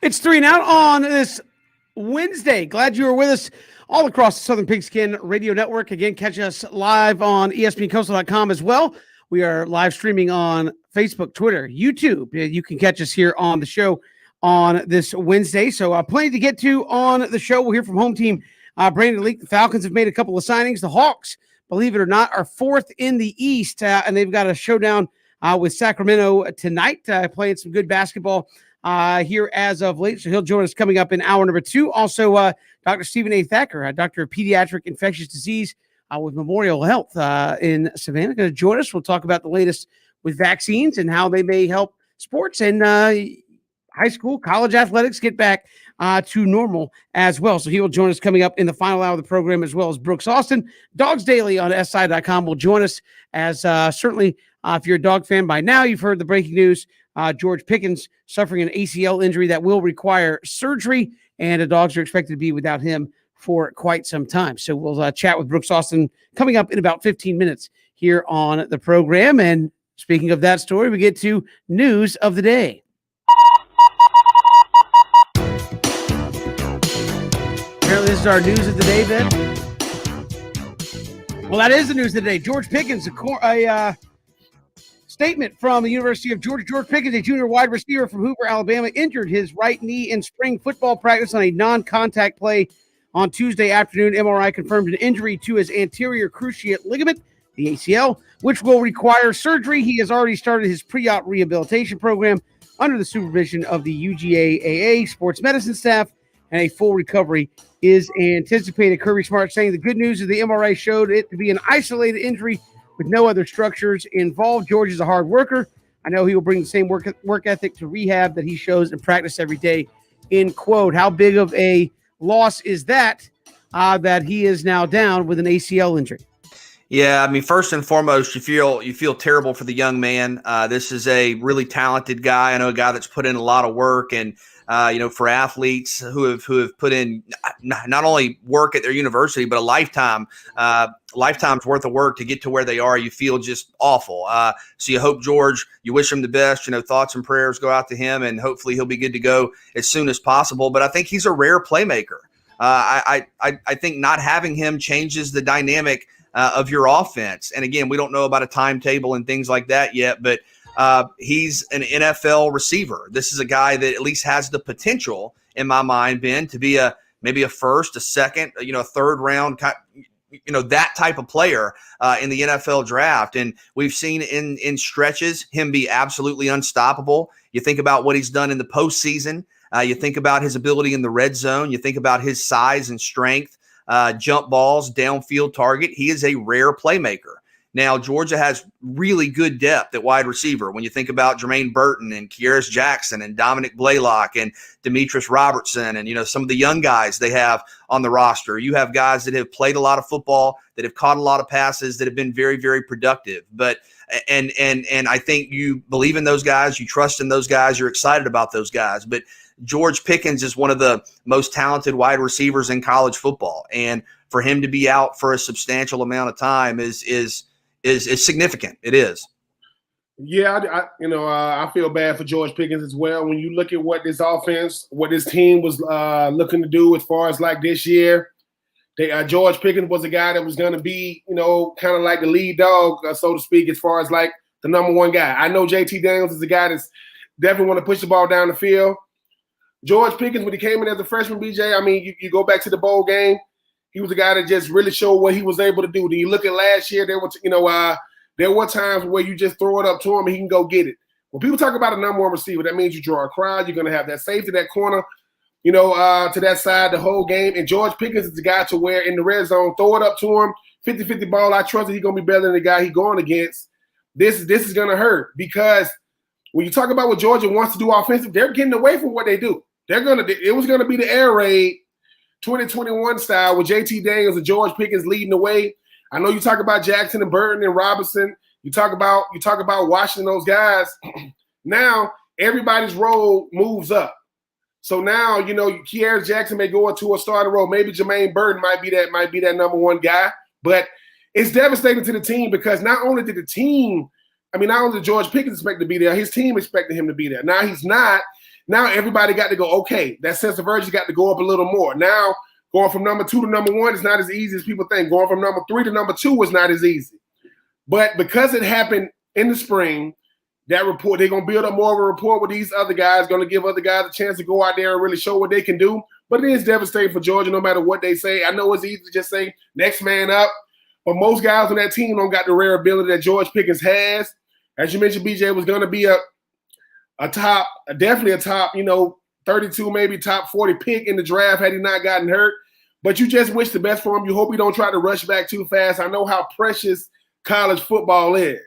It's 3 and Out on this Wednesday. Glad you were with us all across the Southern Pigskin Radio Network. Again, catch us live on ESPNCoastal.com as well. We are live streaming on Facebook, Twitter, YouTube. You can catch us here on the show on this Wednesday. So plenty to get to on the show. We'll hear from home team Brandon Leak. The Falcons have made a couple of signings. The Hawks, believe it or not, are fourth in the East, and they've got a showdown with Sacramento tonight, playing some good basketball here as of late. So he'll join us coming up in hour number 2. Also, Dr. Stephen A. Thacker, Doctor of Pediatric Infectious Disease with Memorial Health in Savannah, going to join us. We'll talk about the latest with vaccines and how they may help sports and high school, college athletics get back to normal as well. So he will join us coming up in the final hour of the program, as well as Brooks Austin. Dogs Daily on SI.com will join us as certainly if you're a dog fan by now, you've heard the breaking news. George Pickens suffering an ACL injury that will require surgery, and the Dogs are expected to be without him for quite some time. So we'll chat with Brooks Austin coming up in about 15 minutes here on the program. And speaking of that story, we get to news of the day. Apparently this is our news of the day, Ben. Well, that is the news of the day. George Pickens, a statement from the University of Georgia. George Pickens, a junior wide receiver from Hoover, Alabama, injured his right knee in spring football practice on a non-contact play on Tuesday afternoon. MRI confirmed an injury to his anterior cruciate ligament, the ACL, which will require surgery. He has already started his pre-op rehabilitation program under the supervision of the UGA-AA sports medicine staff, and a full recovery is anticipated. Kirby Smart saying the good news is the MRI showed it to be an isolated injury with no other structures involved. George is a hard worker. I know he will bring the same work ethic to rehab that he shows in practice every day, end quote. How big of a loss is that he is now down with an ACL injury? Yeah, I mean, first and foremost, you feel terrible for the young man. This is a really talented guy. I know a guy that's put in a lot of work, and for athletes who have put in not only work at their university, but a lifetime's worth of work to get to where they are, you feel just awful. So you hope George, you wish him the best. Thoughts and prayers go out to him, and hopefully he'll be good to go as soon as possible. But I think he's a rare playmaker. I think not having him changes the dynamic of your offense. And again, we don't know about a timetable and things like that yet, but he's an NFL receiver. This is a guy that at least has the potential, in my mind, Ben, to be maybe a first, a second, a third round, that type of player in the NFL draft. And we've seen in stretches him be absolutely unstoppable. You think about what he's done in the postseason. You think about his ability in the red zone. You think about his size and strength, jump balls, downfield target. He is a rare playmaker. Now, Georgia has really good depth at wide receiver. When you think about Jermaine Burton and Kearis Jackson and Dominic Blaylock and Demetrius Robertson and, some of the young guys they have on the roster, you have guys that have played a lot of football, that have caught a lot of passes, that have been very, very productive. But and I think you believe in those guys, you trust in those guys, you're excited about those guys. But George Pickens is one of the most talented wide receivers in college football. And for him to be out for a substantial amount of time is significant. It is. Yeah, I feel bad for George Pickens as well. When you look at what this offense, what this team was looking to do as far as like this year, George Pickens was a guy that was going to be, kind of like the lead dog, so to speak, as far as like the number one guy. I know JT Daniels is a guy that's definitely want to push the ball down the field. George Pickens, when he came in as a freshman, BJ, I mean, you go back to the bowl game, he was a guy that just really showed what he was able to do. Then you look at last year, there were times where you just throw it up to him and he can go get it. When people talk about a number one receiver, that means you draw a crowd. You're going to have that safety, that corner, to that side the whole game. And George Pickens is the guy to where in the red zone, throw it up to him, 50-50 ball. I trust that he's going to be better than the guy he's going against. This is going to hurt because when you talk about what Georgia wants to do offensive, they're getting away from what they do. It was going to be the air raid 2021 style with JT Daniels and George Pickens leading the way. I know you talk about Jackson and Burton and Robinson. You talk about watching those guys. Now everybody's role moves up. So now Kearis Jackson may go into a starter role. Maybe Jermaine Burton might be that number one guy. But it's devastating to the team because not only did George Pickens expect to be there, his team expected him to be there. Now he's not. Now everybody got to go, okay, that sense of urgency got to go up a little more. Now going from number 2 to number 1 is not as easy as people think. Going from number 3 to number 2 is not as easy. But because it happened in the spring, that report, they're going to build up more of a rapport with these other guys, going to give other guys a chance to go out there and really show what they can do. But it is devastating for Georgia no matter what they say. I know it's easy to just say next man up, but most guys on that team don't got the rare ability that George Pickens has. As you mentioned, BJ was going to be definitely a top, 32, maybe top 40 pick in the draft had he not gotten hurt. But you just wish the best for him. You hope he don't try to rush back too fast. I know how precious college football is.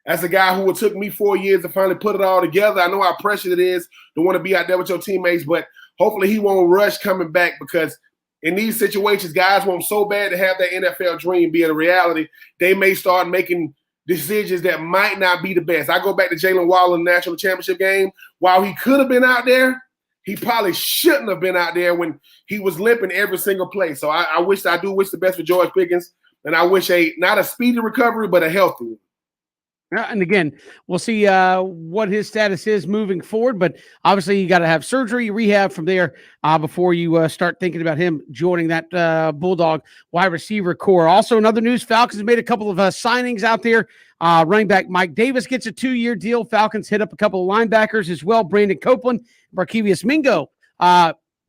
As a guy who it took me 4 years to finally put it all together, I know how precious it is to want to be out there with your teammates, but hopefully he won't rush coming back, because in these situations, guys want so bad to have that NFL dream be a reality, they may start making decisions that might not be the best. I go back to Jalen Waddle in the national championship game. While he could have been out there, he probably shouldn't have been out there when he was limping every single play. So I do wish the best for George Pickens, and I wish not a speedy recovery, but a healthy one. And again, we'll see what his status is moving forward. But obviously, you got to have surgery, rehab from there before you start thinking about him joining that Bulldog wide receiver core. Also, in other news, Falcons have made a couple of signings out there. Running back Mike Davis gets a 2-year deal. Falcons hit up a couple of linebackers as well. Brandon Copeland, Barkevius Mingo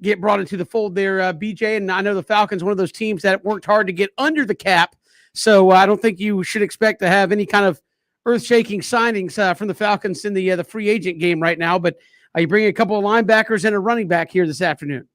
get brought into the fold there, BJ. And I know the Falcons, one of those teams that worked hard to get under the cap. So I don't think you should expect to have any kind of earth-shaking signings from the Falcons in the free agent game right now, but you bring a couple of linebackers and a running back here this afternoon.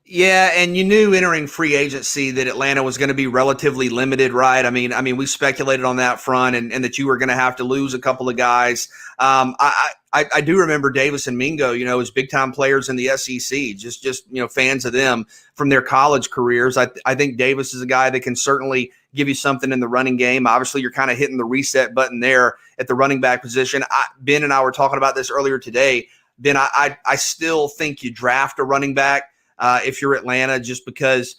Yeah, and you knew entering free agency that Atlanta was going to be relatively limited, right? I mean, we speculated on that front, and that you were going to have to lose a couple of guys. I do remember Davis and Mingo, as big-time players in the SEC, just fans of them from their college careers. I think Davis is a guy that can certainly give you something in the running game. Obviously, you're kind of hitting the reset button there at the running back position. Ben and I were talking about this earlier today. Ben, I still think you draft a running back if you're Atlanta, just because,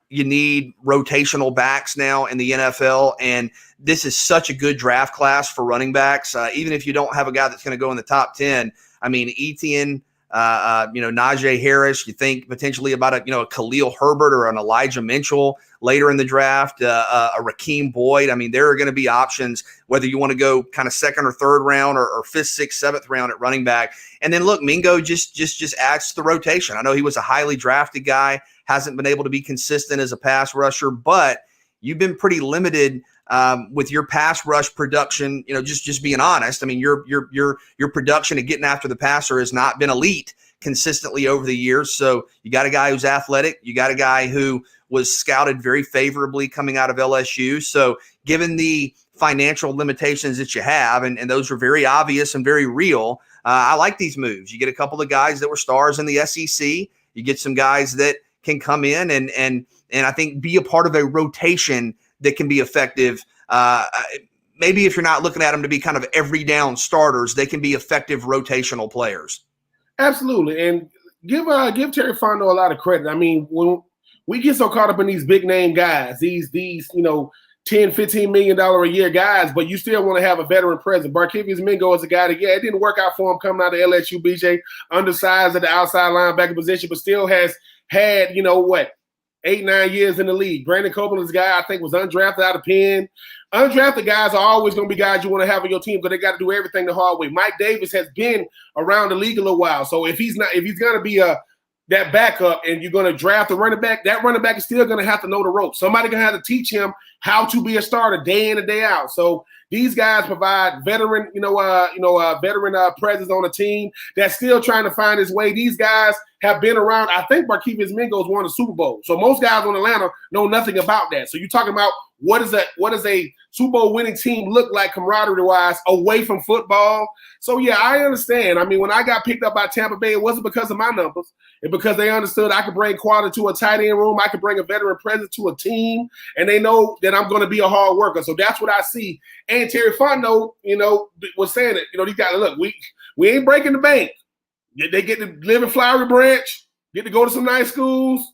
you need rotational backs now in the NFL, and this is such a good draft class for running backs. Even if you don't have a guy that's going to go in the top 10, I mean, Etienne, Najee Harris, you think potentially about a Khalil Herbert or an Elijah Mitchell later in the draft, a Rakeem Boyd. I mean, there are going to be options, whether you want to go kind of second or third round or fifth, sixth, seventh round at running back. And then look, Mingo just adds to the rotation. I know he was a highly drafted guy, hasn't been able to be consistent as a pass rusher, but you've been pretty limited with your pass rush production. Just being honest. I mean, your production and getting after the passer has not been elite consistently over the years. So you got a guy who's athletic. You got a guy who was scouted very favorably coming out of LSU. So given the financial limitations that you have, and those are very obvious and very real, I like these moves. You get a couple of guys that were stars in the SEC. You get some guys that can come in and I think be a part of a rotation that can be effective. Maybe if you're not looking at them to be kind of every down starters, they can be effective rotational players. Absolutely. And give Terry Fontenot a lot of credit. I mean, when we get so caught up in these big name guys, these $10, $15 million a year guys, but you still want to have a veteran presence. Barkevius Mingo is a guy that, it didn't work out for him coming out of LSU, BJ, undersized at the outside linebacker position, but still has had, 8-9 years in the league. Brandon Copeland is a guy I think was undrafted out of Penn. Undrafted guys are always going to be guys you want to have on your team because they got to do everything the hard way. Mike Davis has been around the league a little while, so if he's going to be that backup and you're going to draft a running back, that running back is still going to have to know the ropes. Somebody's going to have to teach him how to be a starter day in and day out. So these guys provide veteran, veteran presence on the team that's still trying to find his way. These guys have been around. I think Barkevius Mingo's won a Super Bowl. So most guys on Atlanta know nothing about that. So you're talking about what does a Super Bowl winning team look like camaraderie-wise away from football? So, yeah, I understand. I mean, when I got picked up by Tampa Bay, it wasn't because of my numbers. It's because they understood I could bring quality to a tight end room. I could bring a veteran presence to a team, and they know that I'm going to be a hard worker. So that's what I see. And Terry Fontenot, was saying that, these guys, look, we ain't breaking the bank. They get to live in Flowery Branch, get to go to some nice schools.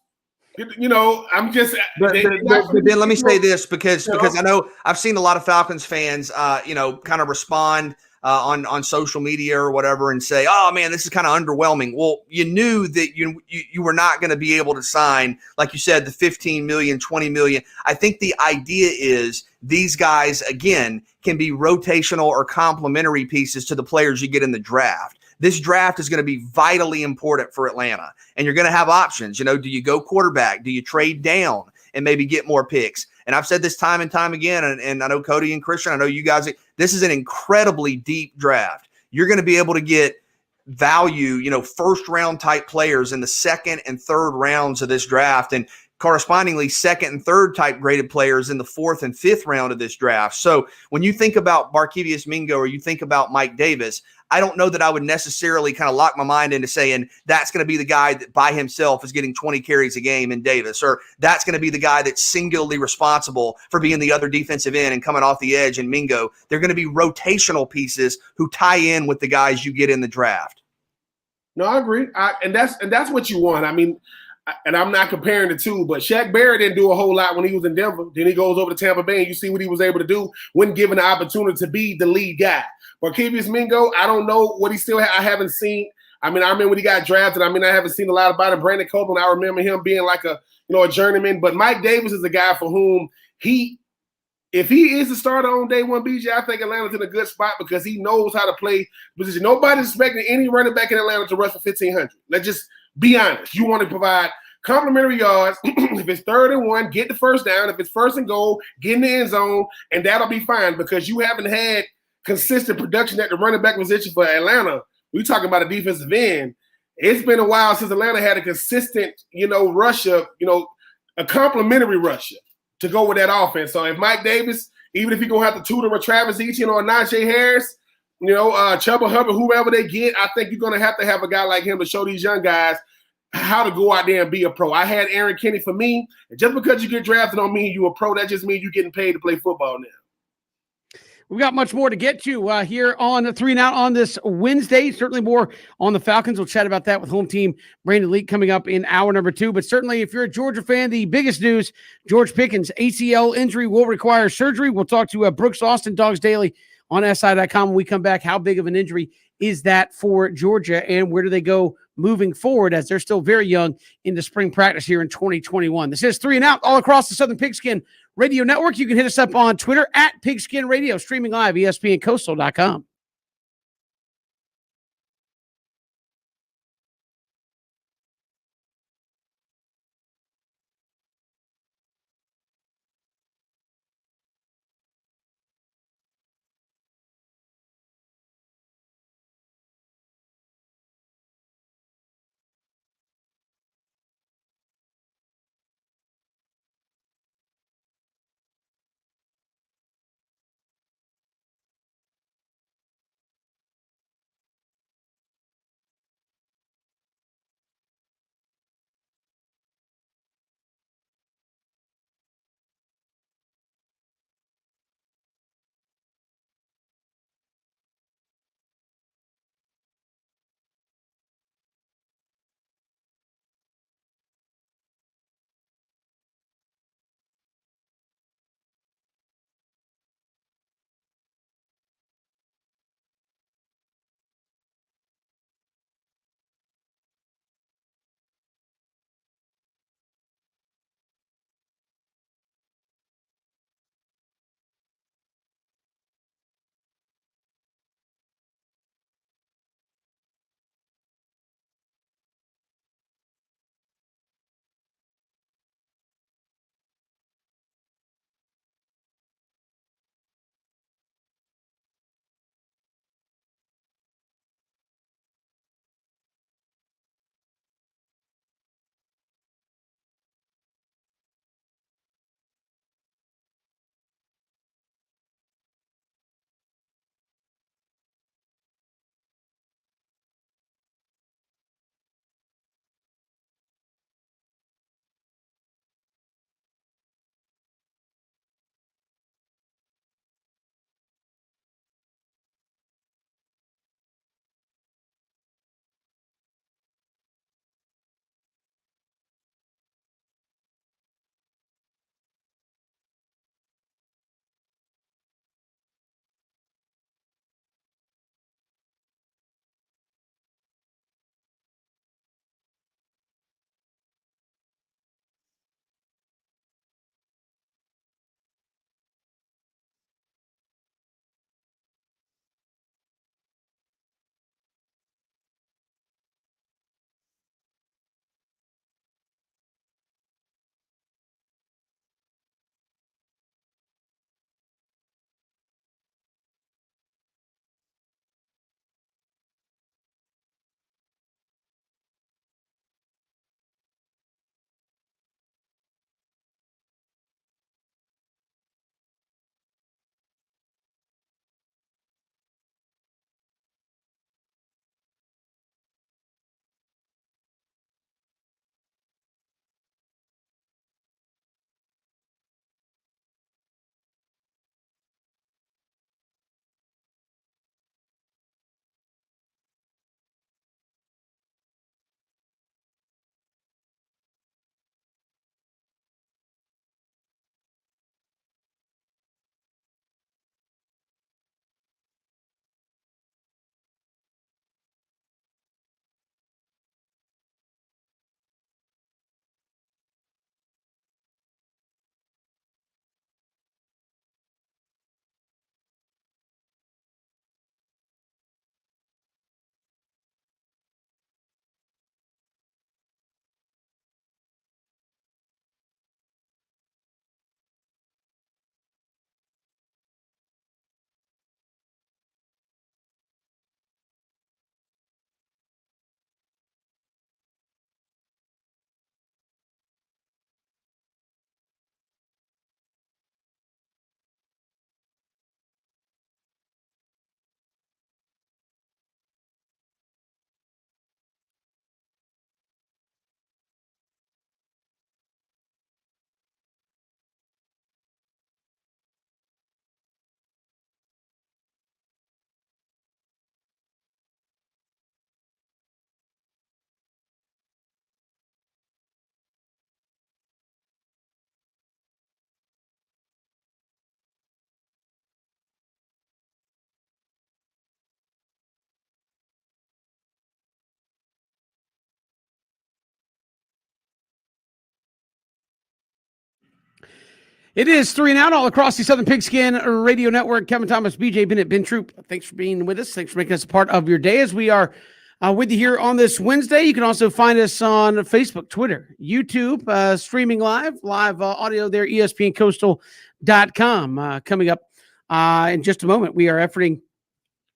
I'm just. But then let me say this because I know I've seen a lot of Falcons fans, kind of respond on social media or whatever and say, "Oh man, this is kind of underwhelming." Well, you knew that you were not going to be able to sign, like you said, the 15 million, 20 million. I think the idea is these guys again can be rotational or complementary pieces to the players you get in the draft. This draft is going to be vitally important for Atlanta, and you're going to have options. Do you go quarterback? Do you trade down and maybe get more picks? And I've said this time and time again, and I know Cody and Christian, I know you guys, this is an incredibly deep draft. You're going to be able to get value, first round type players in the second and third rounds of this draft, and correspondingly second and third type graded players in the fourth and fifth round of this draft. So when you think about Barkevious Mingo or you think about Mike Davis, I don't know that I would necessarily kind of lock my mind into saying that's going to be the guy that by himself is getting 20 carries a game in Davis, or that's going to be the guy that's singularly responsible for being the other defensive end and coming off the edge in Mingo. They're going to be rotational pieces who tie in with the guys you get in the draft. No, I agree. And that's what you want. I mean, and I'm not comparing the two, but Shaq Barrett didn't do a whole lot when he was in Denver. Then he goes over to Tampa Bay, and you see what he was able to do when given the opportunity to be the lead guy. Barkevious Mingo, I don't know what he still I haven't seen. I mean, I remember when he got drafted. I mean, I haven't seen a lot about him. Brandon Copeland, I remember him being like a journeyman. But Mike Davis is a guy for whom if he is the starter on day one, BJ, I think Atlanta's in a good spot because he knows how to play position. Nobody's expecting any running back in Atlanta to rush for 1,500. Let's just be honest. You want to provide complimentary yards. If it's 3rd and 1, get the first down. If it's 1st and goal, get in the end zone, and that'll be fine because you haven't had consistent production at the running back position for Atlanta. We're talking about a defensive end. It's been a while since Atlanta had a consistent, rusher, a complimentary rusher to go with that offense. So if Mike Davis, even if you're going to have to tutor a Travis Etienne or a Najee Harris, Chuba Hubbard, whoever they get, I think you're going to have a guy like him to show these young guys how to go out there and be a pro. I had Aaron Kenny for me. And just because you get drafted don't mean you're a pro. That just means you're getting paid to play football now. We've got much more to get to here on the 3 and Out on this Wednesday. Certainly more on the Falcons. We'll chat about that with home team Brandon Leak coming up in hour number 2. But certainly if you're a Georgia fan, the biggest news, George Pickens' ACL injury will require surgery. We'll talk to Brooks Austin, Dogs Daily on SI.com when we come back. How big of an injury is that for Georgia, and where do they go moving forward as they're still very young into spring practice here in 2021? This is 3 and Out all across the Southern Pigskin Radio Network. You can hit us up on Twitter at Pigskin Radio, streaming live, ESPNCoastal.com. It is 3 and Out all across the Southern Pigskin Radio Network. Kevin Thomas, BJ Bennett, Ben Troop. Thanks for being with us. Thanks for making us a part of your day as we are with you here on this Wednesday. You can also find us on Facebook, Twitter, YouTube, streaming live audio there, ESPNCoastal.com. Coming up in just a moment, we are efforting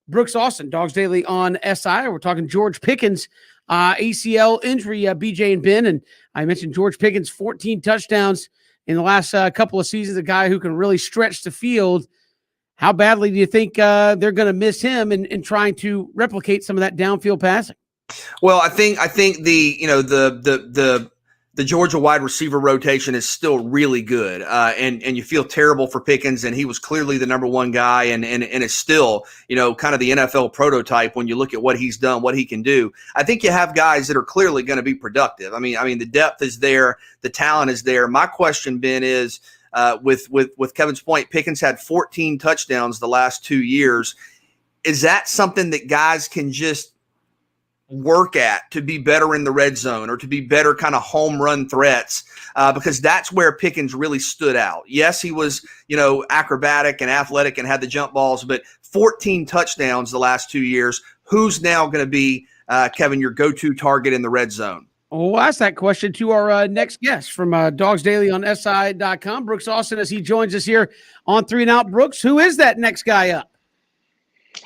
Brooks Austin, Dogs Daily on SI. We're talking George Pickens, ACL injury, BJ and Ben. And I mentioned George Pickens, 14 touchdowns in the last couple of seasons, a guy who can really stretch the field. How badly do you think they're going to miss him in trying to replicate some of that downfield passing? Well, I think the Georgia wide receiver rotation is still really good, and you feel terrible for Pickens, and he was clearly the number one guy, and is still kind of the NFL prototype when you look at what he's done, what he can do. I think you have guys that are clearly going to be productive. I mean the depth is there, the talent is there. My question, Ben, is with Kevin's point, Pickens had 14 touchdowns the last 2 years. Is that something that guys can just work at to be better in the red zone or to be better kind of home run threats? Because that's where Pickens really stood out. Yes, he was, acrobatic and athletic and had the jump balls, but 14 touchdowns the last 2 years. Who's now going to be, Kevin, your go-to target in the red zone? We'll ask that question to our next guest from Dogs Daily on SI.com, Brooks Austin, as he joins us here on 3 and Out. Brooks, who is that next guy up?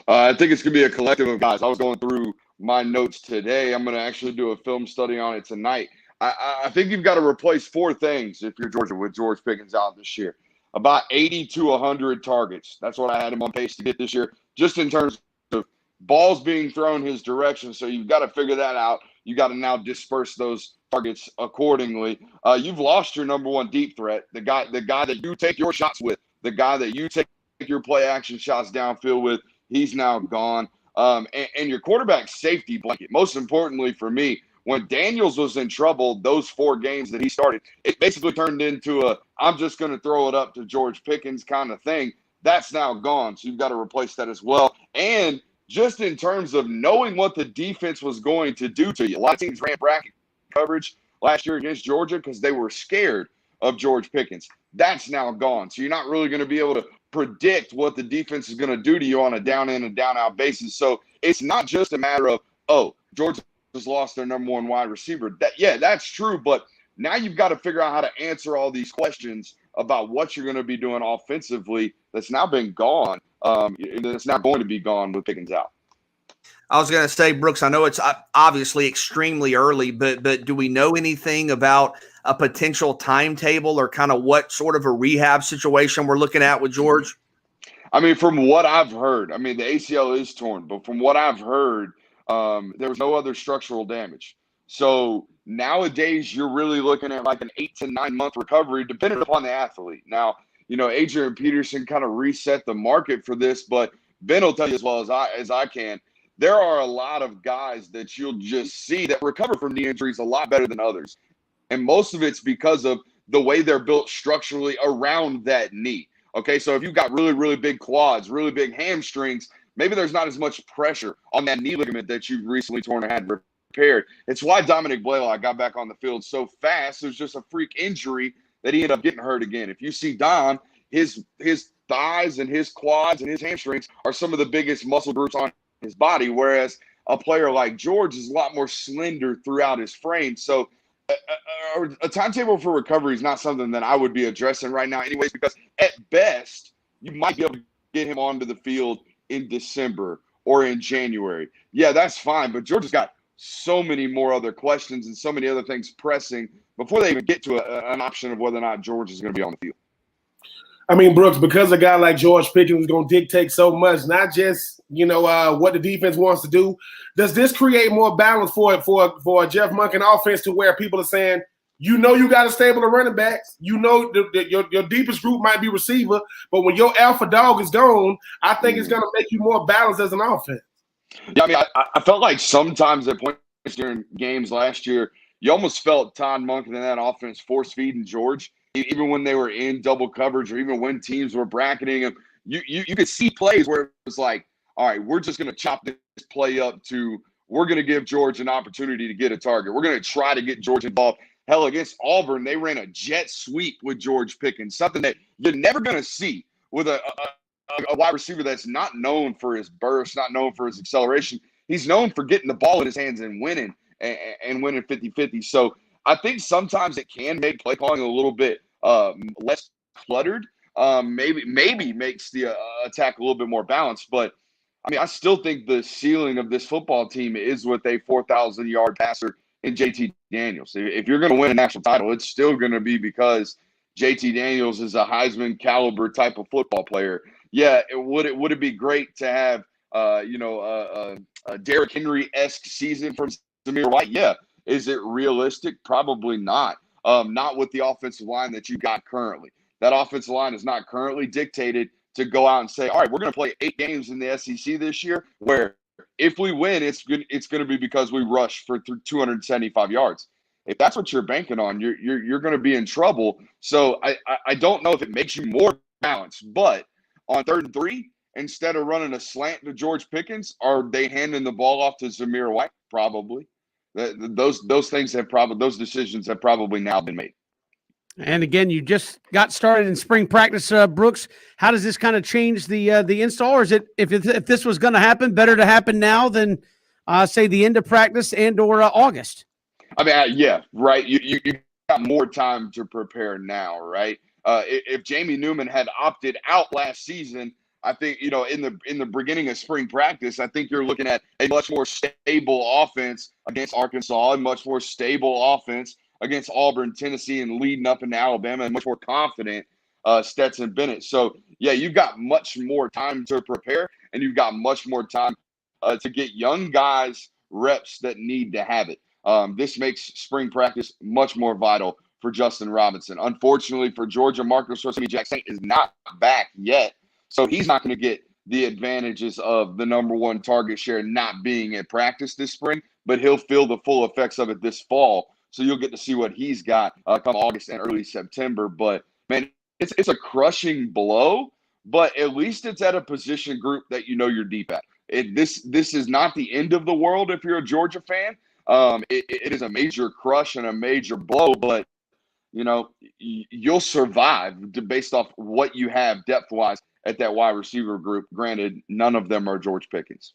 I think it's going to be a collective of guys. I was going through my notes today. I'm going to actually do a film study on it tonight. I think you've got to replace 4 things if you're Georgia with George Pickens out this year. About 80 to 100 targets. That's what I had him on pace to get this year, just in terms of balls being thrown his direction. So you've got to figure that out. You got to now disperse those targets accordingly. You've lost your number one deep threat, the guy that you take your shots with, the guy that you take your play action shots downfield with. He's now gone. And your quarterback safety blanket. Most importantly for me, when Daniels was in trouble, those 4 games that he started, it basically turned into I'm just going to throw it up to George Pickens kind of thing. That's now gone. So you've got to replace that as well. And just in terms of knowing what the defense was going to do to you, a lot of teams ran bracket coverage last year against Georgia because they were scared of George Pickens. That's now gone. So you're not really going to be able to predict what the defense is going to do to you on a down in and down out basis. So it's not just a matter of, Georgia has lost their number one wide receiver. That's true. But now you've got to figure out how to answer all these questions about what you're going to be doing offensively that's now been gone. That's not going to be gone with Pickens out. I was going to say, Brooks, I know it's obviously extremely early, but do we know anything about a potential timetable or kind of what sort of a rehab situation we're looking at with George? I mean, from what I've heard, the ACL is torn, but from what I've heard, there was no other structural damage. So nowadays you're really looking at like an 8 to 9 month recovery, depending upon the athlete. Now, Adrian Peterson kind of reset the market for this, but Ben will tell you as well as I can, there are a lot of guys that you'll just see that recover from knee injuries a lot better than others. And most of it's because of the way they're built structurally around that knee. Okay, so if you've got really, really big quads, really big hamstrings, maybe there's not as much pressure on that knee ligament that you've recently torn or had repaired. It's why Dominic Blaylock got back on the field so fast. It was just a freak injury that he ended up getting hurt again. If you see Dom, his thighs and his quads and his hamstrings are some of the biggest muscle groups on his body, whereas a player like George is a lot more slender throughout his frame. So a timetable for recovery is not something that I would be addressing right now anyways, because at best, you might be able to get him onto the field in December or in January. Yeah, that's fine, but George has got so many more other questions and so many other things pressing before they even get to an option of whether or not George is going to be on the field. Brooks, because a guy like George Pickens is going to dictate so much, not just, what the defense wants to do. Does this create more balance for Jeff Monken offense to where people are saying, you got a stable of running backs, your deepest group might be receiver, but when your alpha dog is gone, I think it's going to make you more balanced as an offense. Yeah, I felt like sometimes at points during games last year, you almost felt Todd Monken and that offense force-feeding George. Even when they were in double coverage or even when teams were bracketing him, you could see plays where it was like, all right, we're just going to chop this play up to we're going to give George an opportunity to get a target. We're going to try to get George involved. Hell, against Auburn, they ran a jet sweep with George Pickens, something that you're never going to see with a wide receiver that's not known for his burst, not known for his acceleration. He's known for getting the ball in his hands and winning and winning 50-50. So I think sometimes it can make play calling a little bit less cluttered. Maybe makes the attack a little bit more balanced. But, I mean, I still think the ceiling of this football team is with a 4,000-yard passer in JT Daniels. If you're going to win a national title, it's still going to be because JT Daniels is a Heisman caliber type of football player. Yeah, would it be great to have a Derrick Henry-esque season from Zamir White? Yeah. Is it realistic? Probably not. Not with the offensive line that you got currently. That offensive line is not currently dictated to go out and say, all right, we're going to play 8 games in the SEC this year, where if we win, it's going to be because we rushed for 275 yards. If that's what you're banking on, you're going to be in trouble. So I don't know if it makes you more balanced, but on 3rd and 3, instead of running a slant to George Pickens, are they handing the ball off to Zamir White? Probably. Those decisions have probably now been made. And again, you just got started in spring practice, Brooks. How does this kind of change the install? Or is it if this was going to happen, better to happen now than say the end of practice and or August? I mean, yeah, right. You got more time to prepare now, right? If Jamie Newman had opted out last season, I think, in the beginning of spring practice, I think you're looking at a much more stable offense against Arkansas, and much more stable offense against Auburn, Tennessee, and leading up into Alabama, and much more confident Stetson Bennett. So, yeah, you've got much more time to prepare, and you've got much more time to get young guys reps that need to have it. This makes spring practice much more vital for Justin Robinson. Unfortunately for Georgia, Marcus Rosemy-Jacksaint is not back yet. So he's not going to get the advantages of the number 1 target share not being at practice this spring, but he'll feel the full effects of it this fall. So you'll get to see what he's got come August and early September. But, man, it's a crushing blow, but at least it's at a position group that you're deep at. This is not the end of the world if you're a Georgia fan. It is a major crush and a major blow, but, you'll survive based off what you have depth-wise at that wide receiver group. Granted, none of them are George Pickens.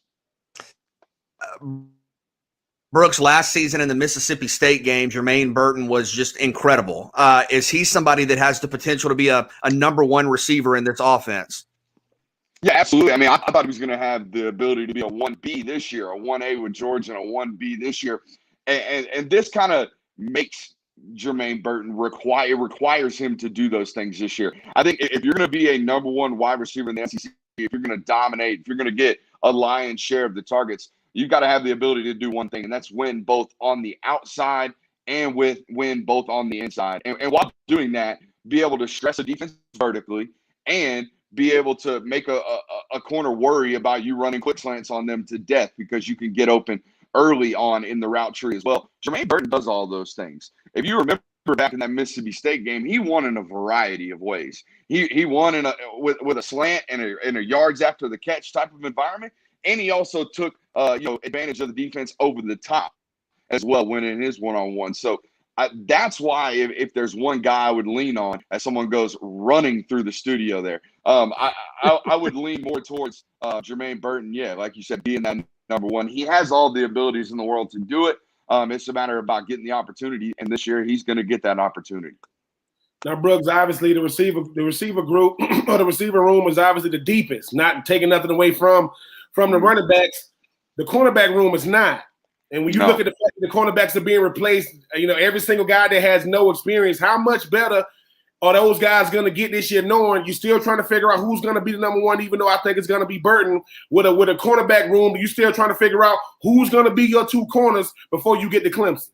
Brooks, last season in the Mississippi State game, Jermaine Burton was just incredible. Is he somebody that has the potential to be a number 1 receiver in this offense? Yeah, absolutely. I mean, I thought he was going to have the ability to be a 1B this year, a 1A with Georgia and a 1B this year. And this kind of makes Jermaine Burton requires him to do those things this year. I think if you're going to be a number 1 wide receiver in the SEC, if you're going to dominate, if you're going to get a lion's share of the targets, you've got to have the ability to do one thing, and that's win both on the outside and win both on the inside. And while doing that, be able to stress a defense vertically and be able to make a corner worry about you running quick slants on them to death because you can get open early on in the route tree as well. Jermaine Burton does all those things. If you remember back in that Mississippi State game, he won in a variety of ways. He won with a slant and a yards after the catch type of environment, and he also took advantage of the defense over the top as well, winning his one-on-one. So that's why if there's one guy I would lean on as someone goes running through the studio there, I would lean more towards Jermaine Burton. Yeah, like you said, being that number 1. He has all the abilities in the world to do it. It's a matter about getting the opportunity, and this year he's going to get that opportunity. Now, Brooks, obviously the receiver group or the receiver room is obviously the deepest, not taking nothing away from the running backs. The cornerback room is not. And when you look at the fact that the cornerbacks are being replaced, every single guy that has no experience, how much better are those guys going to get this year knowing you're still trying to figure out who's going to be the number 1, even though I think it's going to be Burton with a cornerback room. You're still trying to figure out who's going to be your 2 corners before you get to Clemson.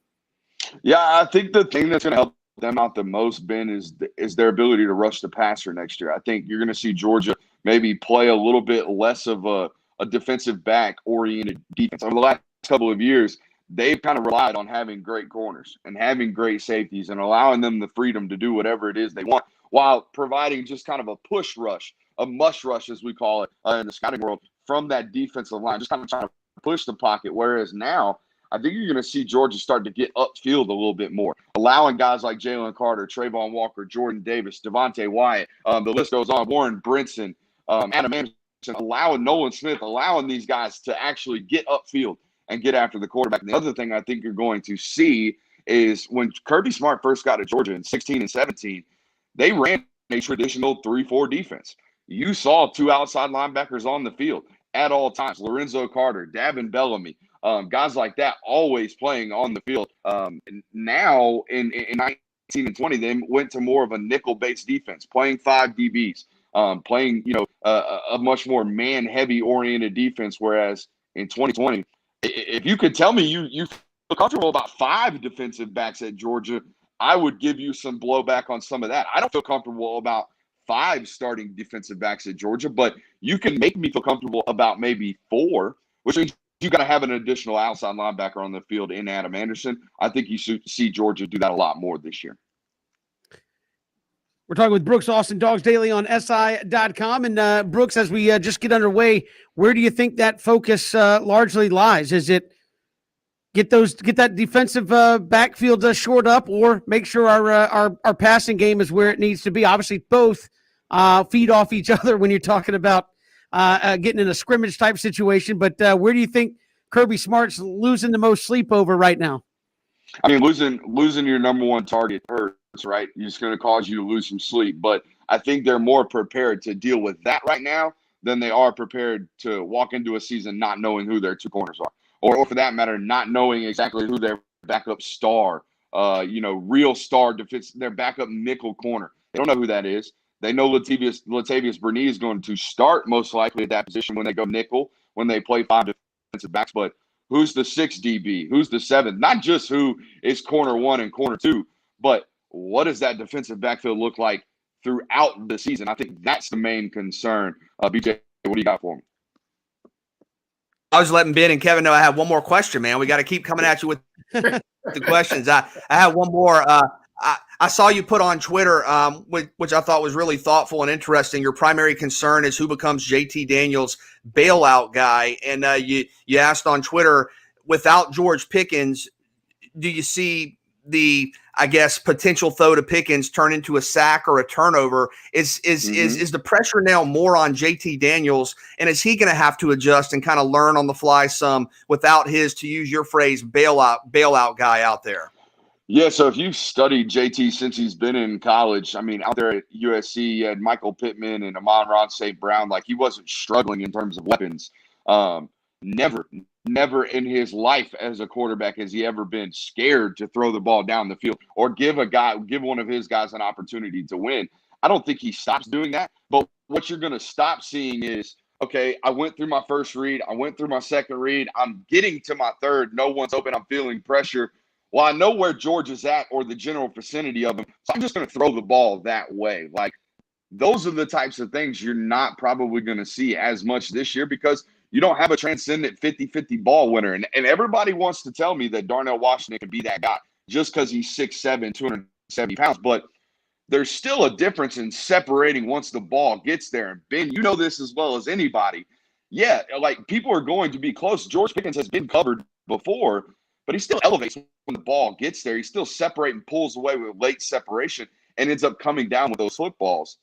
Yeah, I think the thing that's going to help them out the most, Ben, is their ability to rush the passer next year. I think you're going to see Georgia maybe play a little bit less of a defensive back-oriented defense. Over the last couple of years, they've kind of relied on having great corners and having great safeties and allowing them the freedom to do whatever it is they want while providing just kind of a push rush, a mush rush, as we call it in the scouting world, from that defensive line, just kind of trying to push the pocket. Whereas now, I think you're going to see Georgia start to get upfield a little bit more, allowing guys like Jalen Carter, Trayvon Walker, Jordan Davis, Devontae Wyatt, the list goes on, Warren Brinson, Adam Anderson, allowing Nolan Smith, allowing these guys to actually get upfield and get after the quarterback. And the other thing I think you're going to see is when Kirby Smart first got to Georgia in 16 and 17, they ran a traditional 3-4 defense. You saw two outside linebackers on the field at all times. Lorenzo Carter, Davin Bellamy, guys like that always playing on the field. Now in 19 and 20, they went to more of a nickel-based defense, playing 5 DBs, playing a much more man-heavy oriented defense. Whereas in 2020, if you could tell me you feel comfortable about 5 defensive backs at Georgia, I would give you some blowback on some of that. I don't feel comfortable about 5 starting defensive backs at Georgia, but you can make me feel comfortable about maybe 4, which means you got to have an additional outside linebacker on the field in Adam Anderson. I think you see Georgia do that a lot more this year. We're talking with Brooks Austin, Dogs Daily on SI.com. And Brooks, as we just get underway, where do you think that focus largely lies? Is it get that defensive backfield shored up, or make sure our passing game is where it needs to be? Obviously, both feed off each other when you're talking about getting in a scrimmage type situation. But where do you think Kirby Smart's losing the most sleep over right now? I mean, losing your number one target hurts, right? It's going to cause you to lose some sleep. But I think they're more prepared to deal with that right now than they are prepared to walk into a season not knowing who their 2 corners are. Or for that matter, not knowing exactly who their backup star, real star defense, their backup nickel corner. They don't know who that is. They know Latavius Bernese is going to start most likely at that position when they go nickel, when they play 5 defensive backs. But who's the 6 DB? Who's the 7? Not just who is corner 1 and corner 2, but what does that defensive backfield look like throughout the season? I think that's the main concern. BJ, what do you got for me? I was letting Ben and Kevin know I have one more question, man. We got to keep coming at you with the questions. I have one more. I saw you put on Twitter, which I thought was really thoughtful and interesting. Your primary concern is who becomes JT Daniels' bailout guy. And you asked on Twitter, without George Pickens, do you see the, I guess, potential throw to Pickens turn into a sack or a turnover? Is the pressure now more on JT Daniels, and is he going to have to adjust and kind of learn on the fly some without his, to use your phrase, bailout guy out there? Yeah, so if you've studied JT since he's been in college, I mean, out there at USC, you had Michael Pittman and Amon-Ra St. Brown. Like, he wasn't struggling in terms of weapons. Never in his life as a quarterback has he ever been scared to throw the ball down the field or give one of his guys an opportunity to win. I don't think he stops doing that. But what you're going to stop seeing is, okay, I went through my first read. I went through my second read. I'm getting to my third. No one's open. I'm feeling pressure. Well, I know where George is at or the general vicinity of him, so I'm just going to throw the ball that way. Like, those are the types of things you're not probably going to see as much this year because you don't have a transcendent 50-50 ball winner. And everybody wants to tell me that Darnell Washington can be that guy just because he's 6'7", 270 pounds. But there's still a difference in separating once the ball gets there. And Ben, you know this as well as anybody. Yeah, like, people are going to be close. George Pickens has been covered before, but he still elevates when the ball gets there. He still separates and pulls away with late separation and ends up coming down with those footballs.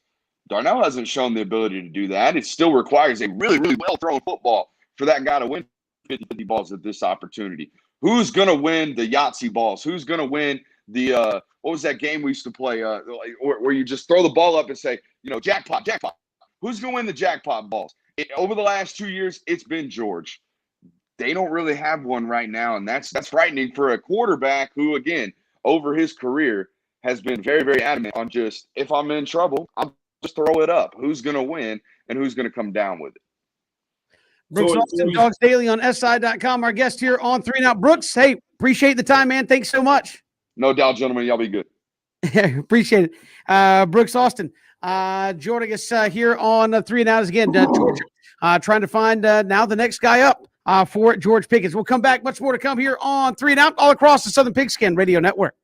Darnell hasn't shown the ability to do that. It still requires a really, really well-thrown football for that guy to win 50-50 balls at this opportunity. Who's going to win the Yahtzee balls? Who's going to win the what was that game we used to play where you just throw the ball up and say, jackpot. Who's going to win the jackpot balls? Over the last 2 years, it's been George. They don't really have one right now, and that's frightening for a quarterback who, again, over his career has been very, very adamant on just, if I'm in trouble, I'll just throw it up. Who's going to win and who's going to come down with it? Brooks Austin, Dogs Daily on SI.com. Our guest here on 3 and Out. Brooks, hey, appreciate the time, man. Thanks so much. No doubt, gentlemen. Y'all be good. Appreciate it. Brooks Austin joining us here on 3 and Out again. Georgia trying to find now the next guy up for George Pickens. We'll come back. Much more to come here on 3 and Out all across the Southern Pigskin Radio Network.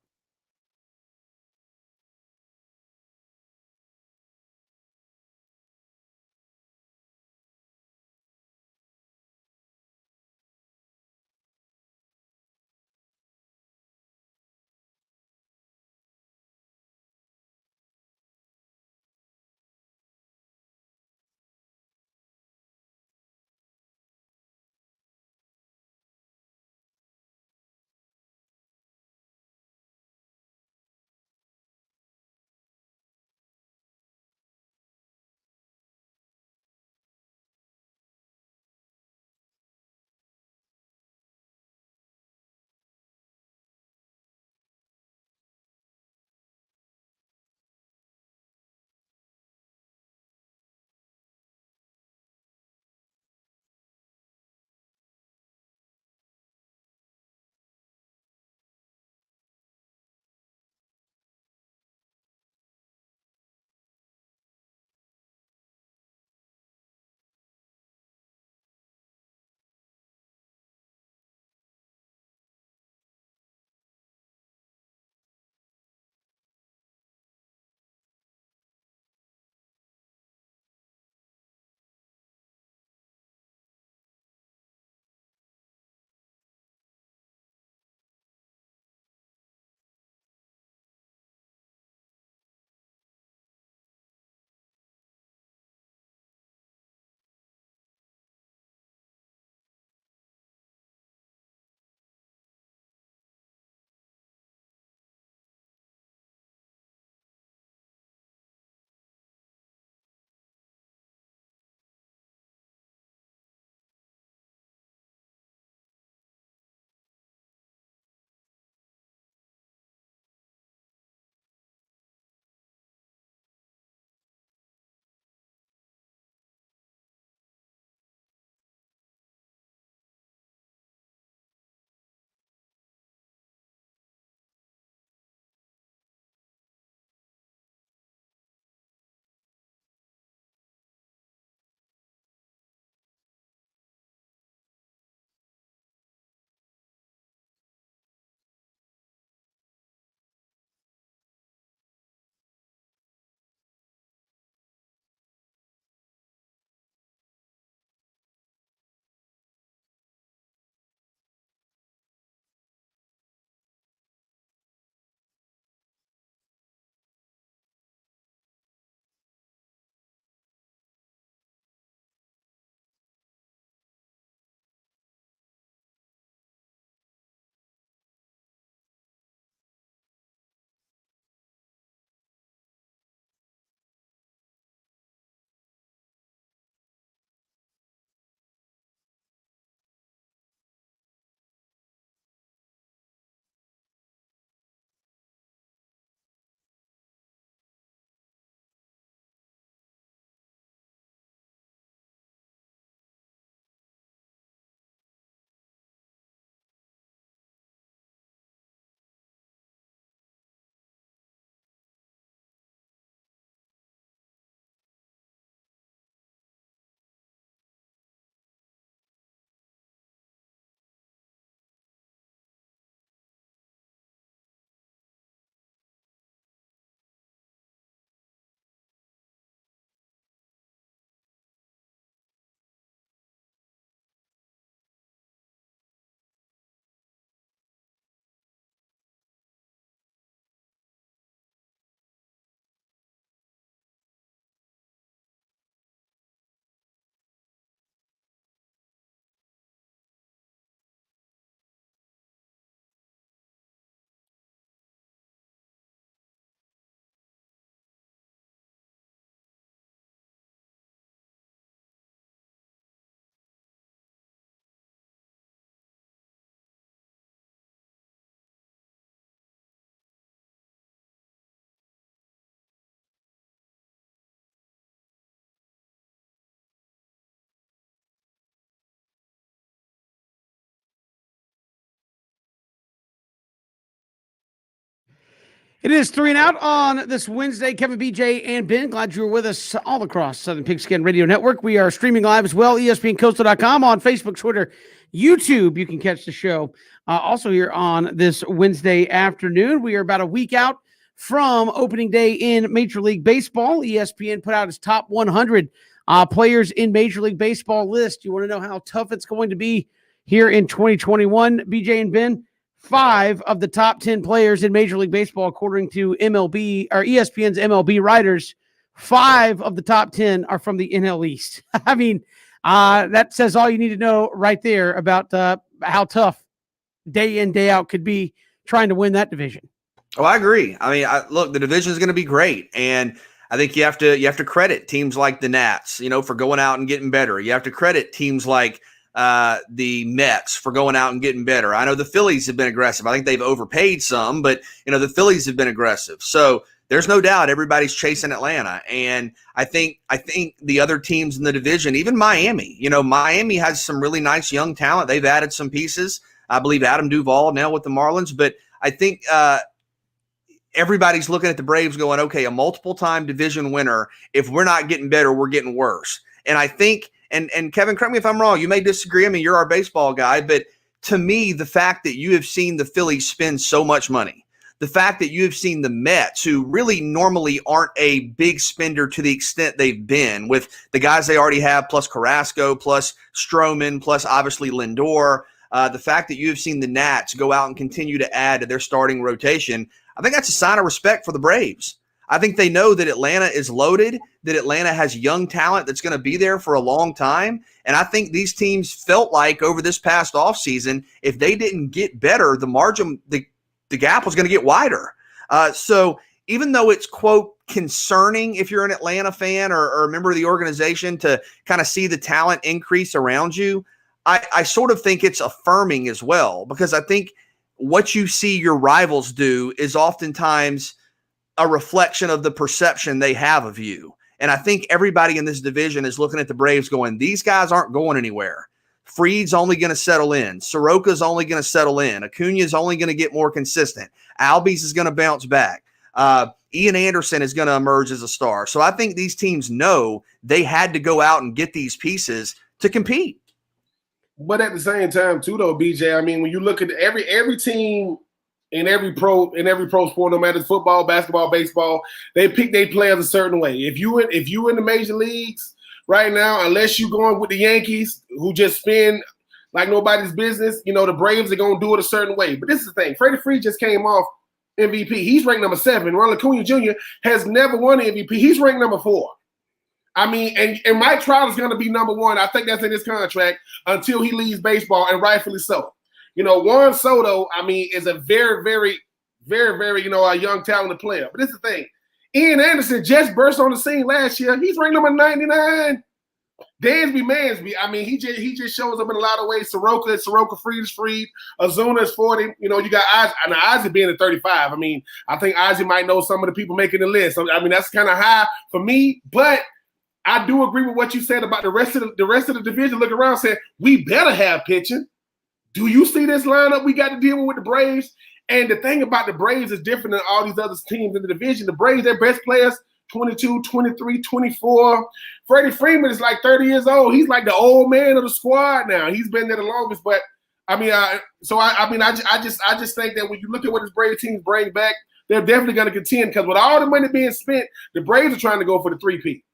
It is 3 and Out on this Wednesday. Kevin, BJ, and Ben, glad you were with us all across Southern Pigskin Radio Network. We are streaming live as well, ESPNcoastal.com, on Facebook, Twitter, YouTube. You can catch the show also here on this Wednesday afternoon. We are about a week out from opening day in Major League Baseball. ESPN put out its top 100 players in Major League Baseball list. You want to know how tough it's going to be here in 2021, BJ and Ben? 5 of the top 10 players in Major League Baseball, according to MLB or ESPN's MLB writers, 5 of the top 10 are from the NL East. I mean, that says all you need to know right there about how tough day in, day out could be trying to win that division. Oh, I agree. I mean, look, the division is going to be great, and I think you have to credit teams like the Nats, for going out and getting better. You have to credit teams like the Mets for going out and getting better. I know the Phillies have been aggressive. I think they've overpaid some, but the Phillies have been aggressive. So there's no doubt everybody's chasing Atlanta. And I think the other teams in the division, even Miami, Miami has some really nice young talent. They've added some pieces. I believe Adam Duvall now with the Marlins, but I think everybody's looking at the Braves going, okay, a multiple-time division winner. If we're not getting better, we're getting worse. And I think, and Kevin, correct me if I'm wrong, you may disagree. I mean, you're our baseball guy, but to me, the fact that you have seen the Phillies spend so much money, the fact that you have seen the Mets, who really normally aren't a big spender to the extent they've been, with the guys they already have, plus Carrasco, plus Stroman, plus obviously Lindor, the fact that you have seen the Nats go out and continue to add to their starting rotation, I think that's a sign of respect for the Braves. I think they know that Atlanta is loaded, that Atlanta has young talent that's going to be there for a long time. And I think these teams felt like over this past offseason, if they didn't get better, the margin, the gap was going to get wider. So even though it's, quote, concerning if you're an Atlanta fan or a member of the organization to kind of see the talent increase around you, I sort of think it's affirming as well, because I think what you see your rivals do is oftentimes a reflection of the perception they have of you. And I think everybody in this division is looking at the Braves going, these guys aren't going anywhere. Fried's only going to settle in. Soroka's only going to settle in. Acuna's only going to get more consistent. Albies is going to bounce back. Ian Anderson is going to emerge as a star. So I think these teams know they had to go out and get these pieces to compete. But at the same time, too, though, BJ, I mean, when you look at every team in every pro sport, no matter football, basketball, baseball, they pick their players a certain way. If you in the major leagues right now, unless you're going with the Yankees, who just spend like nobody's business, the Braves are gonna do it a certain way. But this is the thing: Freddie Freed just came off MVP. He's ranked number 7. Ronald Acuna Jr. has never won MVP. He's ranked number 4. I mean, and Mike Trout is going to be number 1. I think that's in his contract until he leaves baseball, and rightfully so. Juan Soto, I mean, is a very, very, very, very, a young, talented player. But this is the thing. Ian Anderson just burst on the scene last year. He's ranked number 99. Dansby Mansby, I mean, he just shows up in a lot of ways. Soroka, Fried is Fried. Ozuna is 40. You got Ozzie being at 35. I mean, I think Ozzie might know some of the people making the list. I mean, that's kind of high for me, but I do agree with what you said about the rest of the division. Look around, saying we better have pitching. Do you see this lineup we got to deal with the Braves? And the thing about the Braves is different than all these other teams in the division. The Braves, their best players, 22, 23, 24. Freddie Freeman is like 30 years old. He's like the old man of the squad now. He's been there the longest. But I mean, I just think that when you look at what this Braves teams bring back, they're definitely going to contend, because with all the money being spent, the Braves are trying to go for the 3-peat.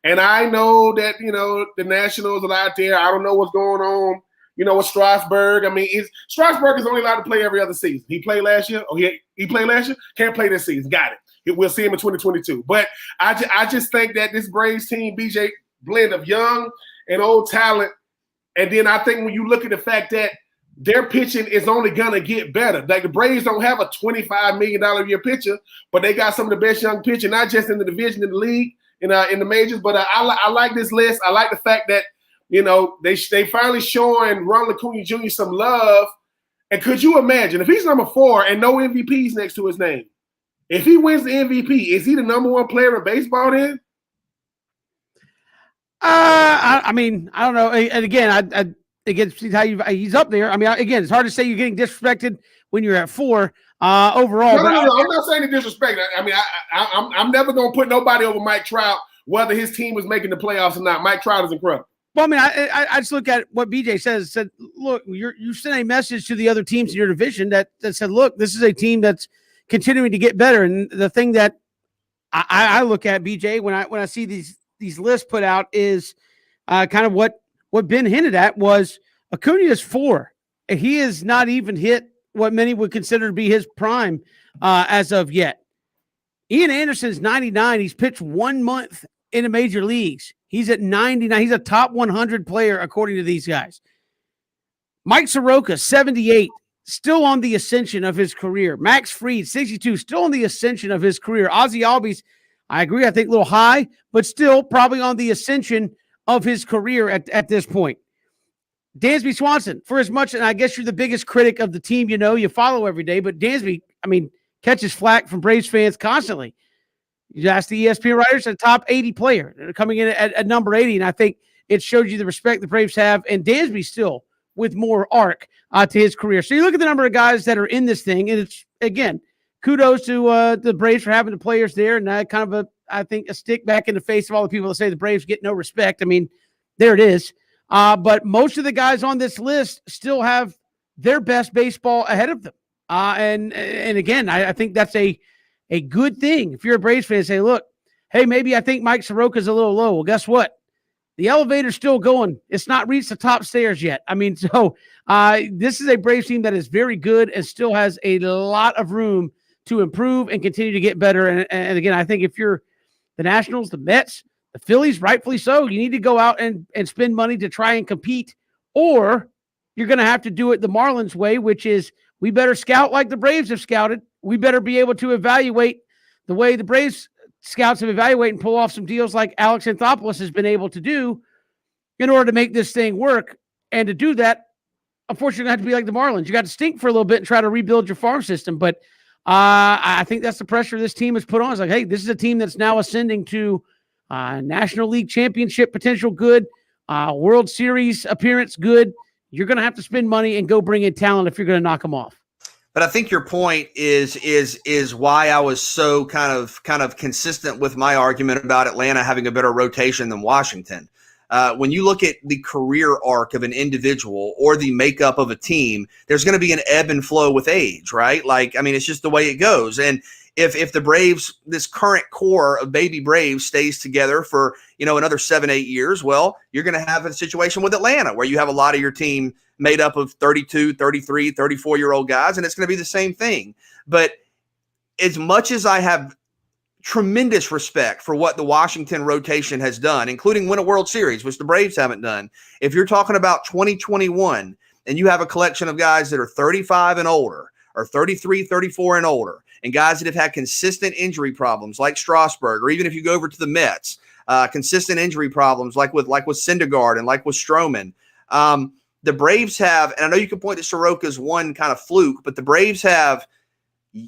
And I know that, the Nationals are out there. I don't know what's going on, with Strasburg. I mean, Strasburg is only allowed to play every other season. He played last year. Oh, he played last year? Can't play this season. Got it. We'll see him in 2022. But I just think that this Braves team, BJ, blend of young and old talent. And then I think when you look at the fact that their pitching is only going to get better. Like, the Braves don't have a $25 million a year pitcher, but they got some of the best young pitching, not just in the division, in the league, in the majors. But I like this list. I like the fact that, they finally showing Ronald Acuna Jr. some love. And could you imagine if he's number 4 and no MVPs next to his name? If he wins the MVP, is he the number 1 player in baseball then? I mean, I don't know. And again, he's up there. I mean, again, it's hard to say you're getting disrespected when you're at 4. overall. No, but I'm not saying to disrespect. I mean, I'm never going to put nobody over Mike Trout, whether his team was making the playoffs or not. Mike Trout is incredible. Well, I mean, I just look at what BJ said, look, you sent a message to the other teams in your division that said, look, this is a team that's continuing to get better. And the thing that I look at, BJ, when I see these lists put out is kind of what Ben hinted at was Acuna is 4. He has not even hit what many would consider to be his prime as of yet. Ian Anderson's 99. He's pitched 1 month in the major leagues. He's at 99. He's a top 100 player, according to these guys. Mike Soroka, 78, still on the ascension of his career. Max Fried, 62, still on the ascension of his career. Ozzie Albies, I agree, I think a little high, but still probably on the ascension of his career at this point. Dansby Swanson, for as much, and I guess you're the biggest critic of the team you follow every day, but Dansby, I mean, catches flack from Braves fans constantly. You ask the ESPN writers, a top 80 player. They're coming in at number 80, and I think it shows you the respect the Braves have, and Dansby still with more arc to his career. So you look at the number of guys that are in this thing, and it's, again, kudos to the Braves for having the players there, and kind of I think a stick back in the face of all the people that say the Braves get no respect. I mean, there it is. But most of the guys on this list still have their best baseball ahead of them. And again, I think that's a good thing. If you're a Braves fan, say, look, hey, maybe I think Mike Soroka's a little low. Well, guess what? The elevator's still going. It's not reached the top stairs yet. I mean, so this is a Braves team that is very good and still has a lot of room to improve and continue to get better. And again, I think if you're the Nationals, the Mets, the Phillies, rightfully so, you need to go out and spend money to try and compete, or you're going to have to do it the Marlins way, which is we better scout like the Braves have scouted. We better be able to evaluate the way the Braves scouts have evaluated and pull off some deals like Alex Anthopoulos has been able to do in order to make this thing work. And to do that, unfortunately, you have to be like the Marlins. You got to stink for a little bit and try to rebuild your farm system. But I think that's the pressure this team has put on. It's like, hey, this is a team that's now ascending to National League Championship potential good, World Series appearance good. You're going to have to spend money and go bring in talent if you're going to knock them off. But I think your point is why I was so kind of consistent with my argument about Atlanta having a better rotation than Washington. When you look at the career arc of an individual or the makeup of a team, there's going to be an ebb and flow with age, right? Like, I mean, it's just the way it goes. And if the Braves, this current core of baby Braves stays together for, another 7-8 years, well, you're going to have a situation with Atlanta where you have a lot of your team made up of 32, 33, 34-year-old guys, and it's going to be the same thing. But as much as I have tremendous respect for what the Washington rotation has done, including win a World Series, which the Braves haven't done, if you're talking about 2021 and you have a collection of guys that are 35 and older or 33, 34 and older, and guys that have had consistent injury problems like Strasburg, or even if you go over to the Mets, consistent injury problems like with Syndergaard and like with Stroman, the Braves have, and I know you can point to Soroka's one kind of fluke, but the Braves have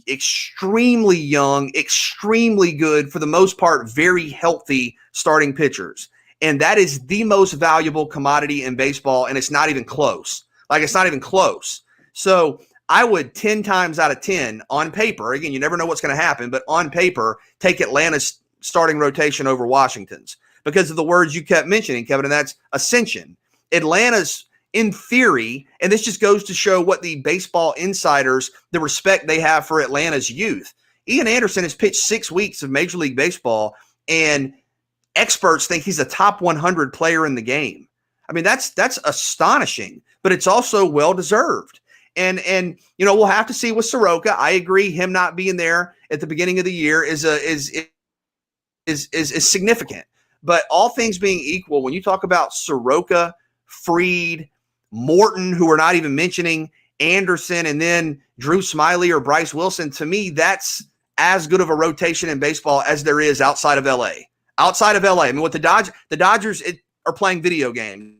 extremely young, extremely good, for the most part, very healthy starting pitchers. And that is the most valuable commodity in baseball, and it's not even close. Like, it's not even close. So I would 10 times out of 10 on paper, again, you never know what's going to happen, but on paper, take Atlanta's starting rotation over Washington's because of the words you kept mentioning, Kevin, and that's ascension. Atlanta's, in theory, and this just goes to show what the baseball insiders, the respect they have for Atlanta's youth. Ian Anderson has pitched 6 weeks of Major League Baseball, and experts think he's a top 100 player in the game. I mean, that's astonishing, but it's also well-deserved. And we'll have to see with Soroka. I agree, him not being there at the beginning of the year is significant. But all things being equal, when you talk about Soroka, Fried, Morton, who we're not even mentioning, Anderson, and then Drew Smyly or Bryce Wilson, to me, that's as good of a rotation in baseball as there is outside of LA. Outside of LA, I mean, what the Dodgers are playing video games.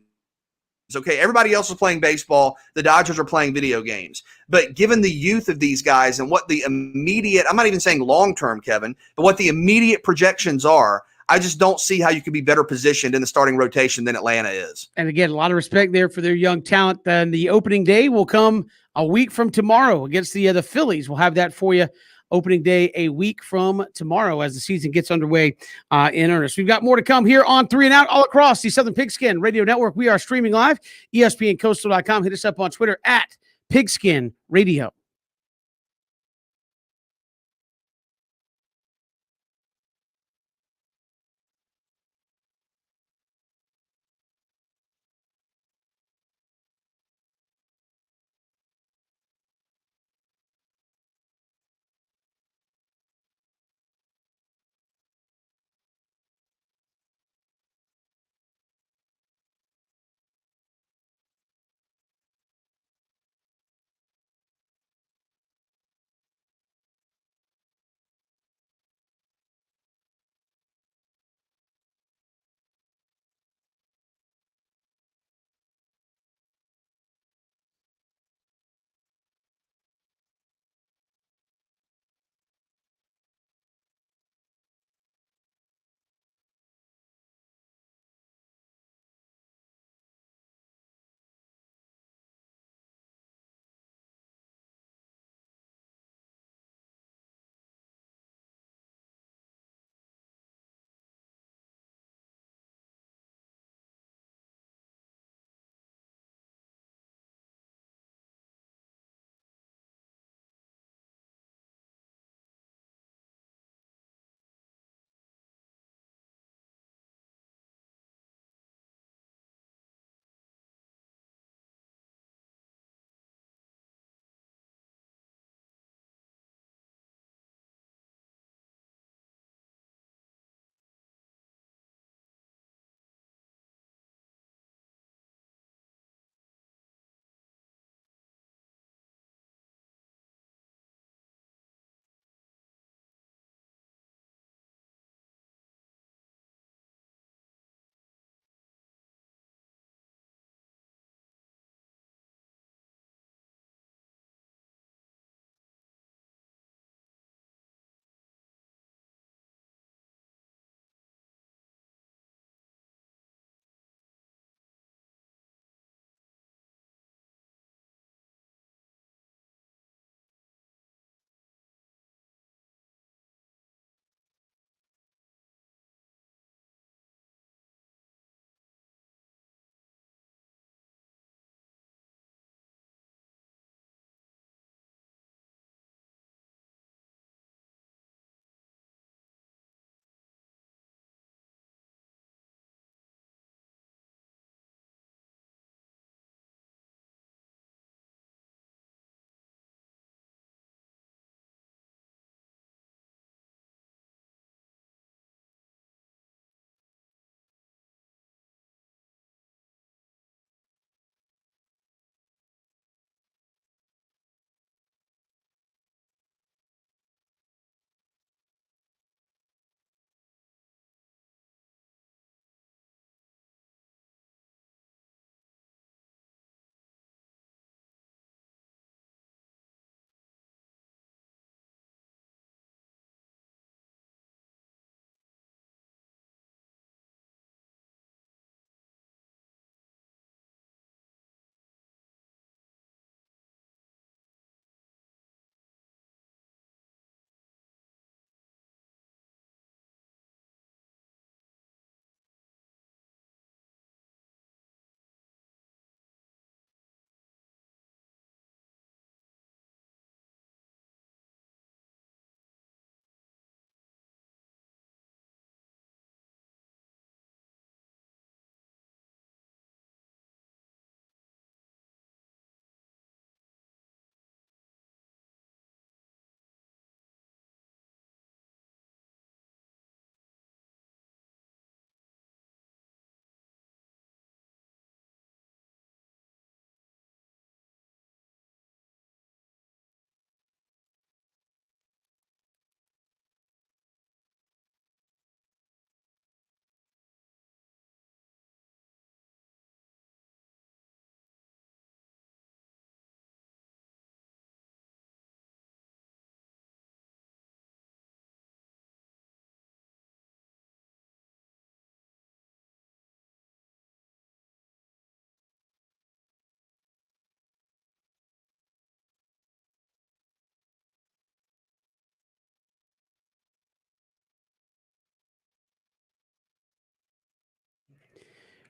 Okay, everybody else is playing baseball. The Dodgers are playing video games. But given the youth of these guys and what the immediate, I'm not even saying long-term, Kevin, but what the immediate projections are, I just don't see how you could be better positioned in the starting rotation than Atlanta is. And again, a lot of respect there for their young talent. Then the opening day will come a week from tomorrow against the Phillies. We'll have that for you. Opening day a week from tomorrow as the season gets underway in earnest. We've got more to come here on 3 and Out all across the Southern Pigskin Radio Network. We are streaming live, ESPNCoastal.com. Hit us up on Twitter at Pigskin Radio.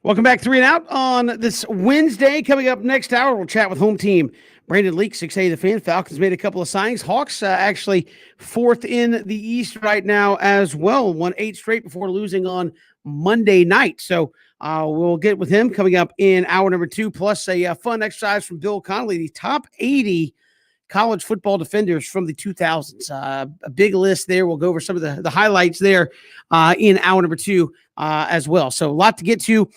Welcome back, 3 and Out on this Wednesday. Coming up next hour, we'll chat with home team Brandon Leak, 6A The Fan. Falcons made a couple of signings. Hawks actually fourth in the East right now as well. Won 8 straight before losing on Monday night. So we'll get with him coming up in hour number 2, plus a fun exercise from Bill Connolly, the top 80 college football defenders from the 2000s. A big list there. We'll go over some of the highlights there in hour number 2 as well. So a lot to get to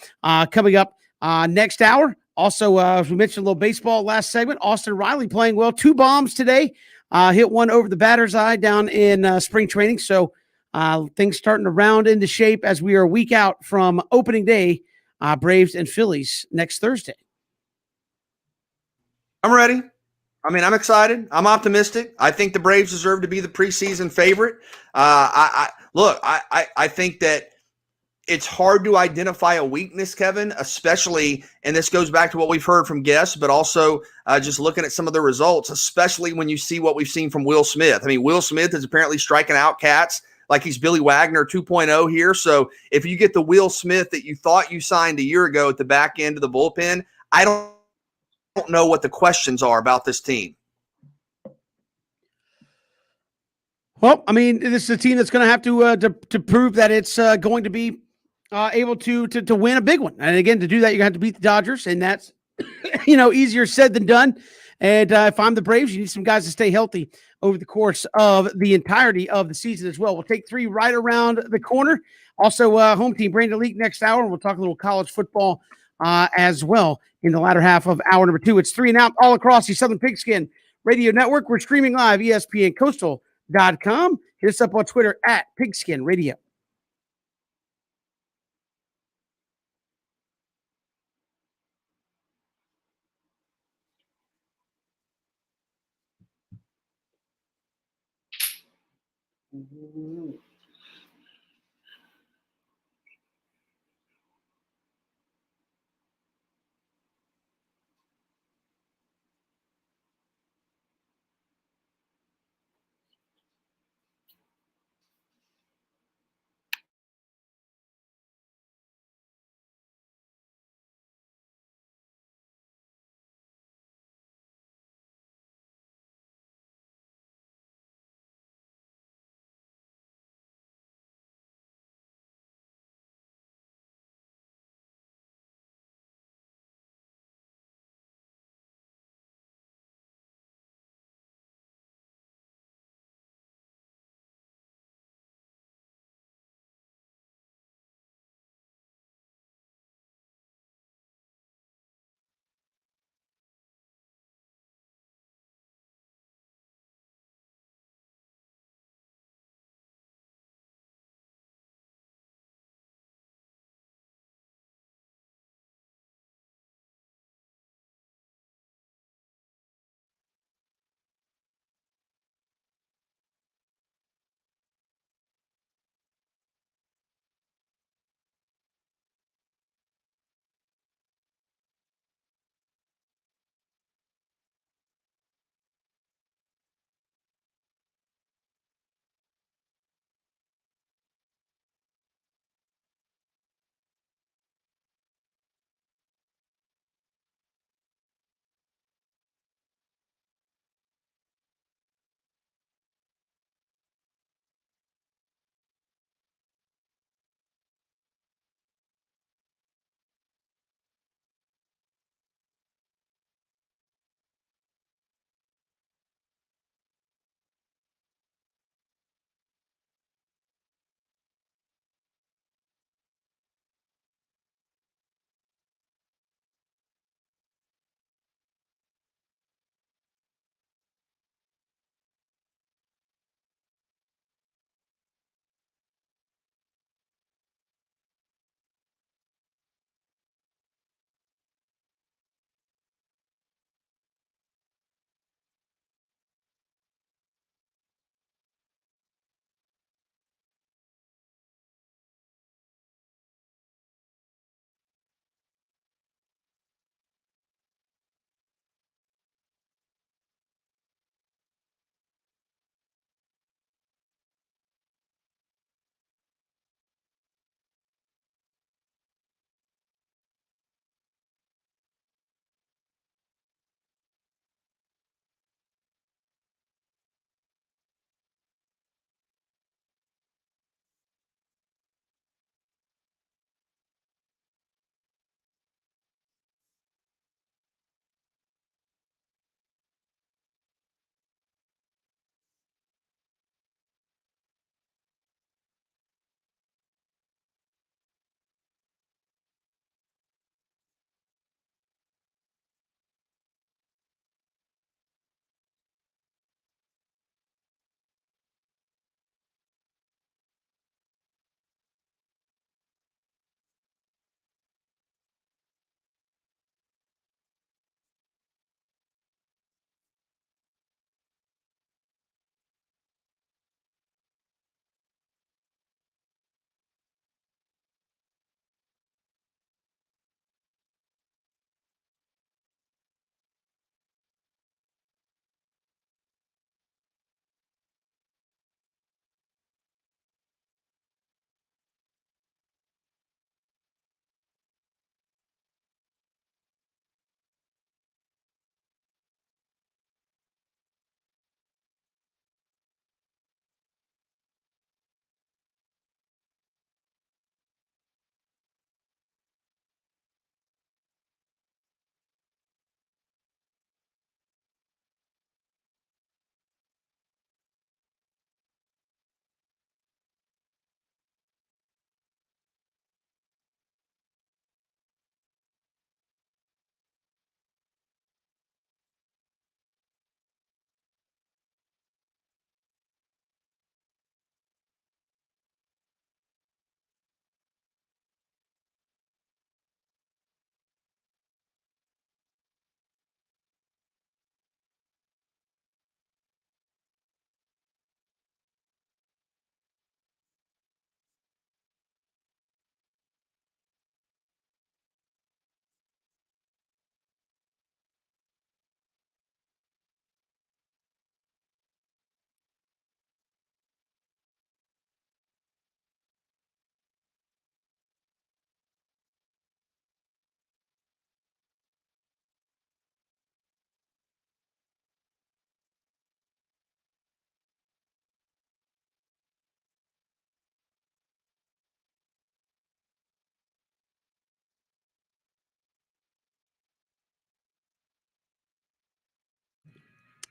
coming up next hour. Also, as we mentioned, a little baseball last segment. Austin Riley playing well. 2 bombs today. Hit one over the batter's eye down in spring training. So things starting to round into shape as we are a week out from opening day, Braves and Phillies next Thursday. I'm ready. I mean, I'm excited. I'm optimistic. I think the Braves deserve to be the preseason favorite. I think that it's hard to identify a weakness, Kevin, especially, and this goes back to what we've heard from guests, but also just looking at some of the results, especially when you see what we've seen from Will Smith. I mean, Will Smith is apparently striking out cats like he's Billy Wagner 2.0 here. So if you get the Will Smith that you thought you signed a year ago at the back end of the bullpen, I don't know what the questions are about this team. Well, I mean, this is a team that's going to have to prove that it's going to be able to win a big one. And again, to do that, you're going to have to beat the Dodgers, and that's easier said than done. And if I'm the Braves, you need some guys to stay healthy over the course of the entirety of the season as well. We'll take 3 right around the corner. Also, home team Brandon Leak next hour, and we'll talk a little college football as well in the latter half of hour number 2. It's 3 and Out all across the Southern Pigskin Radio Network. We're streaming live, ESPNCoastal.com. Hit us up on Twitter at Pigskin Radio.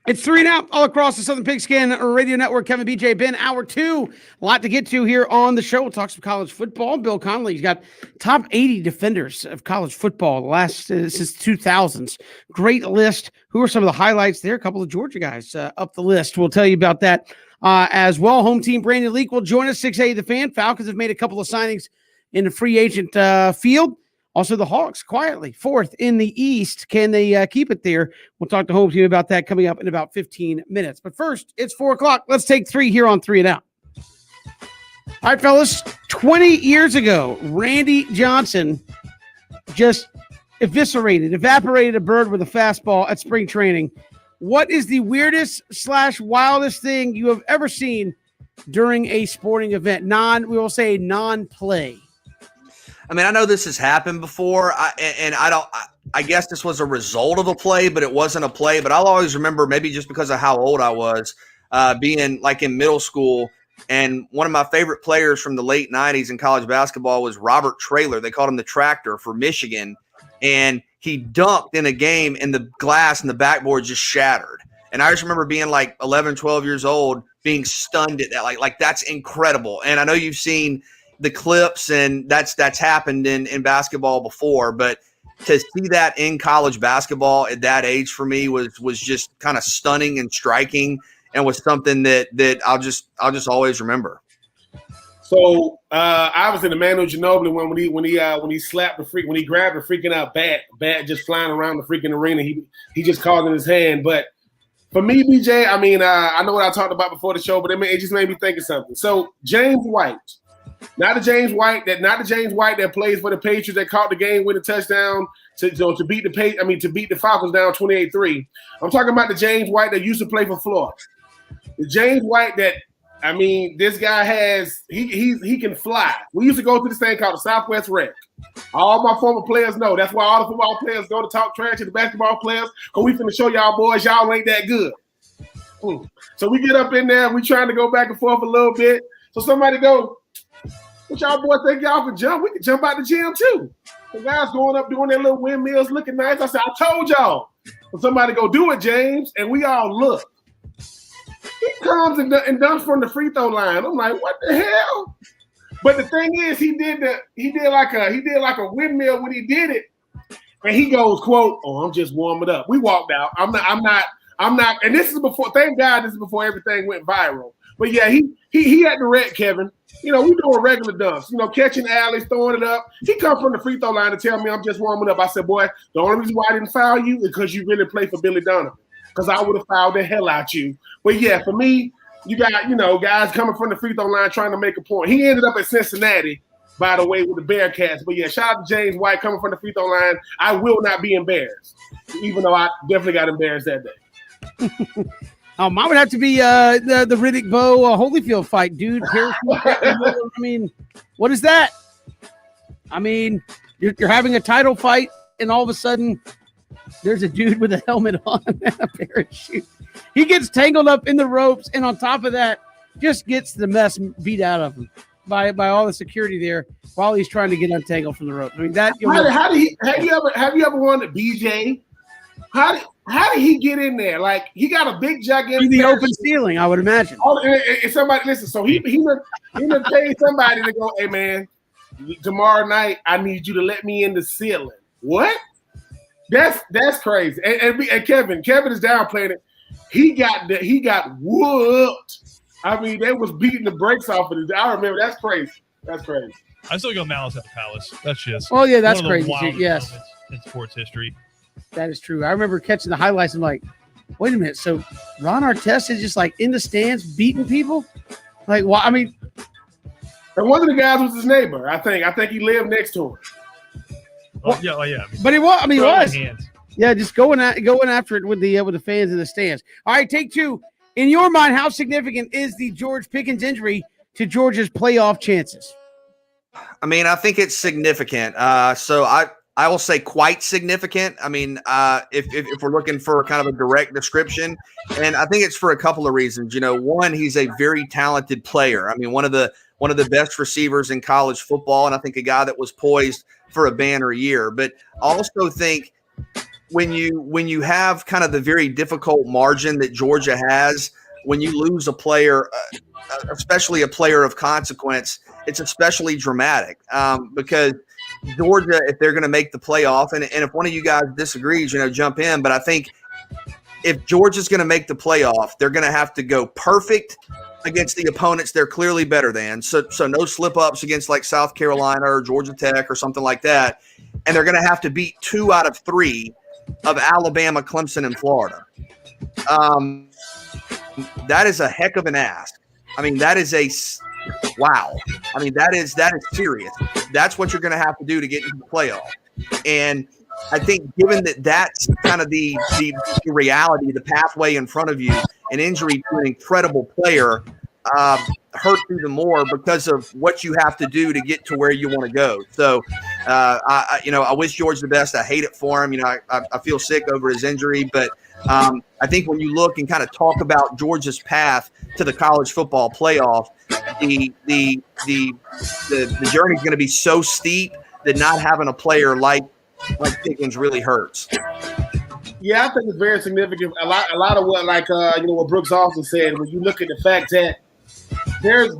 It's 3 and out all across the Southern Pigskin Radio Network. Kevin, BJ, Ben, hour 2. A lot to get to here on the show. We'll talk some college football. Bill Connolly, he's got top 80 defenders of college football the last since 2000s. Great list. Who are some of the highlights there? A couple of Georgia guys up the list. We'll tell you about that as well. Home team Brandon Leak will join us. 6A The Fan. Falcons have made a couple of signings in the free agent field. Also, the Hawks quietly 4th in the East. Can they keep it there? We'll talk to home team about that coming up in about 15 minutes. But first, it's 4 o'clock. Let's take 3 here on 3 and Out. All right, fellas. 20 years ago, Randy Johnson just evaporated a bird with a fastball at spring training. What is the weirdest / wildest thing you have ever seen during a sporting event? Non-play. I mean, I know this has happened before, I guess this was a result of a play, but it wasn't a play. But I'll always remember, maybe just because of how old I was, being like in middle school, and one of my favorite players from the late 90s in college basketball was Robert Traylor. They called him the Tractor for Michigan, and he dunked in a game, and the glass and the backboard just shattered. And I just remember being like 11, 12 years old, being stunned at that. Like that's incredible. And I know you've seen the clips, and that's happened in basketball before, but to see that in college basketball at that age for me was just kind of stunning and striking, and was something that I'll just always remember. So I was in the Manu Ginobili one when he slapped when he grabbed the freaking out bat just flying around the freaking arena. He just caught it in his hand. But for me, BJ, I mean, I know what I talked about before the show, but it just made me think of something. So James White. Not the James White that plays for the Patriots that caught the game-winning touchdown to beat the Falcons down 28-3. I'm talking about the James White that used to play for Florida. The James White that, I mean, this guy he can fly. We used to go to this thing called the Southwest Rec. All my former players know. That's why all the football players go to talk trash to the basketball players, because we finna show y'all boys y'all ain't that good. So we get up in there, we trying to go back and forth a little bit. So somebody go, what y'all boys think y'all can jump? We can jump out the gym too. The guys going up doing their little windmills, looking nice. I said, I told y'all. So somebody go do it, James, and we all look. He comes and dunks from the free throw line. I'm like, what the hell? But the thing is, he did like a windmill when he did it, and he goes, quote, "Oh, I'm just warming up." We walked out. I'm not. And this is before. Thank God, this is before everything went viral. But yeah, he had the red, Kevin. You know, we doing regular dunks, you know, catching alleys, throwing it up. He comes from the free throw line to tell me I'm just warming up. I said, boy, the only reason why I didn't foul you is because you really play for Billy Donovan, because I would have fouled the hell out you. But yeah, for me, you got, you know, guys coming from the free throw line trying to make a point. He ended up at Cincinnati, by the way, with the Bearcats. But yeah, shout out to James White coming from the free throw line. I will not be embarrassed, even though I definitely got embarrassed that day. Mine would have to be the Riddick Bowe Holyfield fight, dude. I mean, what is that? I mean, you're having a title fight, and all of a sudden, there's a dude with a helmet on and a parachute. He gets tangled up in the ropes, and on top of that, just gets the mess beat out of him by all the security there while he's trying to get untangled from the rope. I mean, that. Have you ever wondered, BJ? How did he get in there? Like, he got a big gigantic in the open ceiling, I would imagine. Oh, and somebody listen. So he paid somebody to go, hey man, tomorrow night I need you to let me in the ceiling. What? That's crazy. And Kevin is downplaying it. He got whooped. I mean, they was beating the brakes off of it. I remember. That's crazy. I still go Malice at the Palace. That's just oh yeah, that's one of the crazy. Yes, in sports history. That is true. I remember catching the highlights and like, wait a minute. So Ron Artest is just like in the stands beating people? Like, well, I mean. And one of the guys was his neighbor, I think he lived next to him. Oh yeah. But he was. I mean, he was. Hands. Yeah, just going after it with the fans in the stands. All right, take 2. In your mind, how significant is the George Pickens injury to Georgia's playoff chances? I mean, I think it's significant. So I will say quite significant. I mean, if we're looking for kind of a direct description, and I think it's for a couple of reasons. You know, one, he's a very talented player. I mean, one of the best receivers in college football, and I think a guy that was poised for a banner year. But I also think when you have kind of the very difficult margin that Georgia has, when you lose a player, especially a player of consequence, it's especially dramatic because Georgia, if they're going to make the playoff, and if one of you guys disagrees, jump in. But I think if Georgia's going to make the playoff, they're going to have to go perfect against the opponents they're clearly better than. So no slip-ups against like South Carolina or Georgia Tech or something like that. And they're going to have to beat 2 out of 3 of Alabama, Clemson, and Florida. That is a heck of an ask. I mean, that is wow. I mean, that is serious. That's what you're going to have to do to get into the playoff. And I think given that that's kind of the reality, the pathway in front of you, an injury to an incredible player hurts even more because of what you have to do to get to where you want to go. So, I wish George the best. I hate it for him. I feel sick over his injury, but I think when you look and kind of talk about Georgia's path to the college football playoff, the journey is going to be so steep that not having a player like Pickens really hurts. Yeah, I think it's very significant. A lot of what what Brooks also said, when you look at the fact that there's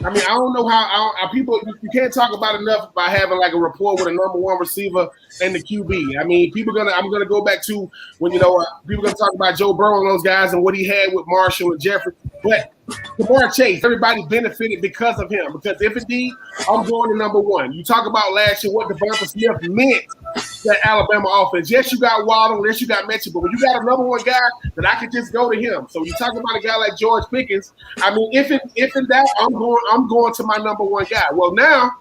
I don't know how people, you can't talk about enough by having like a rapport with a number one receiver and the QB. I mean, I'm gonna go back to when people gonna talk about Joe Burrow and those guys and what he had with Marshall and Jeffrey, but Ja'Marr Chase, everybody benefited because of him. Because if indeed I'm going to number one, you talk about last year what Devonta Smith meant to that Alabama offense. Yes, you got Waddle, yes, you got Mitchell, but when you got a number one guy, then I can just go to him. So you talk about a guy like George Pickens. I mean, if in that, I'm going to my number one guy. Well, now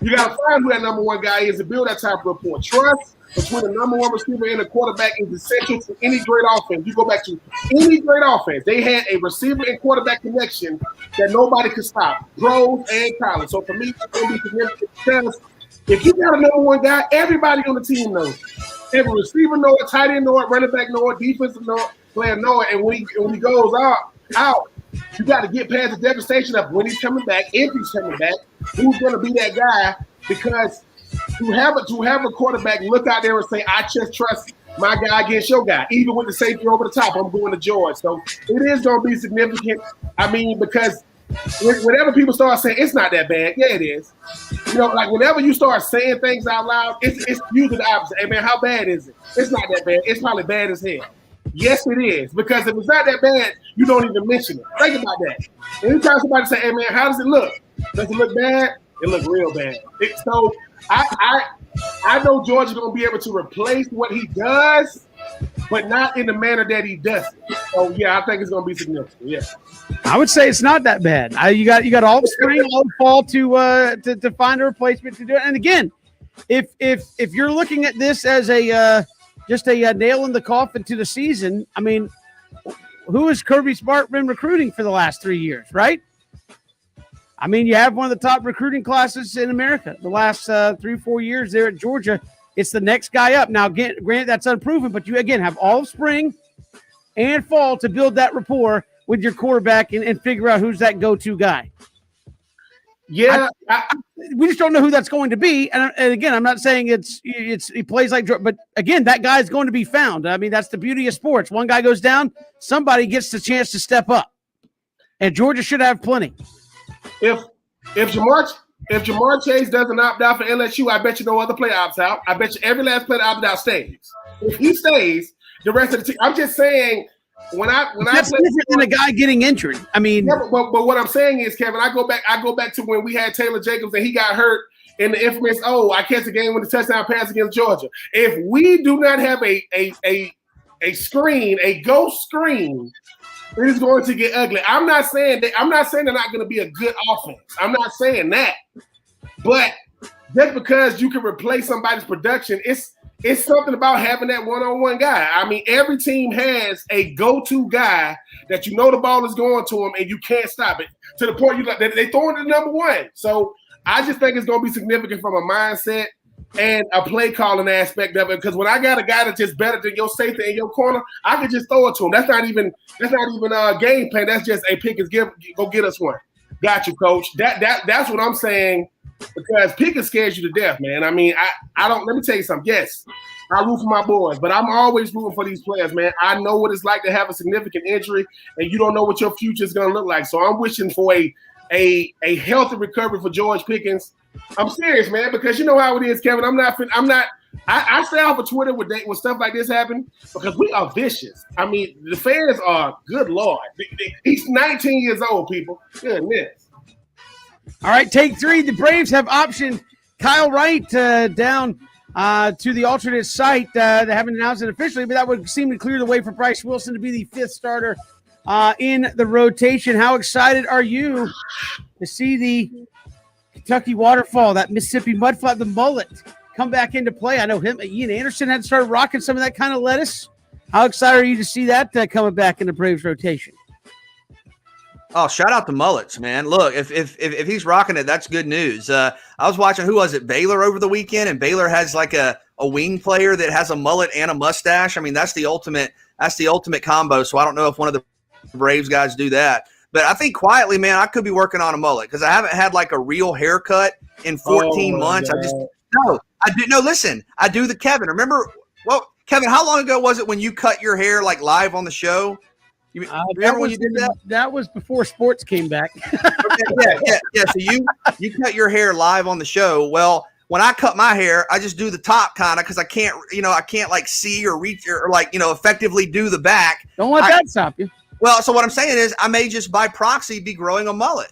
you got to find who that number one guy is to build that type of rapport. Trust between the number one receiver and the quarterback is essential to any great offense. You go back to any great offense, they had a receiver and quarterback connection that nobody could stop, Groves and Collins. So for me, it's going to be significant because if you got a number one guy, everybody on the team knows. Every receiver know it, tight end know it, running back know it, defensive know it, player know it. And when he goes out, you got to get past the devastation of when he's coming back, if he's coming back, who's going to be that guy? Because to have a quarterback look out there and say, I just trust my guy against your guy, even with the safety over the top, I'm going to George. So it is going to be significant. I mean, because whenever people start saying it's not that bad, yeah, it is. Like whenever you start saying things out loud, it's usually the opposite. Hey, man, how bad is it? It's not that bad. It's probably bad as hell. Yes, it is. Because if it's not that bad, you don't even mention it. Think about that. Anytime somebody say, hey, man, how does it look? Does it look bad? It look real bad. So I know Georgia's going to be able to replace what he does, but not in the manner that he does it. So, yeah, I think it's going to be significant, yeah. I would say it's not that bad. You got all the spring, all the fall to find a replacement to do it. And again, if you're looking at this as just a nail in the coffin to the season, I mean, who has Kirby Smart been recruiting for the last 3 years, right? I mean, you have one of the top recruiting classes in America the last 3 or 4 years there at Georgia. It's the next guy up. Now, granted, that's unproven, but you, again, have all of spring and fall to build that rapport with your quarterback and figure out who's that go-to guy. Yeah. We just don't know who that's going to be. And again, I'm not saying he plays like Georgia, but again, that guy's going to be found. I mean, that's the beauty of sports. One guy goes down, somebody gets the chance to step up. And Georgia should have plenty. If Ja'Marr Chase doesn't opt out for LSU, I bet you no other player opts out. I bet you every last player opted out stays. If he stays, the rest of the team. I'm just saying that's different than a guy getting injured. I mean, yeah, but what I'm saying is, Kevin, I go back to when we had Taylor Jacobs and he got hurt in the infamous I catch a game with a touchdown pass against Georgia. If we do not have a ghost screen. It is going to get ugly. I'm not saying they're not going to be a good offense. I'm not saying that. But just because you can replace somebody's production, it's something about having that one-on-one guy. I mean, every team has a go-to guy that you know the ball is going to him and you can't stop it. To the point they throw it to number one. So I just think it's going to be significant from a mindset and a play calling aspect of it. Because when I got a guy that's just better than your safety in your corner, I can just throw it to him. That's not even a game plan. That's just a Pickens, go get us one. Got you, coach. That's what I'm saying. Because Pickens scares you to death, man. I mean, I don't. Let me tell you something. Yes, I root for my boys, but I'm always rooting for these players, man. I know what it's like to have a significant injury, and you don't know what your future is going to look like. So I'm wishing for a healthy recovery for George Pickens. I'm serious, man, because you know how it is, Kevin. I stay off of Twitter when stuff like this happen because we are vicious. I mean, the fans are, good Lord. He's 19 years old, people. Goodness. All right, take three. The Braves have optioned Kyle Wright down to the alternate site. They haven't announced it officially, but that would seem to clear the way for Bryce Wilson to be the fifth starter in the rotation. How excited are you to see the Kentucky waterfall, that Mississippi mudflap, the mullet, come back into play? I know Ian Anderson had started rocking some of that kind of lettuce. How excited are you to see that coming back in the Braves rotation? Oh, shout out to mullets, man. Look, if he's rocking it, that's good news. I was watching, who was it, Baylor over the weekend, and Baylor has like a wing player that has a mullet and a mustache. I mean, that's the ultimate combo. So I don't know if one of the Braves guys do that. But I think quietly, man, I could be working on a mullet because I haven't had like a real haircut in 14 months. God. Listen, I do the Kevin. Remember, Kevin, how long ago was it when you cut your hair like live on the show? You remember when you did that? That was before sports came back. Okay, yeah. So you cut your hair live on the show. Well, when I cut my hair, I just do the top kind of because I can't like see or reach or like effectively do the back. Don't let that stop you. Well, so what I'm saying is I may just by proxy be growing a mullet.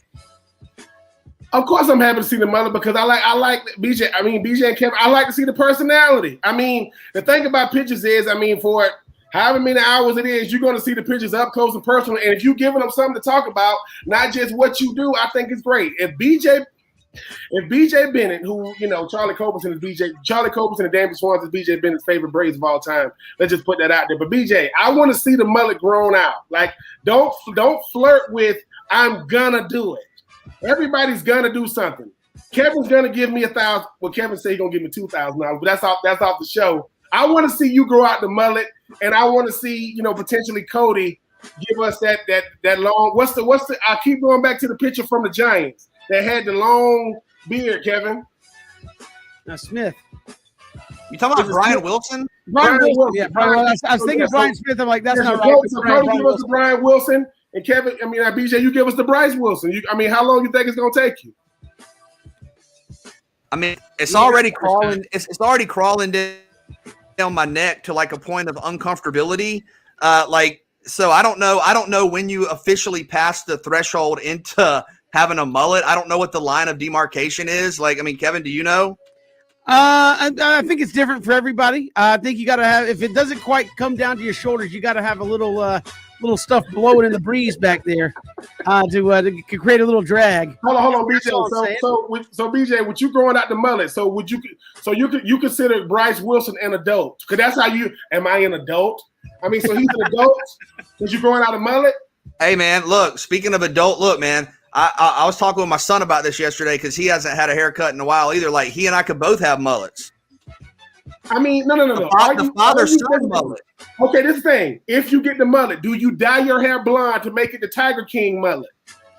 Of course, I'm happy to see the mullet because I like BJ. I mean, BJ and Kevin. I like to see the personality. I mean, the thing about pictures is, for however many hours it is, you're going to see the pictures up close and personal. And if you're giving them something to talk about, not just what you do, I think it's great. If BJ Bennett, who, Charlie Culberson and Dansby Swanson is BJ Bennett's favorite Braves of all time. Let's just put that out there. But BJ, I want to see the mullet grown out. Like, don't flirt with, I'm gonna do it. Everybody's gonna do something. Kevin's gonna give me $1,000. Well, Kevin said he's gonna give me $2,000, but that's off the show. I want to see you grow out the mullet, and I want to see, potentially Cody give us that long. What's the? I keep going back to the picture from the Giants that had the long beard, Kevin. Now Smith. You talking about Brian Wilson? Brian Wilson. Yeah, Brian Wilson. I was thinking Brian Smith. I'm like, that's not right. So Cody give us the Brian Wilson, and Kevin. BJ, you give us the Bryce Wilson. How long you think it's gonna take you? It's already crawling. It's already crawling down my neck to like a point of uncomfortability. So I don't know when you officially pass the threshold into having a mullet. I don't know what the line of demarcation is. Kevin, do you know? I think it's different for everybody. I think you got to have, if it doesn't quite come down to your shoulders, you got to have a little stuff blowing in the breeze back there to create a little drag. Hold on, BJ. So BJ, with you growing out the mullet, so you consider Bryce Wilson an adult? Because that's how am I an adult? So he's an adult because you're growing out a mullet. Hey man, look. Speaking of adult, look, man. I was talking with my son about this yesterday because he hasn't had a haircut in a while either. Like he and I could both have mullets. No. The father-son mullet. Okay, this thing. If you get the mullet, do you dye your hair blonde to make it the Tiger King mullet?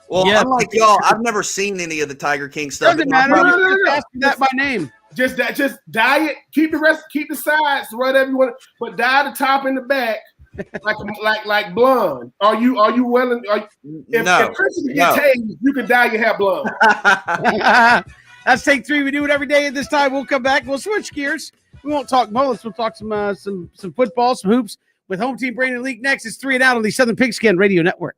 Well, yeah. Unlike y'all, I've never seen any of the Tiger King stuff. Doesn't matter. Ask that by name. Just dye it. Keep the sides, whatever you want, but dye the top and the back. like blonde. Are you willing? If Christian gets tased, you can dye your hair blonde. That's take three. We do it every day at this time. We'll come back. We'll switch gears. We won't talk mullets. We'll talk some football, some hoops with Home Team Brandon Leak next. It's 3 and Out on the Southern Pigskin Radio Network.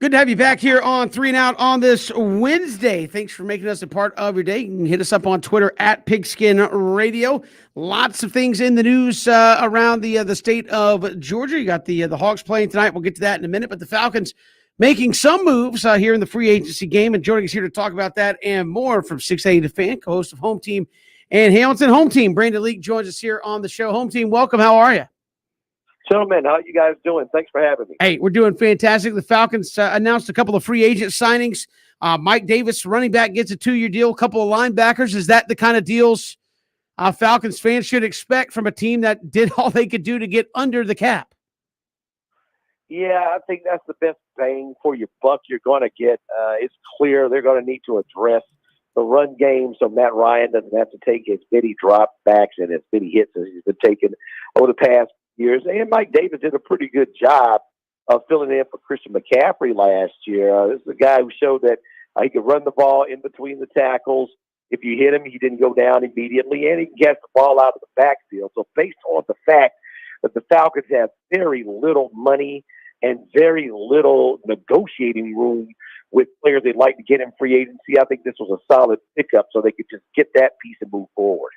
Good to have you back here on 3 and Out on this Wednesday. Thanks for making us a part of your day. You can hit us up on Twitter at Pigskin Radio. Lots of things in the news around the state of Georgia. You got the Hawks playing tonight. We'll get to that in a minute. But the Falcons making some moves here in the free agency game. And joining us here to talk about that and more from 680 The Fan, co-host of Home Team and Hamilton Home Team, Brandon Leak joins us here on the show. Home Team, welcome. How are you? Gentlemen, how you guys doing? Thanks for having me. Hey, we're doing fantastic. The Falcons announced a couple of free agent signings. Mike Davis, running back, gets a 2-year deal. A couple of linebackers. Is that the kind of deals Falcons fans should expect from a team that did all they could do to get under the cap? Yeah, I think that's the best bang for your buck you're going to get. It's clear they're going to need to address the run game so Matt Ryan doesn't have to take as many drop backs and as many hits as he's been taking over the past years. And Mike Davis did a pretty good job of filling in for Christian McCaffrey last year. This is a guy who showed that he could run the ball in between the tackles. If you hit him, he didn't go down immediately, and he can get the ball out of the backfield. So based on the fact that the Falcons have very little money and very little negotiating room with players they'd like to get in free agency, I think this was a solid pickup so they could just get that piece and move forward.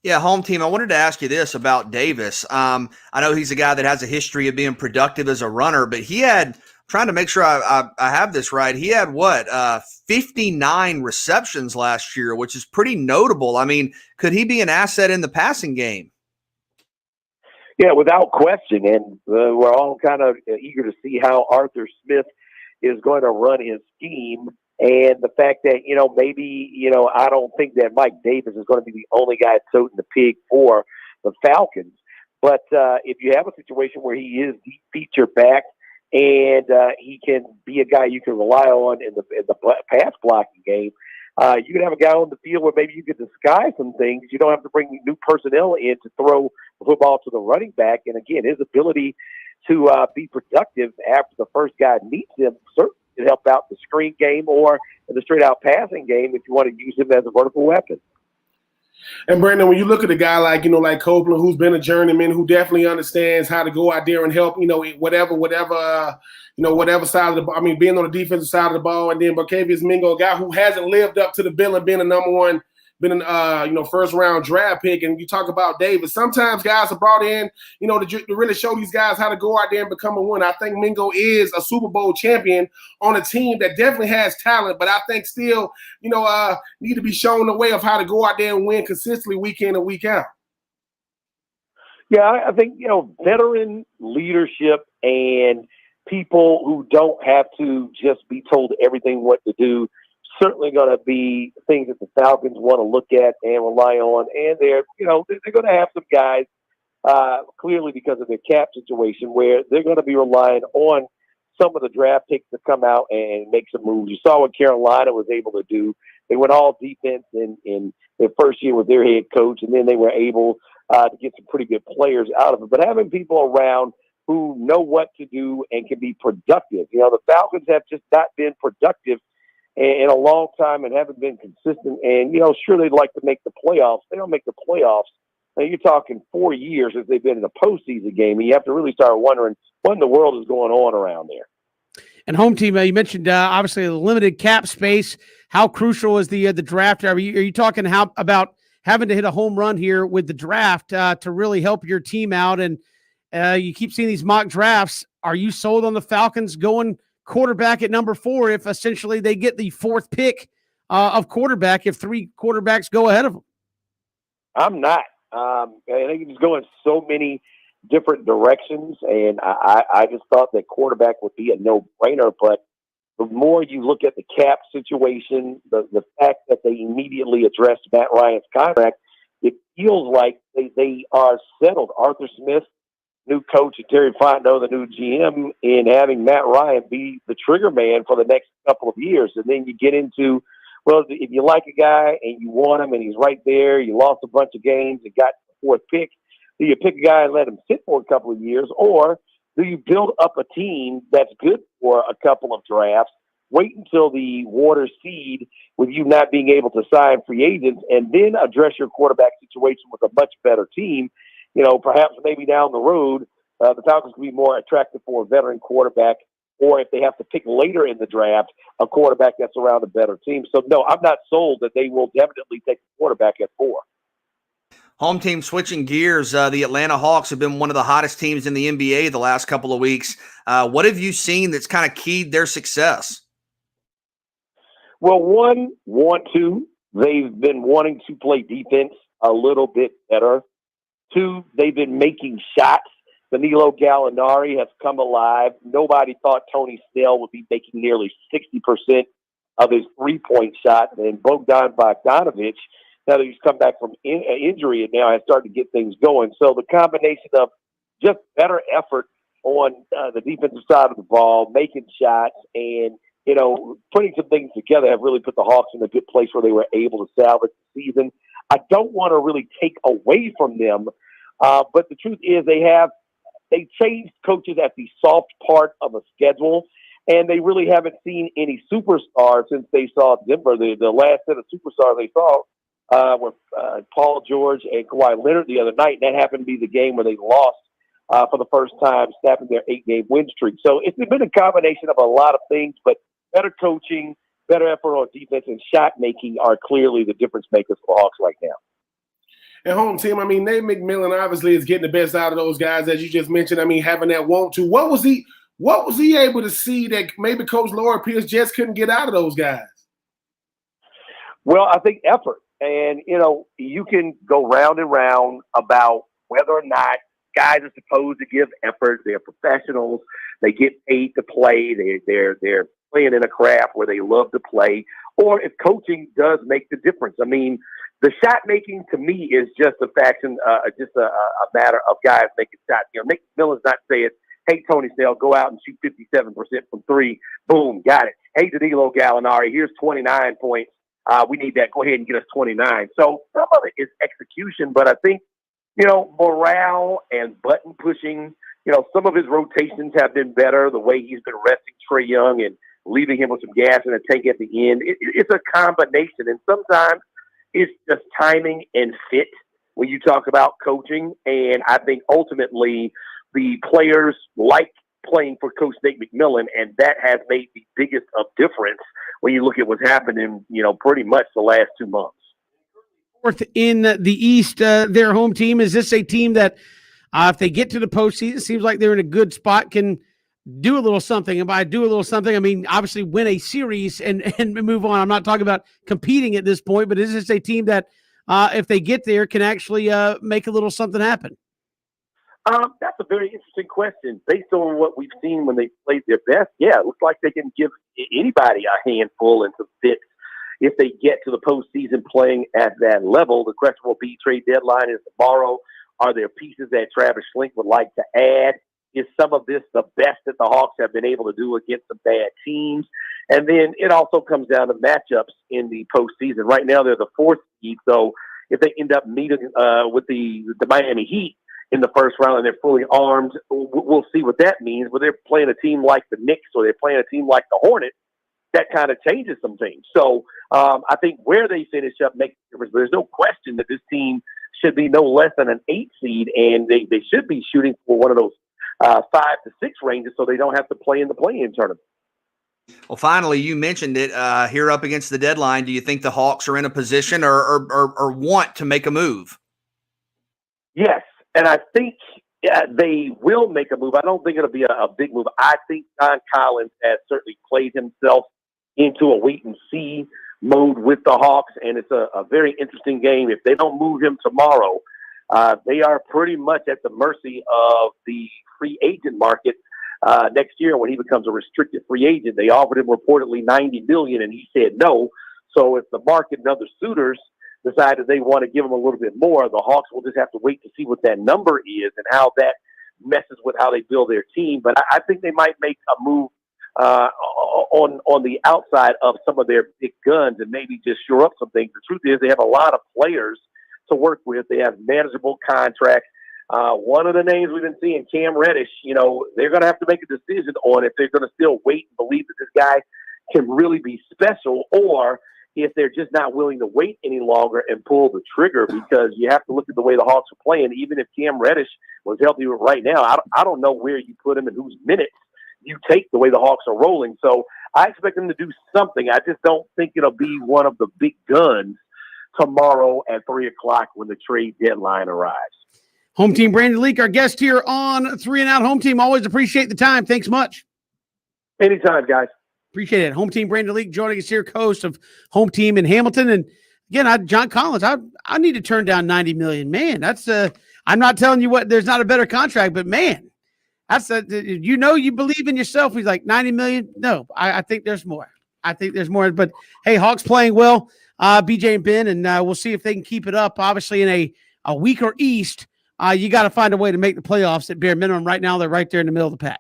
Yeah, Home Team, I wanted to ask you this about Davis. I know he's a guy that has a history of being productive as a runner, but he had, trying to make sure I have this right, he had 59 receptions last year, which is pretty notable. I mean, could he be an asset in the passing game? Yeah, without question. And we're all kind of eager to see how Arthur Smith is going to run his scheme. And the fact that, maybe, I don't think that Mike Davis is going to be the only guy toting the pig for the Falcons. But if you have a situation where he is the feature back and he can be a guy you can rely on in the pass blocking game, you can have a guy on the field where maybe you could disguise some things. You don't have to bring new personnel in to throw the football to the running back. And again, his ability to be productive after the first guy meets him certainly can help out the screen game or in the straight out passing game if you want to use him as a vertical weapon. And Brandon, when you look at a guy like Copeland, who's been a journeyman, who definitely understands how to go out there and help, whatever side of the ball. I mean, being on the defensive side of the ball, and then Barkevious Mingo, a guy who hasn't lived up to the bill and been a number one, first round draft pick. And you talk about Davis. Sometimes guys are brought in, to really show these guys how to go out there and become a winner. I think Mingo is a Super Bowl champion on a team that definitely has talent, but I think still, need to be shown the way of how to go out there and win consistently week in and week out. Yeah, I think, veteran leadership and people who don't have to just be told everything what to do certainly going to be things that the Falcons want to look at and rely on. And they're going to have some guys, clearly because of their cap situation, where they're going to be relying on some of the draft picks to come out and make some moves. You saw what Carolina was able to do. They went all defense in their first year with their head coach, and then they were able to get some pretty good players out of it. But having people around who know what to do and can be productive. The Falcons have just not been productive in a long time and haven't been consistent. And, sure, they'd like to make the playoffs. They don't make the playoffs. Now, you're talking 4 years since they've been in a postseason game, and you have to really start wondering what in the world is going on around there. And Home Team, you mentioned obviously the limited cap space. How crucial is the draft? Are you talking about having to hit a home run here with the draft to really help your team out? And you keep seeing these mock drafts. Are you sold on the Falcons going quarterback at number 4 if essentially they get the 4th pick of quarterback if 3 quarterbacks go ahead of them? I'm not. I think it's going so many different directions, and I just thought that quarterback would be a no-brainer. But the more you look at the cap situation, the fact that they immediately addressed Matt Ryan's contract, it feels like they are settled. Arthur Smith, new coach, and Terry Fontenot, the new GM, in having Matt Ryan be the trigger man for the next couple of years. And then you get into, well, if you like a guy and you want him and he's right there, you lost a bunch of games and got the 4th pick, do you pick a guy and let him sit for a couple of years, or do you build up a team that's good for a couple of drafts, wait until the water seed with you not being able to sign free agents, and then address your quarterback situation with a much better team? Perhaps maybe down the road, the Falcons could be more attractive for a veteran quarterback or if they have to pick later in the draft, a quarterback that's around a better team. So, no, I'm not sold that they will definitely take a quarterback at 4. Home team switching gears. The Atlanta Hawks have been one of the hottest teams in the NBA the last couple of weeks. What have you seen that's kind of keyed their success? Well, one, they've been wanting to play defense a little bit better. 2, they've been making shots. Danilo Gallinari has come alive. Nobody thought Tony Snell would be making nearly 60% of his three-point shot. And Bogdan Bogdanovic, now that he's come back from injury and now has started to get things going. So the combination of just better effort on the defensive side of the ball, making shots, and, putting some things together have really put the Hawks in a good place where they were able to salvage the season. I don't want to really take away from them, but the truth is they changed coaches at the soft part of a schedule, and they really haven't seen any superstars since they saw Denver. The last set of superstars they saw were Paul George and Kawhi Leonard the other night, and that happened to be the game where they lost for the first time, snapping their 8-game win streak. So it's been a combination of a lot of things, but better coaching, better effort on defense, and shot making are clearly the difference makers for the Hawks right now. And home team, Nate McMillan obviously is getting the best out of those guys, as you just mentioned. Having that want to. What was he able to see that maybe Coach Lloyd Pierce just couldn't get out of those guys? Well, I think effort. And, you can go round and round about whether or not guys are supposed to give effort. They're professionals. They get paid to play. They're playing in a craft where they love to play. Or if coaching does make the difference. The shot making to me is just a matter of guys making shots. Nick Millen's not saying, "Hey, Tony Snell, go out and shoot 57% from 3. Boom, got it. Hey, Danilo Gallinari, here's 29 points. We need that. Go ahead and get us 29." So some of it is execution, but I think, morale and button pushing, some of his rotations have been better. The way he's been resting Trae Young and leaving him with some gas in the tank at the end. It's a combination, and sometimes it's just timing and fit when you talk about coaching. And I think ultimately the players like playing for Coach Nate McMillan, and that has made the biggest of difference when you look at what's happened in, pretty much the last 2 months. Fourth in the East, their home team. Is this a team that, if they get to the postseason, seems like they're in a good spot, can do a little something? And by do a little something, obviously win a series and move on. I'm not talking about competing at this point, but is this a team that, if they get there, can actually make a little something happen? That's a very interesting question. Based on what we've seen when they played their best, yeah, it looks like they can give anybody a handful and some fits if they get to the postseason playing at that level. The question will be, trade deadline is tomorrow. Are there pieces that Travis Schlenk would like to add? Is some of this the best that the Hawks have been able to do against some bad teams? And then it also comes down to matchups in the postseason. Right now, they're the 4th seed, so if they end up meeting with the Miami Heat in the first round and they're fully armed, we'll see what that means. But they're playing a team like the Knicks or they're playing a team like the Hornets, that kind of changes some things. So I think where they finish up makes a difference. But there's no question that this team should be no less than an 8 seed, and they should be shooting for one of those 5 to 6 ranges so they don't have to play in the play-in tournament. Well, finally, you mentioned it here up against the deadline. Do you think the Hawks are in a position or want to make a move? Yes, and I think they will make a move. I don't think it'll be a big move. I think John Collins has certainly played himself into a wait-and-see mode with the Hawks, and it's a very interesting game. If they don't move him tomorrow, they are pretty much at the mercy of the free agent market next year when he becomes a restricted free agent. They offered him reportedly $90 million, and he said no. So if the market and other suitors decide that they want to give him a little bit more, the Hawks will just have to wait to see what that number is and how that messes with how they build their team. But I think they might make a move on the outside of some of their big guns and maybe just shore up some things. The truth is they have a lot of players to work with. They have manageable contracts. One of the names we've been seeing, Cam Reddish, they're going to have to make a decision on if they're going to still wait and believe that this guy can really be special, or if they're just not willing to wait any longer and pull the trigger, because you have to look at the way the Hawks are playing. Even if Cam Reddish was healthy right now, I don't know where you put him and whose minutes you take the way the Hawks are rolling. So I expect them to do something. I just don't think it'll be one of the big guns tomorrow at 3:00 when the trade deadline arrives. Home Team Brandon Leak, our guest here on 3 and Out Home Team. Always appreciate the time. Thanks much. Anytime, guys. Appreciate it. Home Team Brandon Leak joining us here, co-host of Home Team in Hamilton. And again, John Collins, I need to turn down $90 million. Man, that's I'm not telling you what, there's not a better contract, but man, that's you believe in yourself. He's like $90 million. No, I think there's more. I think there's more. But hey, Hawks playing well, BJ and Ben, and we'll see if they can keep it up. Obviously, in a weaker East, you got to find a way to make the playoffs at bare minimum. Right now, they're right there in the middle of the pack.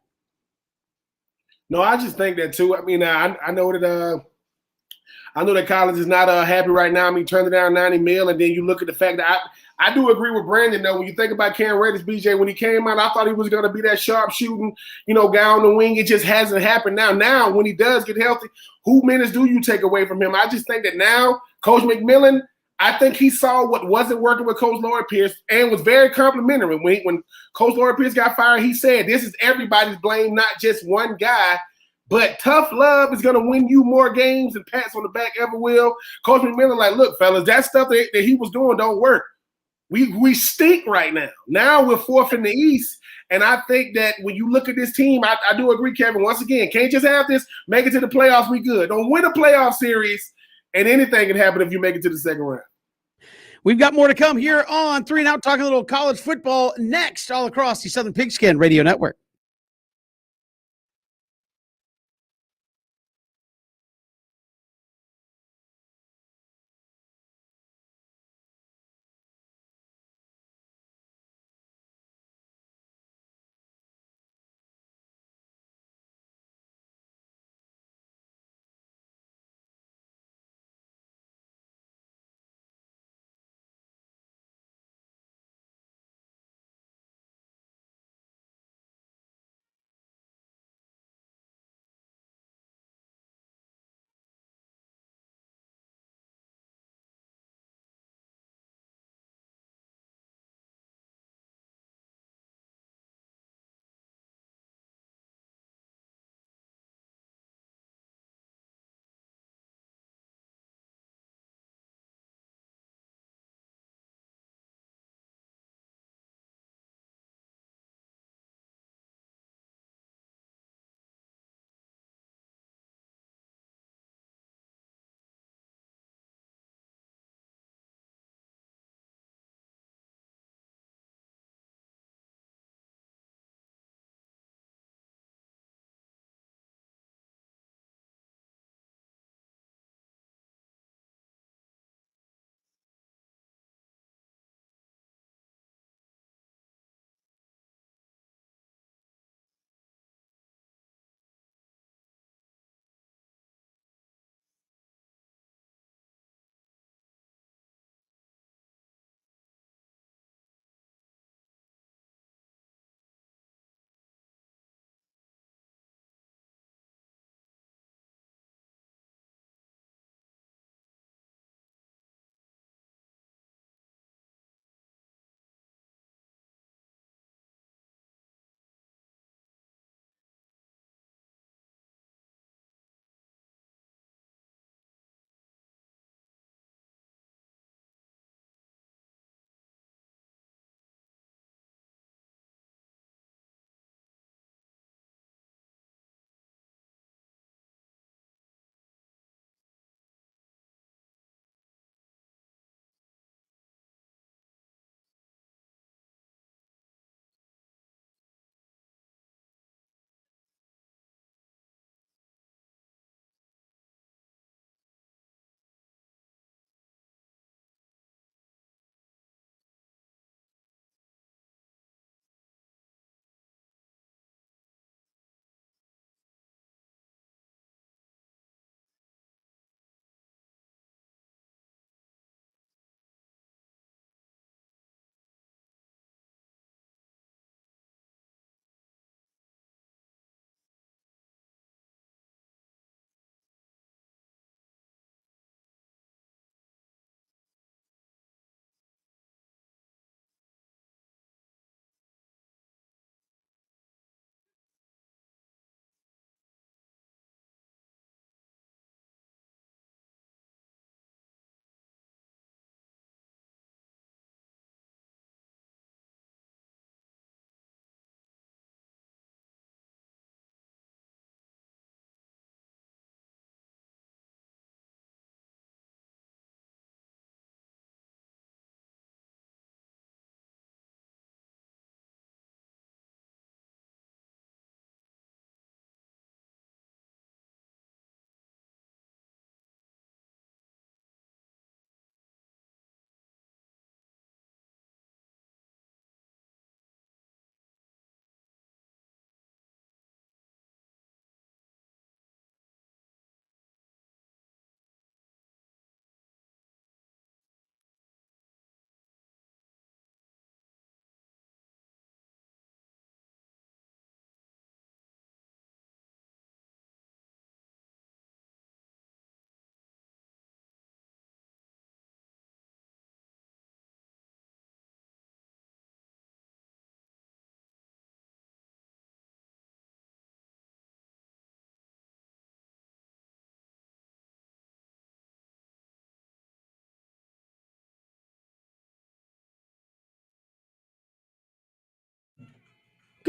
No, I just think that too. I mean, I know that Collins is not happy right now. I mean, turning down $90 million, and then you look at the fact that I do agree with Brandon though. When you think about Cam Reddish, BJ, when he came out, I thought he was going to be that sharp shooting, guy on the wing. It just hasn't happened. Now, when he does get healthy, who minutes do you take away from him? I just think that now, Coach McMillan, I think he saw what wasn't working with Coach Lloyd Pierce and was very complimentary. When Coach Lloyd Pierce got fired, he said, this is everybody's blame, not just one guy. But tough love is going to win you more games than pats on the back ever will. Coach McMillan, like, look, fellas, that stuff that he was doing don't work. We stink right now. Now we're fourth in the East. And I think that when you look at this team, I do agree, Kevin, once again, can't just have this, make it to the playoffs, we good. Don't win a playoff series, and anything can happen if you make it to the second round. We've got more to come here on 3 and Out, talking a little college football next, all across the Southern Pigskin Radio Network.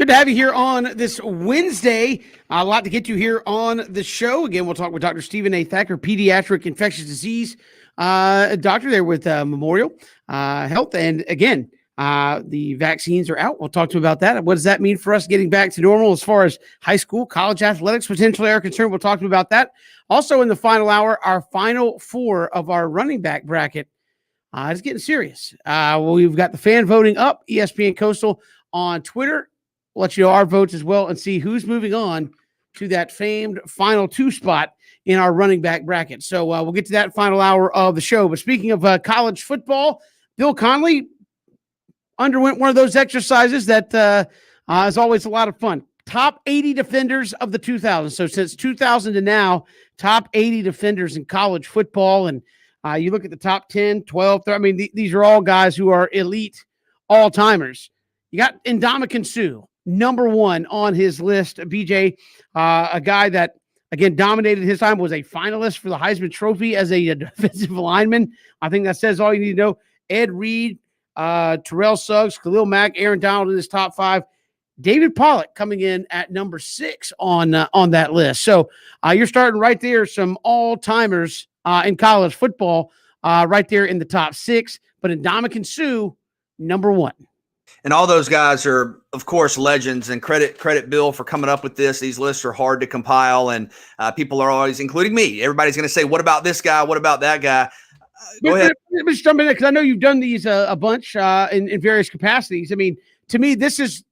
Good to have you here on this Wednesday. A lot to get to here on the show. Again, we'll talk with Dr. Stephen A. Thacker, pediatric infectious disease doctor there with Memorial Health. And again, the vaccines are out. We'll talk to him about that. What does that mean for us getting back to normal as far as high school, college athletics potentially are concerned? We'll talk to him about that. Also in the final hour, our final four of our running back bracket is getting serious. We've got the fan voting up, ESPN Coastal on Twitter. We'll let you know our votes as well and see who's moving on to that famed final two spot in our running back bracket. So we'll get to that final hour of the show. But speaking of college football, Bill Connelly underwent one of those exercises that is always a lot of fun. Top 80 defenders of the 2000s. So since 2000 to now, top 80 defenders in college football. And you look at the top 10, 12, 13, I mean, these are all guys who are elite all-timers. You got Ndamukong Suh, number one on his list. BJ, a guy that, again, dominated his time, was a finalist for the Heisman Trophy as a defensive lineman. I think that says all you need to know. Ed Reed, Terrell Suggs, Khalil Mack, Aaron Donald in his top five. David Pollock coming in at number 6 on that list. So you're starting right there, some all-timers in college football right there in the top 6. But Ndamukong Suh, number 1. And all those guys are, of course, legends, and credit Bill for coming up with this. These lists are hard to compile, and people are always, including me, everybody's going to say, what about this guy? What about that guy? Go ahead. Let me just jump in there because I know you've done these a bunch in various capacities. I mean, to me, this is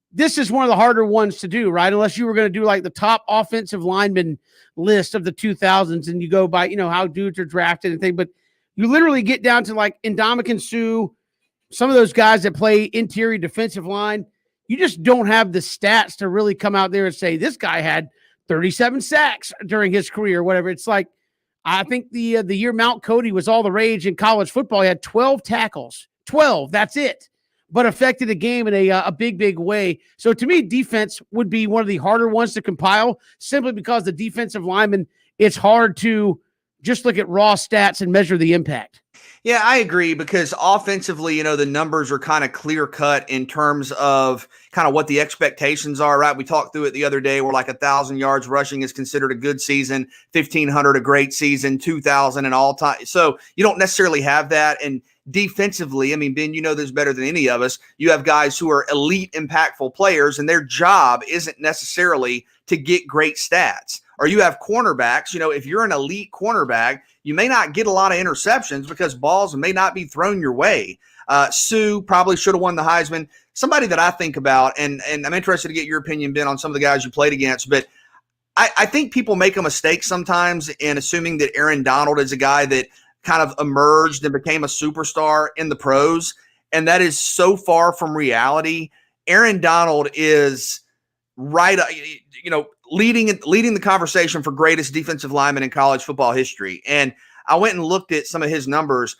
one of the harder ones to do, right? Unless you were going to do like the top offensive lineman list of the 2000s and you go by, how dudes are drafted and things. But you literally get down to like Ndamukong Suh, some of those guys that play interior defensive line. You just don't have the stats to really come out there and say this guy had 37 sacks during his career or whatever. It's like, I think the year Mount Cody was all the rage in college football, he had 12 tackles. 12, that's it. But affected the game in a big way. So to me, defense would be one of the harder ones to compile simply because the defensive lineman, it's hard to just look at raw stats and measure the impact. Yeah, I agree, because offensively, the numbers are kind of clear cut in terms of kind of what the expectations are, right? We talked through it the other day where like 1,000 yards rushing is considered a good season, 1,500 a great season, 2,000 an all time. So you don't necessarily have that. And defensively, I mean, Ben, this better than any of us. You have guys who are elite, impactful players, and their job isn't necessarily to get great stats. Or you have cornerbacks, if you're an elite cornerback, you may not get a lot of interceptions because balls may not be thrown your way. Suh probably should have won the Heisman. Somebody that I think about, and I'm interested to get your opinion, Ben, on some of the guys you played against, but I think people make a mistake sometimes in assuming that Aaron Donald is a guy that kind of emerged and became a superstar in the pros, and that is so far from reality. Aaron Donald is right, leading the conversation for greatest defensive lineman in college football history. And I went and looked at some of his numbers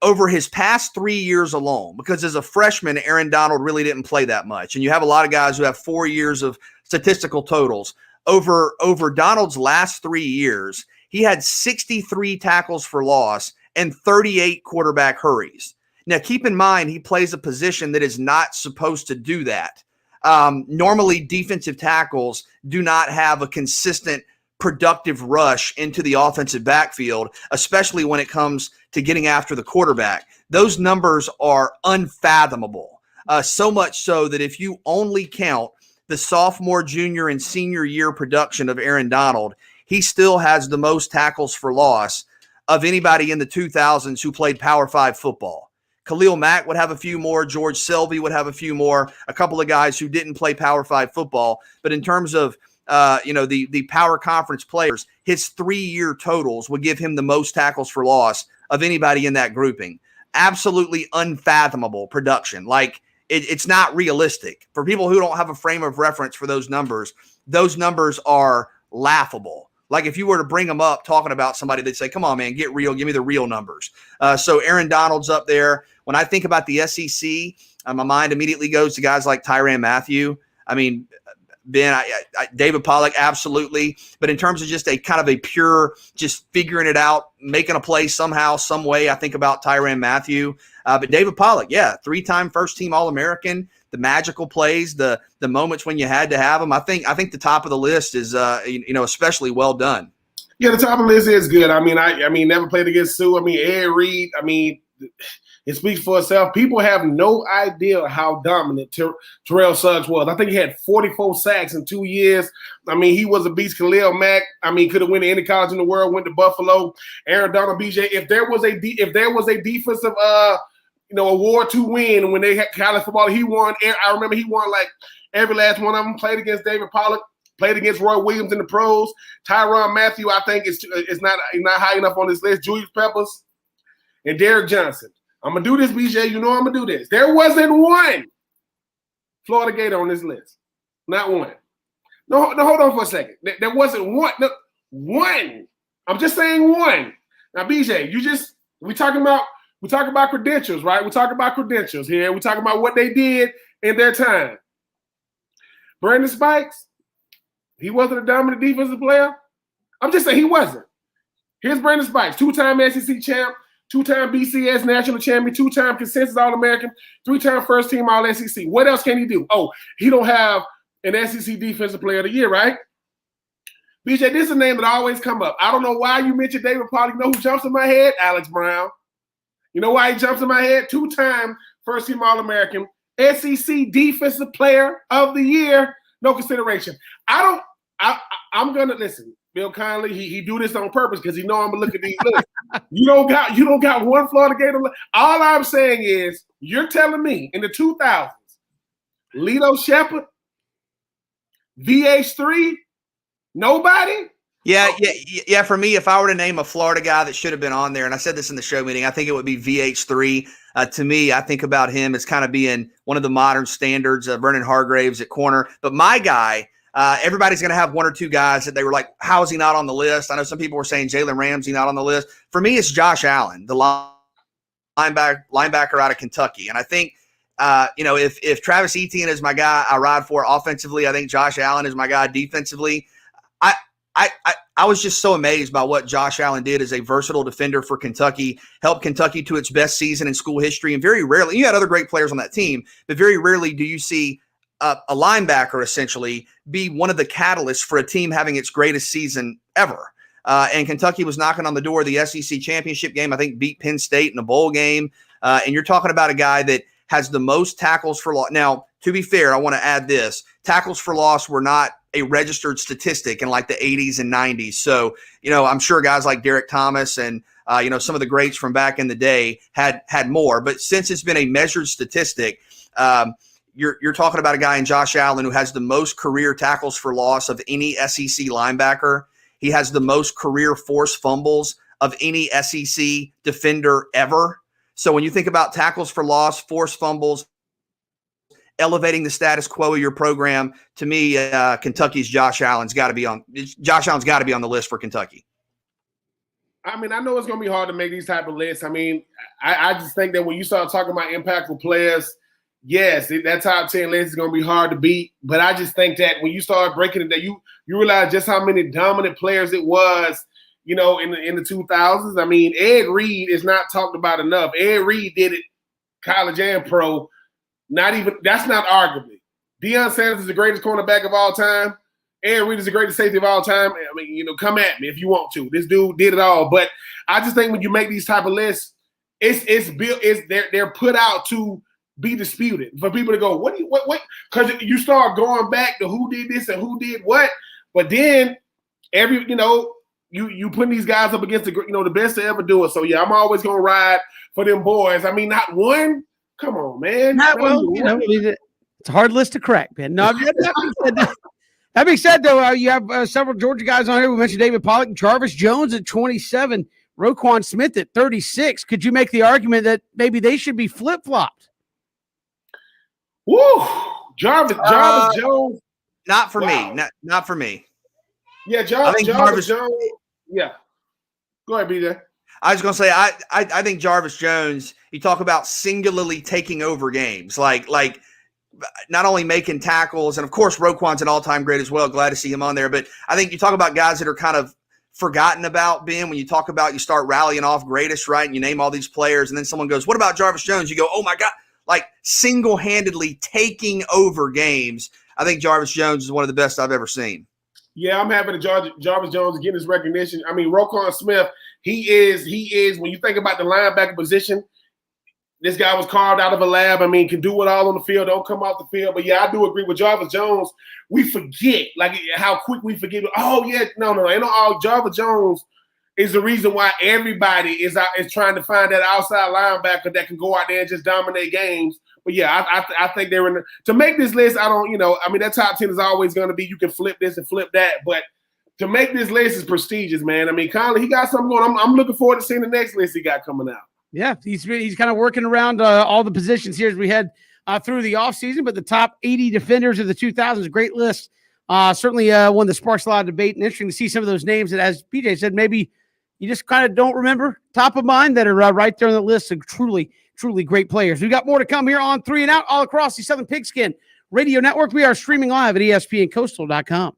over his past 3 years alone, because as a freshman, Aaron Donald really didn't play that much. And you have a lot of guys who have 4 years of statistical totals. Over Donald's last 3 years, he had 63 tackles for loss and 38 quarterback hurries. Now, keep in mind, he plays a position that is not supposed to do that. Normally, defensive tackles do not have a consistent, productive rush into the offensive backfield, especially when it comes to getting after the quarterback. Those numbers are unfathomable, so much so that if you only count the sophomore, junior, and senior year production of Aaron Donald, he still has the most tackles for loss of anybody in the 2000s who played Power 5 football. Khalil Mack would have a few more. George Selvey would have a few more. A couple of guys who didn't play Power 5 football. But in terms of, the Power Conference players, his 3-year totals would give him the most tackles for loss of anybody in that grouping. Absolutely unfathomable production. Like, it's not realistic. For people who don't have a frame of reference for those numbers are laughable. Like if you were to bring them up talking about somebody, they'd say, come on, man, get real. Give me the real numbers. So Aaron Donald's up there. When I think about the SEC, my mind immediately goes to guys like Tyrann Mathieu. I mean, Ben, David Pollock, absolutely. But in terms of just a kind of a pure, just figuring it out, making a play somehow, some way, I think about Tyrann Mathieu. But David Pollock, 3-time first-team All-American, magical plays, the moments when you had to have them. I think the top of the list is especially well done. Yeah, the top of the list is good. I mean, never played against Sue. I mean, Ed Reed. I mean, it speaks for itself. People have no idea how dominant Terrell Suggs was. I think he had 44 sacks in 2 years. I mean, he was a beast. Khalil Mack. I mean, could have went to any college in the world. Went to Buffalo. Aaron Donald, BJ. If there was a defensive award to win when they had college football, he won. I remember he won like every last one of them. Played against David Pollack. Played against Roy Williams in the pros. Tyrann Mathieu, I think it's not high enough on this list. Julius Peppers and Derek Johnson. I'm going to do this, BJ. You know I'm going to do this. There wasn't one Florida Gator on this list. Not one. No, hold on for a second. There wasn't one. No, one. I'm just saying one. Now, BJ, we talking about credentials, right? We talking about credentials here. We talking about what they did in their time. Brandon Spikes, he wasn't a dominant defensive player. I'm just saying he wasn't. Here's Brandon Spikes, 2-time SEC champ, 2-time BCS national champion, 2-time consensus All-American, 3-time first-team All-SEC. What else can he do? Oh, he don't have an SEC Defensive Player of the Year, right? BJ, this is a name that always come up. I don't know why you mentioned David Pollack. You know who jumps in my head? Alex Brown. You know why he jumps in my head? 2-time first-team All-American, SEC Defensive Player of the Year. No consideration. I'm gonna listen. Bill Connelly, he do this on purpose because he know I'm gonna look at these lists. You don't got one Florida Gator. All I'm saying is you're telling me in the 2000s, Lito Shepherd, VH3, nobody. Yeah. For me, if I were to name a Florida guy that should have been on there, and I said this in the show meeting, I think it would be VH3. To me, I think about him as kind of being one of the modern standards. Vernon Hargraves at corner, but my guy. Everybody's going to have one or two guys that they were like, how is he not on the list? I know some people were saying Jalen Ramsey not on the list. For me, it's Josh Allen, the linebacker out of Kentucky. And I think, if Travis Etienne is my guy, I ride for offensively. I think Josh Allen is my guy defensively. I was just so amazed by what Josh Allen did as a versatile defender for Kentucky, helped Kentucky to its best season in school history. And very rarely, you had other great players on that team, but very rarely do you see a linebacker essentially be one of the catalysts for a team having its greatest season ever. And Kentucky was knocking on the door of the SEC championship game. I think beat Penn State in a bowl game. And you're talking about a guy that has the most tackles for loss. Now, to be fair, I want to add this. Tackles for loss were not a registered statistic in like the 80s and 90s. So, I'm sure guys like Derek Thomas and, some of the greats from back in the day had more. But since it's been a measured statistic, You're talking about a guy in Josh Allen who has the most career tackles for loss of any SEC linebacker. He has the most career forced fumbles of any SEC defender ever. So when you think about tackles for loss, forced fumbles, elevating the status quo of your program, to me, Kentucky's Josh Allen's got to be on the list for Kentucky. I mean, I know it's going to be hard to make these type of lists. I mean, I just think that when you start talking about impactful players, yes, that top 10 list is going to be hard to beat. But I just think that when you start breaking it down, you realize just how many dominant players it was, in the 2000s. I mean, Ed Reed is not talked about enough. Ed Reed did it college and pro. That's not arguably. Deion Sanders is the greatest cornerback of all time. Ed Reed is the greatest safety of all time. I mean, come at me if you want to. This dude did it all. But I just think when you make these type of lists, they're put out to be disputed for people to go, what? Because you start going back to who did this and who did what, but then you putting these guys up against the best to ever do it. So yeah, I'm always gonna ride for them boys. I mean, not one. Come on, man. It's a hard list to crack, man. No, that being said, though, you have several Georgia guys on here. We mentioned David Pollack, Jarvis Jones at 27, Roquan Smith at 36. Could you make the argument that maybe they should be flip-flopped? Woo! Jarvis Jones. Not for me. Not for me. Yeah, Jarvis Jones. Yeah. Go ahead, BJ. I was going to say, I think Jarvis Jones, you talk about singularly taking over games, like not only making tackles, and of course, Roquan's an all-time great as well. Glad to see him on there. But I think you talk about guys that are kind of forgotten about, Ben, when you talk about, you start rallying off greatest, right? And you name all these players, and then someone goes, what about Jarvis Jones? You go, oh my God. like single-handedly taking over games. I think Jarvis Jones is one of the best I've ever seen. Yeah, I'm happy that Jarvis Jones getting his recognition. I mean, Roquan Smith, he is, when you think about the linebacker position, this guy was carved out of a lab. I mean, can do it all on the field, don't come off the field. But yeah, I do agree with Jarvis Jones. We forget, like how quick we forget. Oh, yeah, no. Ain't no all Jarvis Jones is the reason why everybody is trying to find that outside linebacker that can go out there and just dominate games. But yeah, I think they're in to make this list. I mean, that top 10 is always going to be, you can flip this and flip that. But to make this list is prestigious, man. I mean, Conley, he got something going. I'm looking forward to seeing the next list he got coming out. Yeah, he's kind of working around all the positions here as we head through the offseason. But the top 80 defenders of the 2000s, great list. Certainly one that sparks a lot of debate, and interesting to see some of those names that, as PJ said, maybe you just kind of don't remember top of mind that are right there on the list of truly, truly great players. We got more to come here on 3 and Out all across the Southern Pigskin Radio Network. We are streaming live at ESPNCoastal.com.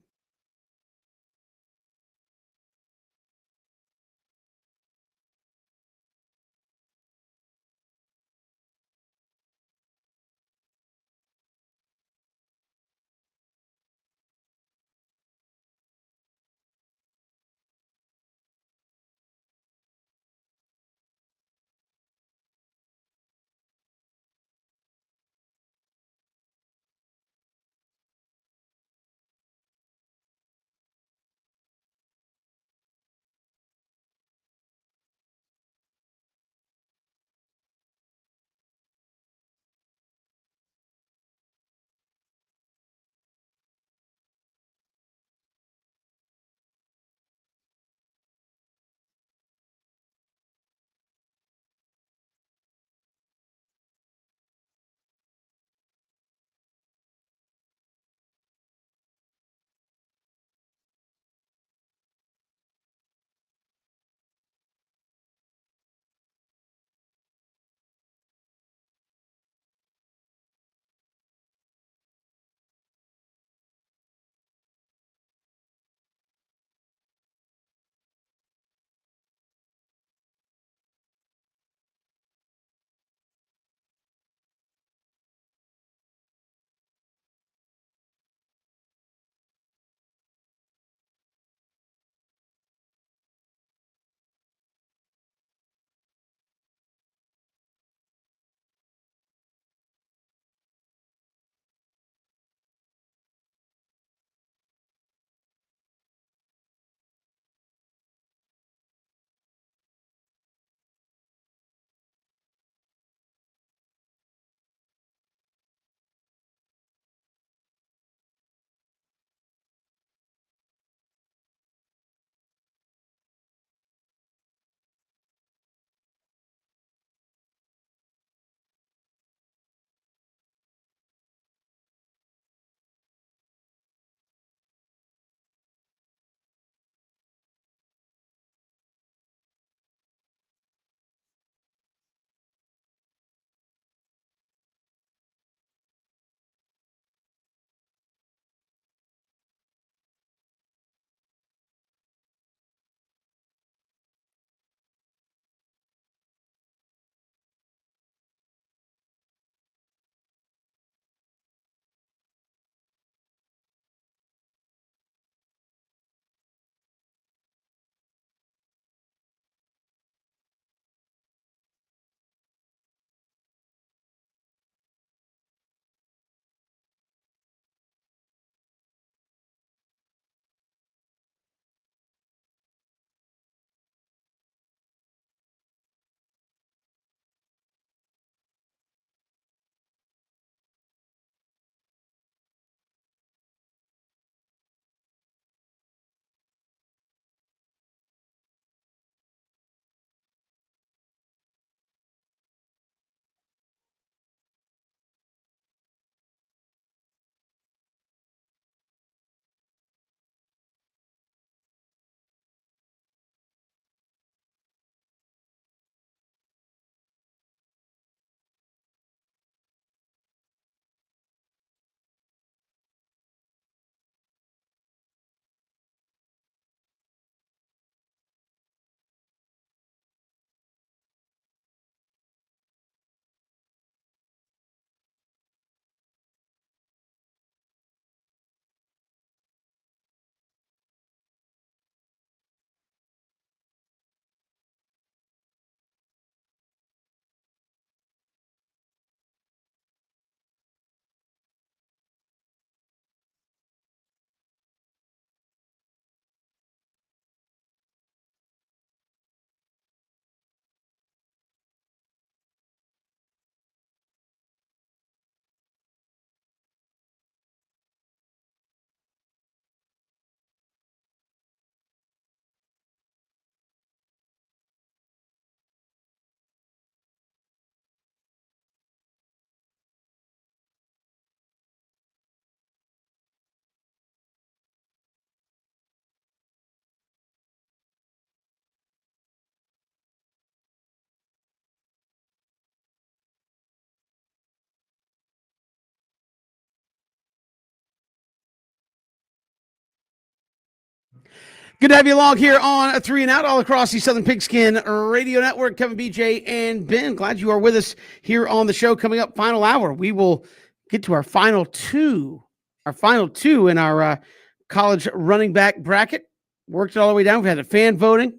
Good to have you along here on a 3 and Out all across the Southern Pigskin Radio Network. Kevin, BJ, and Ben, glad you are with us here on the show. Coming up, final hour, we will get to our final two in our college running back bracket. Worked it all the way down. We had a fan voting.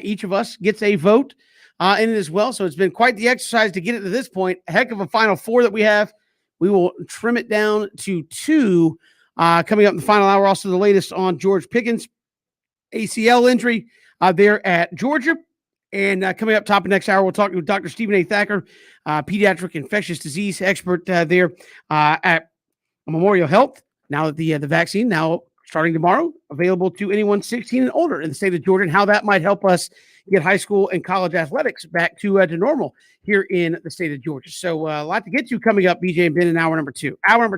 Each of us gets a vote in it as well. So it's been quite the exercise to get it to this point. A heck of a final four that we have. We will trim it down to two coming up in the final hour. Also, the latest on George Pickens. ACL injury there at Georgia. And coming up top of next hour, we'll talk to Dr. Stephen A. Thacker, pediatric infectious disease expert there at Memorial Health. Now that the vaccine, now starting tomorrow, available to anyone 16 and older in the state of Georgia, and how that might help us get high school and college athletics back to normal here in the state of Georgia. So a lot to get to coming up, BJ and Ben, in hour number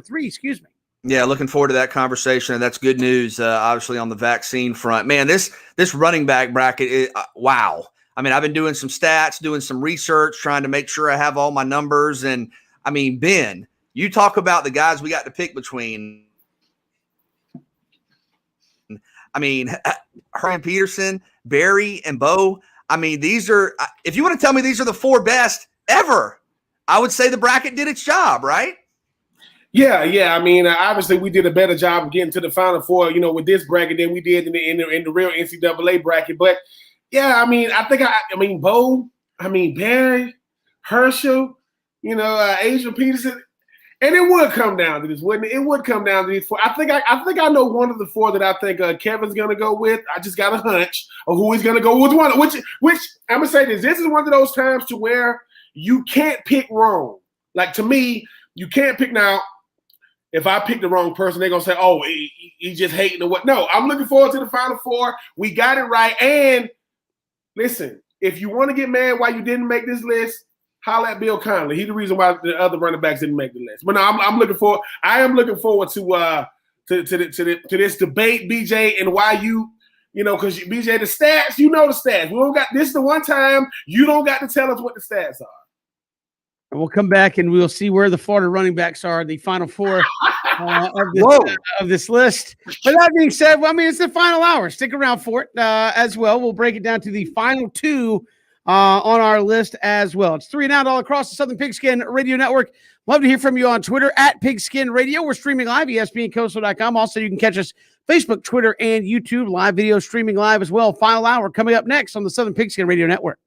three, excuse me. Yeah, looking forward to that conversation, and that's good news, obviously, on the vaccine front. Man, this running back bracket, is, wow. I mean, I've been doing some stats, doing some research, trying to make sure I have all my numbers. And, I mean, Ben, you talk about the guys we got to pick between. I mean, Herman Peterson, Barry, and Bo. I mean, these are – if you want to tell me these are the four best ever, I would say the bracket did its job, right? Yeah. I mean, obviously, we did a better job of getting to the Final Four, with this bracket than we did in the real NCAA bracket. But yeah, I mean, Bo, Barry, Herschel, Adrian Peterson, and it would come down to this, wouldn't it? It would come down to these four. I think I know one of the four that I think Kevin's gonna go with. I just got a hunch of who he's gonna go with. One, which I'm gonna say this. This is one of those times to where you can't pick wrong. Like, to me, you can't pick now. If I pick the wrong person, they're going to say, oh, he's just hating or what. No, I'm looking forward to the Final Four. We got it right. And listen, if you want to get mad why you didn't make this list, holler at Bill Connolly. He's the reason why the other running backs didn't make the list. But no, I'm looking forward. I am looking forward to this debate, BJ, and why because BJ, the stats, the stats. We don't got this is the one time you don't got to tell us what the stats are. And we'll come back and we'll see where the Florida running backs are, the final four of this list. But that being said, it's the final hour. Stick around for it as well. We'll break it down to the final two on our list as well. It's 3 and Out all across the Southern Pigskin Radio Network. Love to hear from you on Twitter at Pigskin Radio. We're streaming live, ESPNCoastal.com. Also, you can catch us Facebook, Twitter, and YouTube. Live video streaming live as well. Final hour coming up next on the Southern Pigskin Radio Network.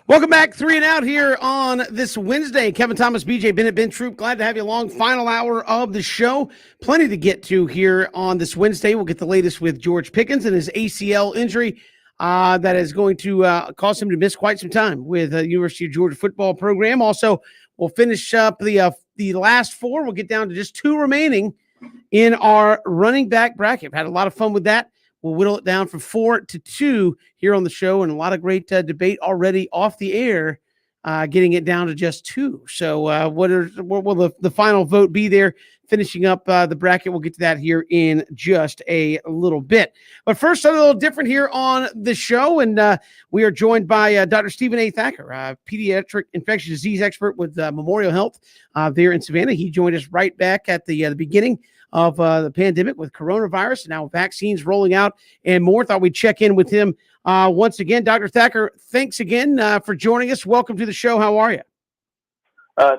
Welcome back, 3 and Out here on this Wednesday. Kevin Thomas, BJ Bennett, Ben Troop. Glad to have you along. Final hour of the show. Plenty to get to here on this Wednesday. We'll get the latest with George Pickens and his ACL injury that is going to cause him to miss quite some time with the University of Georgia football program. Also, we'll finish up the last four. We'll get down to just two remaining in our running back bracket. Had a lot of fun with that. We'll whittle it down from 4 to 2 here on the show, and a lot of great debate already off the air, getting it down to just 2. So what will the final vote be there? Finishing up the bracket. We'll get to that here in just a little bit. But first, a little different here on the show, and we are joined by Dr. Stephen A. Thacker, pediatric infectious disease expert with Memorial Health there in Savannah. He joined us right back at the beginning of the pandemic with coronavirus, and now vaccines rolling out and more. Thought we'd check in with him once again. Dr. Thacker, thanks again for joining us. Welcome to the show. How are you?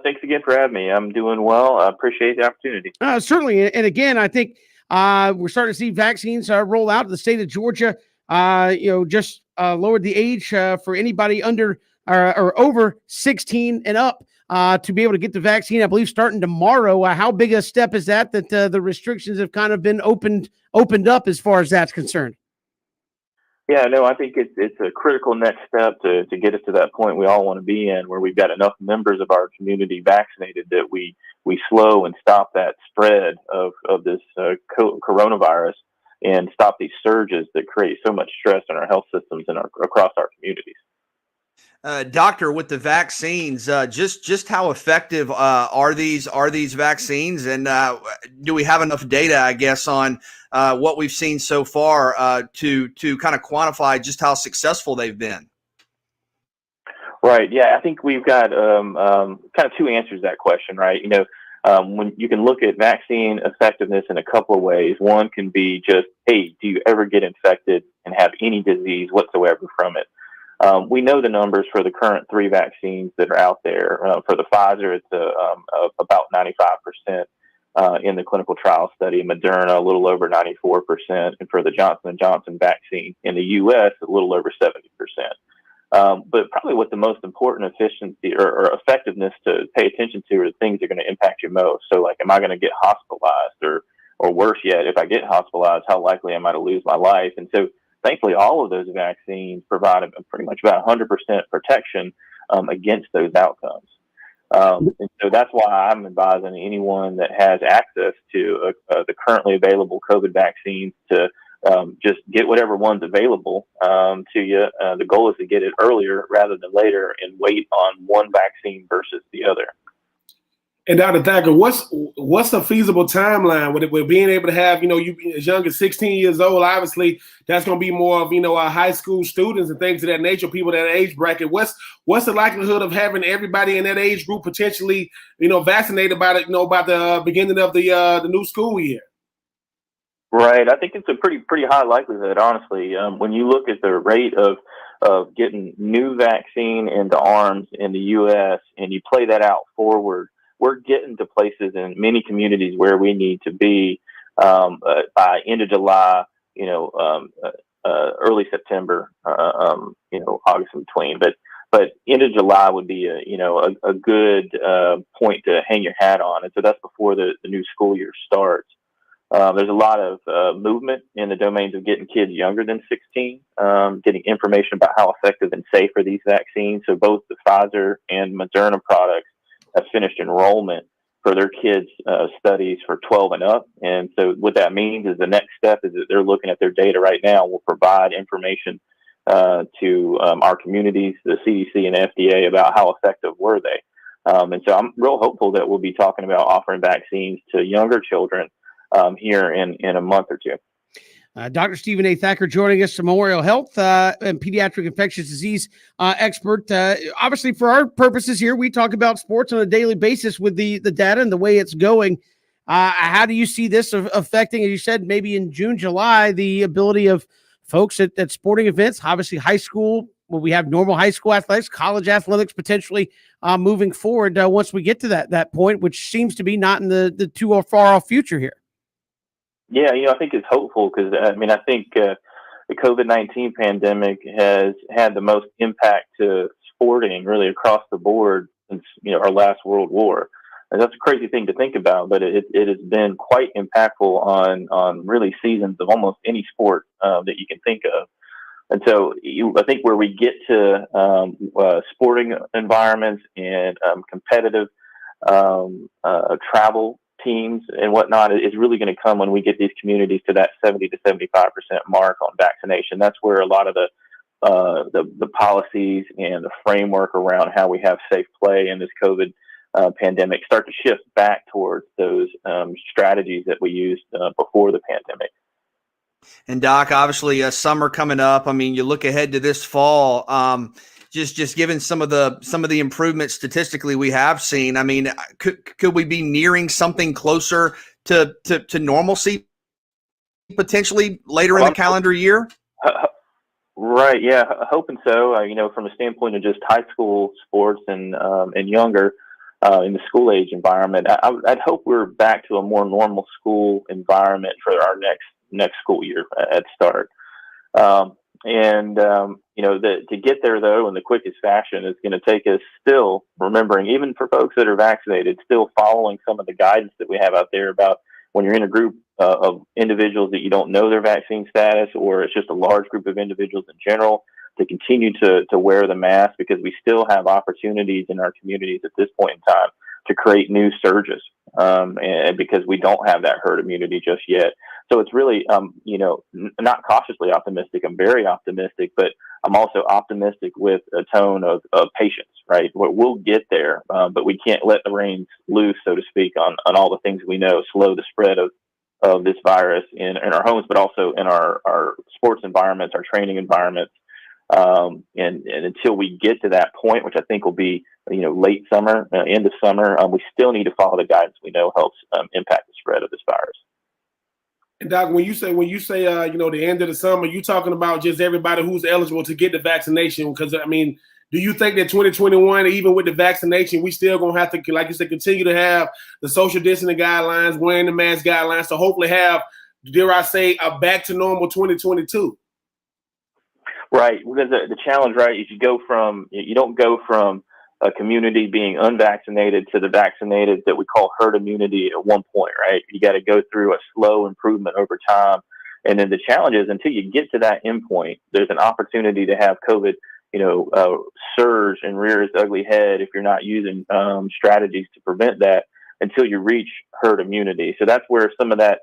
Thanks again for having me. I'm doing well. I appreciate the opportunity. Certainly. And again, I think we're starting to see vaccines roll out. The state of Georgia, just lowered the age for anybody under or over 16 and up to be able to get the vaccine, I believe, starting tomorrow. How big a step is that the restrictions have kind of been opened up as far as that's concerned? Yeah, no, I think it's a critical next step to get us to that point we all want to be in, where we've got enough members of our community vaccinated that we slow and stop that spread of this coronavirus and stop these surges that create so much stress in our health systems and across our communities. Doctor, with the vaccines, just how effective are these vaccines, and do we have enough data, I guess, on what we've seen so far to kind of quantify just how successful they've been? Right. Yeah, I think we've got kind of two answers to that question, right? When you can look at vaccine effectiveness in a couple of ways. One can be just, hey, do you ever get infected and have any disease whatsoever from it? We know the numbers for the current 3 vaccines that are out there. For the Pfizer, it's about 95% in the clinical trial study. Moderna, a little over 94%. And for the Johnson & Johnson vaccine in the U.S., a little over 70%. But probably what the most important efficiency or effectiveness to pay attention to are the things that are going to impact you most. So, like, am I going to get hospitalized? Or worse yet, if I get hospitalized, how likely am I to lose my life? And so, thankfully, all of those vaccines provide pretty much about 100% protection against those outcomes. And so that's why I'm advising anyone that has access to the currently available COVID vaccines to just get whatever one's available to you. The goal is to get it earlier rather than later and wait on one vaccine versus the other. And Dr. Thacker, what's a feasible timeline with being able to have, you as young as 16 years old? Obviously, that's going to be more of, our high school students and things of that nature, people in that age bracket. What's the likelihood of having everybody in that age group potentially, vaccinated by the beginning of the new school year? Right. I think it's a pretty high likelihood, honestly. When you look at the rate of getting new vaccine into arms in the U.S. and you play that out forward, we're getting to places in many communities where we need to be by end of July, early September, August in between. But end of July would be a good point to hang your hat on, and so that's before the new school year starts. There's a lot of movement in the domains of getting kids younger than 16, getting information about how effective and safe are these vaccines. So both the Pfizer and Moderna products have finished enrollment for their kids' studies for 12 and up. And so what that means is the next step is that they're looking at their data right now. We'll provide information to our communities, the CDC and FDA, about how effective were they. And so I'm real hopeful that we'll be talking about offering vaccines to younger children here in a month or two. Dr. Stephen A. Thacker joining us from Memorial Health and pediatric infectious disease expert. Obviously, for our purposes here, we talk about sports on a daily basis with the data and the way it's going. How do you see this affecting, as you said, maybe in June, July, the ability of folks at sporting events, obviously high school, will we have normal high school athletics, college athletics potentially moving forward once we get to that point, which seems to be not in the too far off future here? Yeah, I think it's hopeful because, I think the COVID-19 pandemic has had the most impact to sporting really across the board since our last World War. And that's a crazy thing to think about, but it has been quite impactful on really seasons of almost any sport that you can think of. And so I think where we get to sporting environments and competitive travel teams and whatnot is really going to come when we get these communities to that 70 to 75% mark on vaccination. That's where a lot of the policies and the framework around how we have safe play in this COVID pandemic start to shift back towards those strategies that we used before the pandemic. And Doc, obviously, summer coming up. I mean, you look ahead to this fall. Just given some of the improvements statistically we have seen. I mean, could we be nearing something closer to normalcy potentially later in the calendar year? Right. Yeah, hoping so. From a standpoint of just high school sports and younger in the school age environment, I'd hope we're back to a more normal school environment for our next school year at start. To get there though in the quickest fashion is going to take us still remembering, even for folks that are vaccinated, still following some of the guidance that we have out there about when you're in a group of individuals that you don't know their vaccine status, or it's just a large group of individuals in general, to continue to wear the mask, because we still have opportunities in our communities at this point in time to create new surges, and because we don't have that herd immunity just yet. So it's really, not cautiously optimistic. I'm very optimistic, but I'm also optimistic with a tone of patience, right? We'll get there, but we can't let the reins loose, so to speak, on all the things we know slow the spread of this virus in our homes, but also in our sports environments, our training environments. And until we get to that point, which I think will be, late summer, end of summer, we still need to follow the guidance we know helps impact the spread of this virus. And Doc, when you say the end of the summer, you talking about just everybody who's eligible to get the vaccination? Because I mean, do you think that 2021, even with the vaccination, we still gonna have to, like you said, continue to have the social distancing guidelines, wearing the mask guidelines, to hopefully have, dare I say, a back to normal 2022? Right, because the challenge, right, is you don't go from a community being unvaccinated to the vaccinated that we call herd immunity at one point, right? You got to go through a slow improvement over time. And then the challenge is, until you get to that endpoint, there's an opportunity to have COVID, surge and rear its ugly head if you're not using strategies to prevent that until you reach herd immunity. So that's where some of that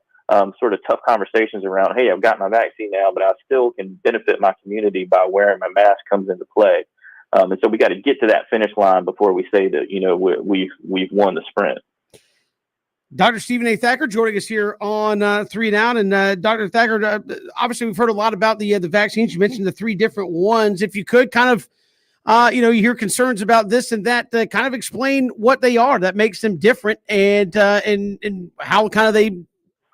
sort of tough conversations around, hey, I've got my vaccine now, but I still can benefit my community by wearing my mask comes into play. And so we got to get to that finish line before we say that, we've won the sprint. Dr. Stephen A. Thacker joining us here on 3 and Out. And Dr. Thacker, obviously we've heard a lot about the vaccines. You mentioned the 3 different ones. If you could kind of, you hear concerns about this and that, kind of explain what they are that makes them different, and how kind of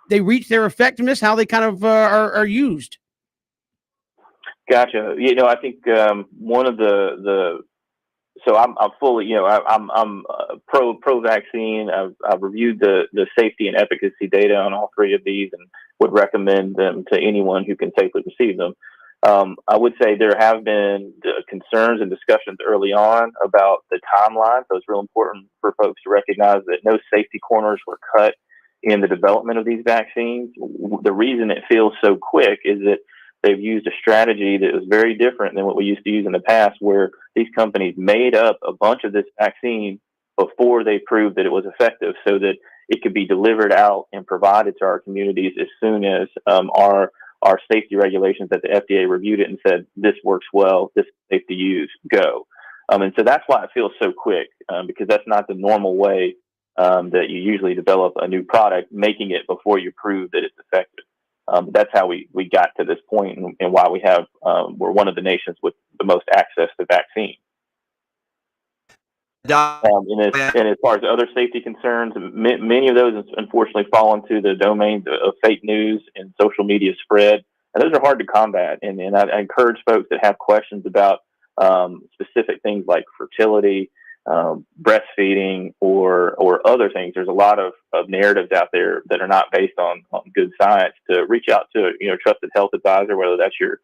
they reach their effectiveness, how they kind of are used. Gotcha. I think one of so I'm fully, I'm pro vaccine. I've reviewed the safety and efficacy data on all 3 of these and would recommend them to anyone who can safely receive them. I would say there have been concerns and discussions early on about the timeline. So it's real important for folks to recognize that no safety corners were cut in the development of these vaccines. The reason it feels so quick is that they've used a strategy that was very different than what we used to use in the past, where these companies made up a bunch of this vaccine before they proved that it was effective, so that it could be delivered out and provided to our communities as soon as our safety regulations at the FDA reviewed it and said, this works well, this is safe to use, go. And so that's why it feels so quick, because that's not the normal way that you usually develop a new product, making it before you prove that it's effective. That's how we got to this point, and why we're one of the nations with the most access to vaccine. And as far as other safety concerns, many of those unfortunately fall into the domains of fake news and social media spread, and those are hard to combat. And I encourage folks that have questions about specific things like fertility, breastfeeding, or other things. There's a lot of narratives out there that are not based on good science, to reach out to a trusted health advisor, whether that's your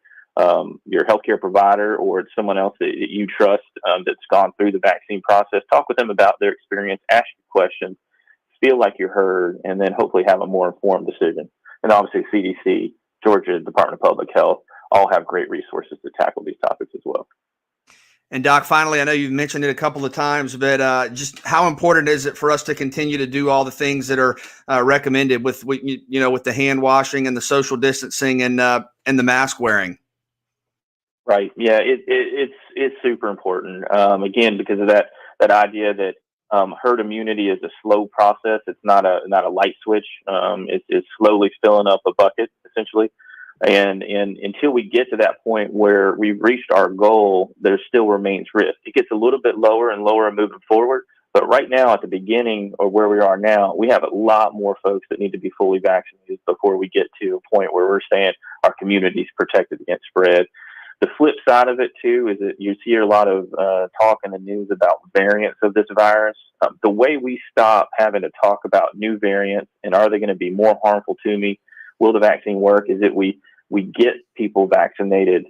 your healthcare provider or it's someone else that you trust that's gone through the vaccine process. Talk with them about their experience, ask questions, feel like you're heard, and then hopefully have a more informed decision. And obviously, CDC, Georgia Department of Public Health all have great resources to tackle these topics as well. And Doc, finally, I know you've mentioned it a couple of times, but just how important is it for us to continue to do all the things that are recommended with the hand washing and the social distancing and the mask wearing? Right. Yeah. It's super important. Again, because of that idea that herd immunity is a slow process. It's not a light switch. It's slowly filling up a bucket essentially. And until we get to that point where we've reached our goal, there still remains risk. It gets a little bit lower and lower moving forward. But right now, at the beginning or where we are now, we have a lot more folks that need to be fully vaccinated before we get to a point where we're saying our community is protected against spread. The flip side of it, too, is that you see a lot of talk in the news about variants of this virus. The way we stop having to talk about new variants and are they going to be more harmful to me, will the vaccine work, is that we get people vaccinated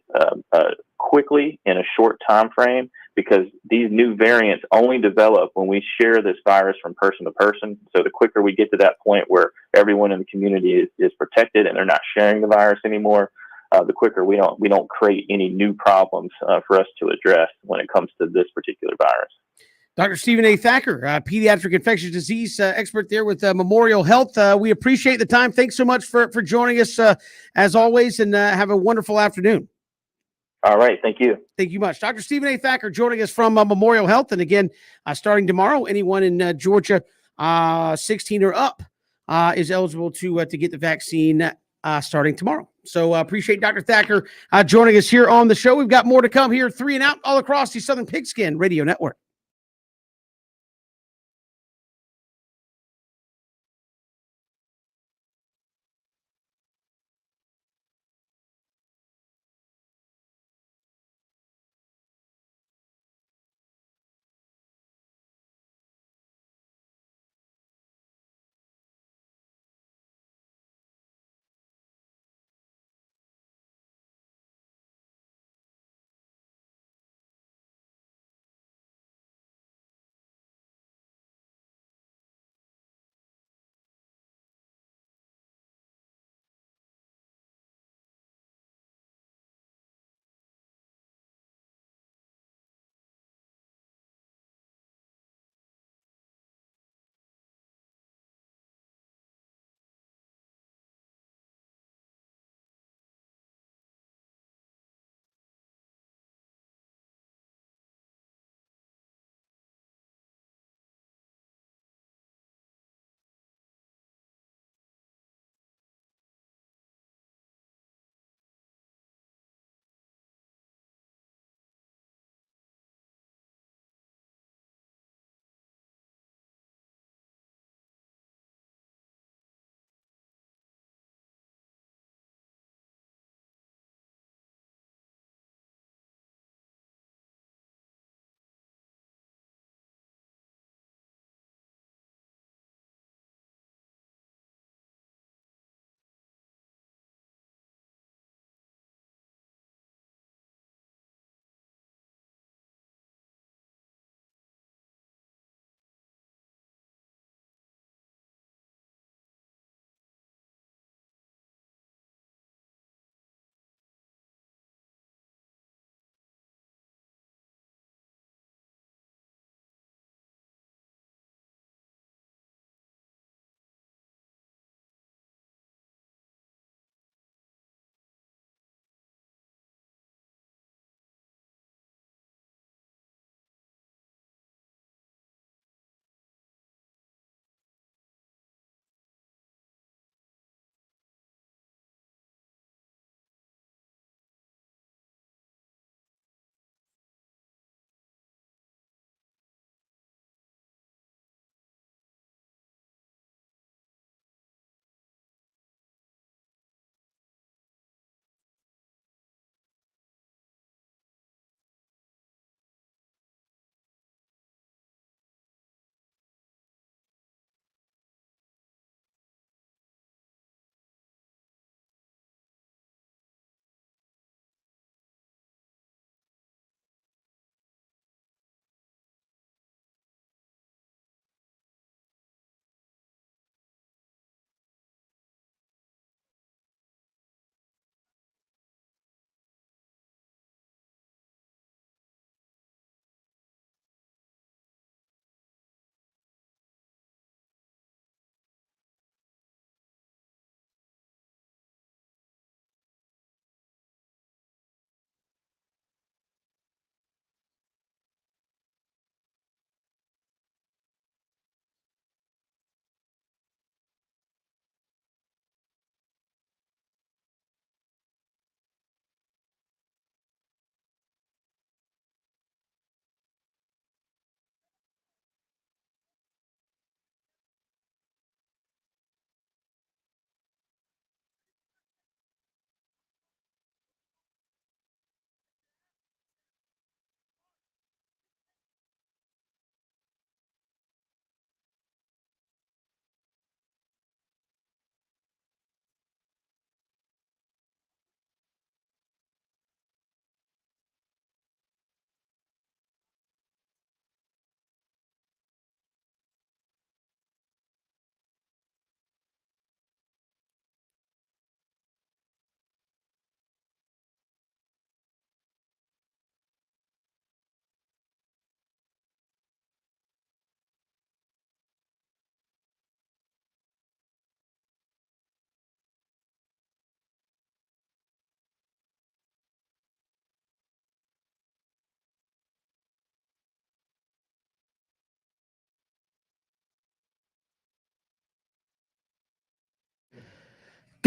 quickly in a short time frame, because these new variants only develop when we share this virus from person to person. So the quicker we get to that point where everyone in the community is protected and they're not sharing the virus anymore, the quicker we don't create any new problems for us to address when it comes to this particular virus. Dr. Stephen A. Thacker, pediatric infectious disease expert there with Memorial Health. We appreciate the time. Thanks so much for joining us as always, and have a wonderful afternoon. All right. Thank you. Thank you much. Dr. Stephen A. Thacker joining us from Memorial Health. And again, starting tomorrow, anyone in Georgia 16 or up is eligible to get the vaccine starting tomorrow. So appreciate Dr. Thacker joining us here on the show. We've got more to come here, 3 and Out, all across the Southern Pigskin Radio Network.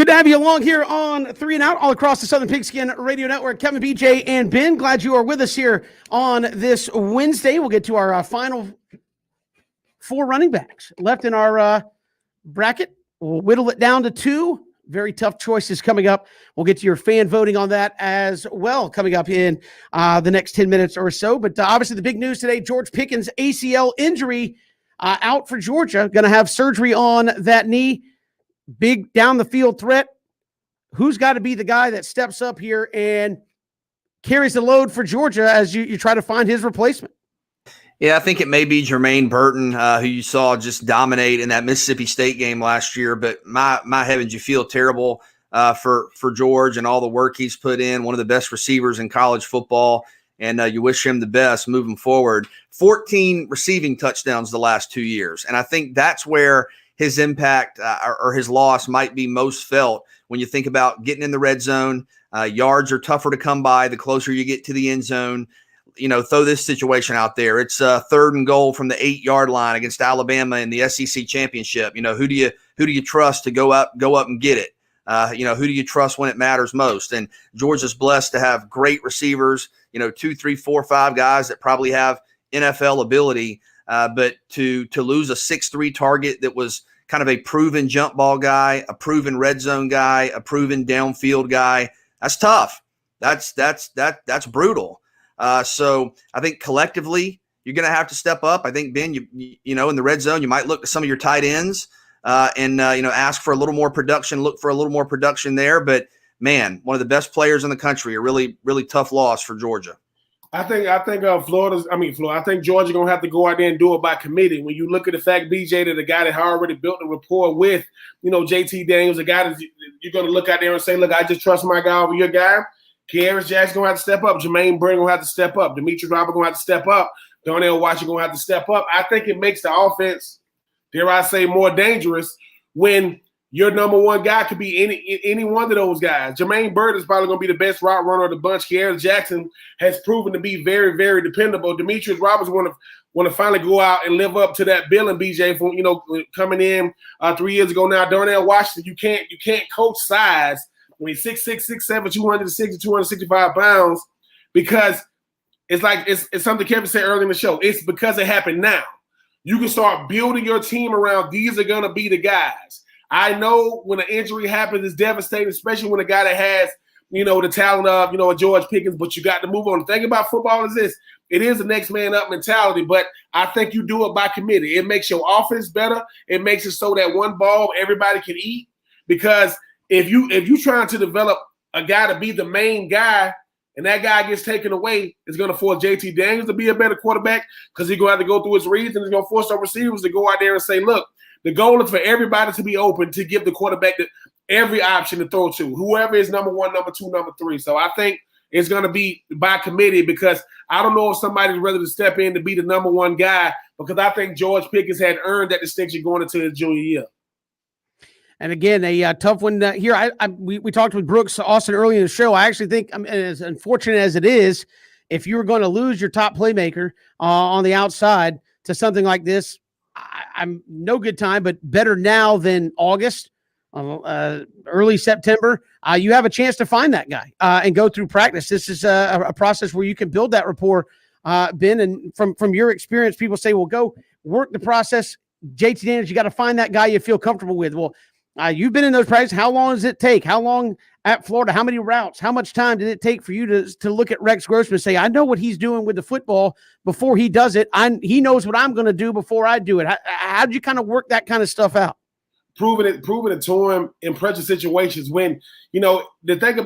Good to have you along here on 3 and Out, all across the Southern Pigskin Radio Network. Kevin, BJ, and Ben, glad you are with us here on this Wednesday. We'll get to our final 4 running backs left in our bracket. We'll whittle it down to 2. Very tough choices coming up. We'll get to your fan voting on that as well coming up in the next 10 minutes or so. But obviously the big news today, George Pickens' ACL injury out for Georgia. Going to have surgery on that knee. Big down the field threat. Who's got to be the guy that steps up here and carries the load for Georgia as you try to find his replacement? Yeah, I think it may be Jermaine Burton, who you saw just dominate in that Mississippi State game last year. But my heavens, you feel terrible for George and all the work he's put in. One of the best receivers in college football, and you wish him the best moving forward. 14 receiving touchdowns the last 2 years, and I think that's where his impact or his loss might be most felt when you think about getting in the red zone. Yards are tougher to come by the closer you get to the end zone. Throw this situation out there. It's 3rd and goal from the 8-yard line against Alabama in the SEC championship. Who do you trust to go up and get it? Who do you trust when it matters most? And Georgia's blessed to have great receivers, 2, 3, 4, 5 guys that probably have NFL ability. But to lose a 6'3" target that was kind of a proven jump ball guy, a proven red zone guy, a proven downfield guy, that's tough. That's brutal. So I think collectively you're going to have to step up. I think, Ben, you know, in the red zone, you might look to some of your tight ends and ask for a little more production, look for a little more production there. But man, one of the best players in the country, a really, really tough loss for Georgia. I think Georgia gonna have to go out there and do it by committee. When you look at the fact, BJ, that the guy that already built a rapport with, JT Daniels, a guy that you're gonna look out there and say, look, I just trust my guy over your guy. Kearis Jackson gonna have to step up. Jermaine Burton gonna have to step up. Demetrius Robert gonna have to step up. Darnell Washington gonna have to step up. I think it makes the offense, dare I say, more dangerous when your number one guy could be any one of those guys. Jermaine Burton is probably going to be the best route runner of the bunch. Kearis Jackson has proven to be very, very dependable. Demetrius Roberts want to finally go out and live up to that billing, BJ, from coming in 3 years ago now. Darnell Washington, you can't coach size when he's 6'6", 6'7", 260, 265 pounds, because it's something Kevin said earlier in the show. It's because it happened now. You can start building your team around these are going to be the guys. I know when an injury happens, it's devastating, especially when a guy that has, the talent of, a George Pickens, but you got to move on. The thing about football is this. It is a next man up mentality, but I think you do it by committee. It makes your offense better. It makes it so that one ball everybody can eat, because if you trying to develop a guy to be the main guy and that guy gets taken away, it's going to force JT Daniels to be a better quarterback because he's going to have to go through his reads, and it's going to force our receivers to go out there and say, look, the goal is for everybody to be open to give the quarterback every option to throw to, whoever is number one, number two, number three. So I think it's going to be by committee, because I don't know if somebody's ready to step in to be the number one guy, because I think George Pickens had earned that distinction going into his junior year. And again, a tough one here. We talked with Brooks Austin early in the show. I actually think, as unfortunate as it is, if you were going to lose your top playmaker on the outside to something like this, I'm no good time, but better now than August, early September. You have a chance to find that guy and go through practice. This is a process where you can build that rapport, Ben. And from your experience, people say, well, go work the process. JT Daniels, you got to find that guy you feel comfortable with. Well, you've been in those practices. How long does it take? How long at Florida? How many routes? How much time did it take for you to look at Rex Grossman and say, I know what he's doing with the football before he does it. He knows what I'm going to do before I do it. How did you kind of work that kind of stuff out? Proving it to him in pressure situations when, the thing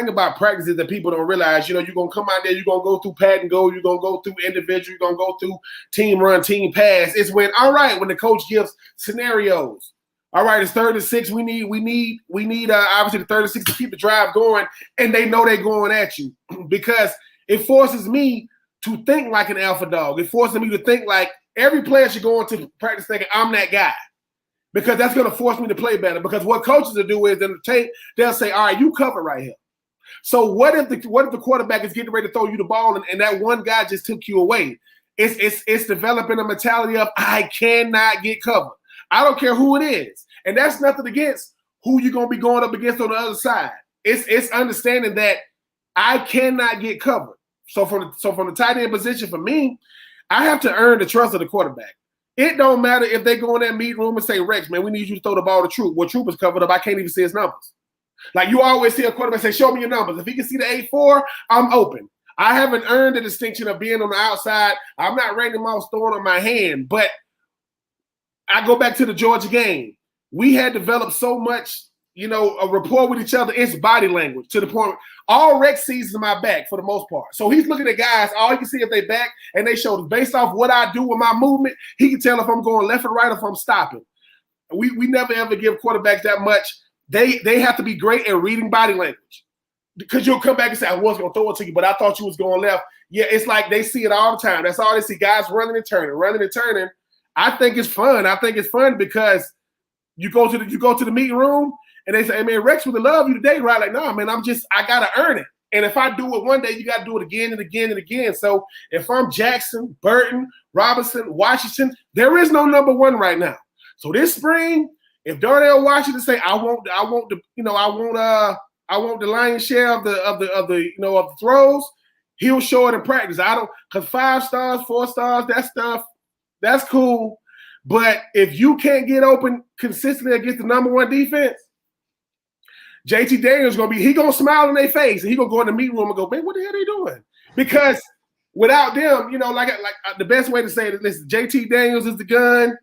about practice is that people don't realize, you're going to come out there, you're going to go through pat and go, you're going to go through individual, you're going to go through team run, team pass. It's when the coach gives scenarios. All right, it's 3rd and 6. We need obviously the 3rd and 6 to keep the drive going, and they know they're going at you, because it forces me to think like an alpha dog. It forces me to think like every player should go into practice thinking I'm that guy, because that's going to force me to play better. Because what coaches will do is they'll say, all right, you cover right here. So what if the quarterback is getting ready to throw you the ball and that one guy just took you away? It's developing a mentality of I cannot get covered. I don't care who it is. And that's nothing against who you're going to be going up against on the other side. It's understanding that I cannot get covered. So from the tight end position for me, I have to earn the trust of the quarterback. It don't matter if they go in that meeting room and say, Rex, man, we need you to throw the ball to Troop. Well, Troop is covered up. I can't even see his numbers. Like you always see a quarterback say, show me your numbers. If he can see the 8-4, I'm open. I haven't earned the distinction of being on the outside. I'm not Randy Moss throwing on my hand. But I go back to the Georgia game. We had developed so much, a rapport with each other. It's body language to the point all Rex sees is my back for the most part. So he's looking at guys, all you can see if they back and they shoulders. Based off what I do with my movement, he can tell if I'm going left or right or if I'm stopping. We never ever give quarterbacks that much. They have to be great at reading body language. Because you'll come back and say, I was going to throw it to you, but I thought you was going left. Yeah, it's like they see it all the time. That's all they see, guys running and turning. I think it's fun. I think it's fun because you go to the meeting room and they say, hey, man, Rex would love you today, right? Like, no, man, I got to earn it. And if I do it one day, you got to do it again and again and again. So if I'm Jackson, Burton, Robinson, Washington, there is no number one right now. So this spring, if Darnell Washington say, I want the lion's share of the throws, he'll show it in practice. Because 5 stars, 4 stars, that stuff, that's cool. But if you can't get open consistently against the number one defense, JT Daniels he gonna smile in their face and he gonna go in the meeting room and go, man, what the hell are they doing? Because without them, like the best way to say it is, JT Daniels is the gun.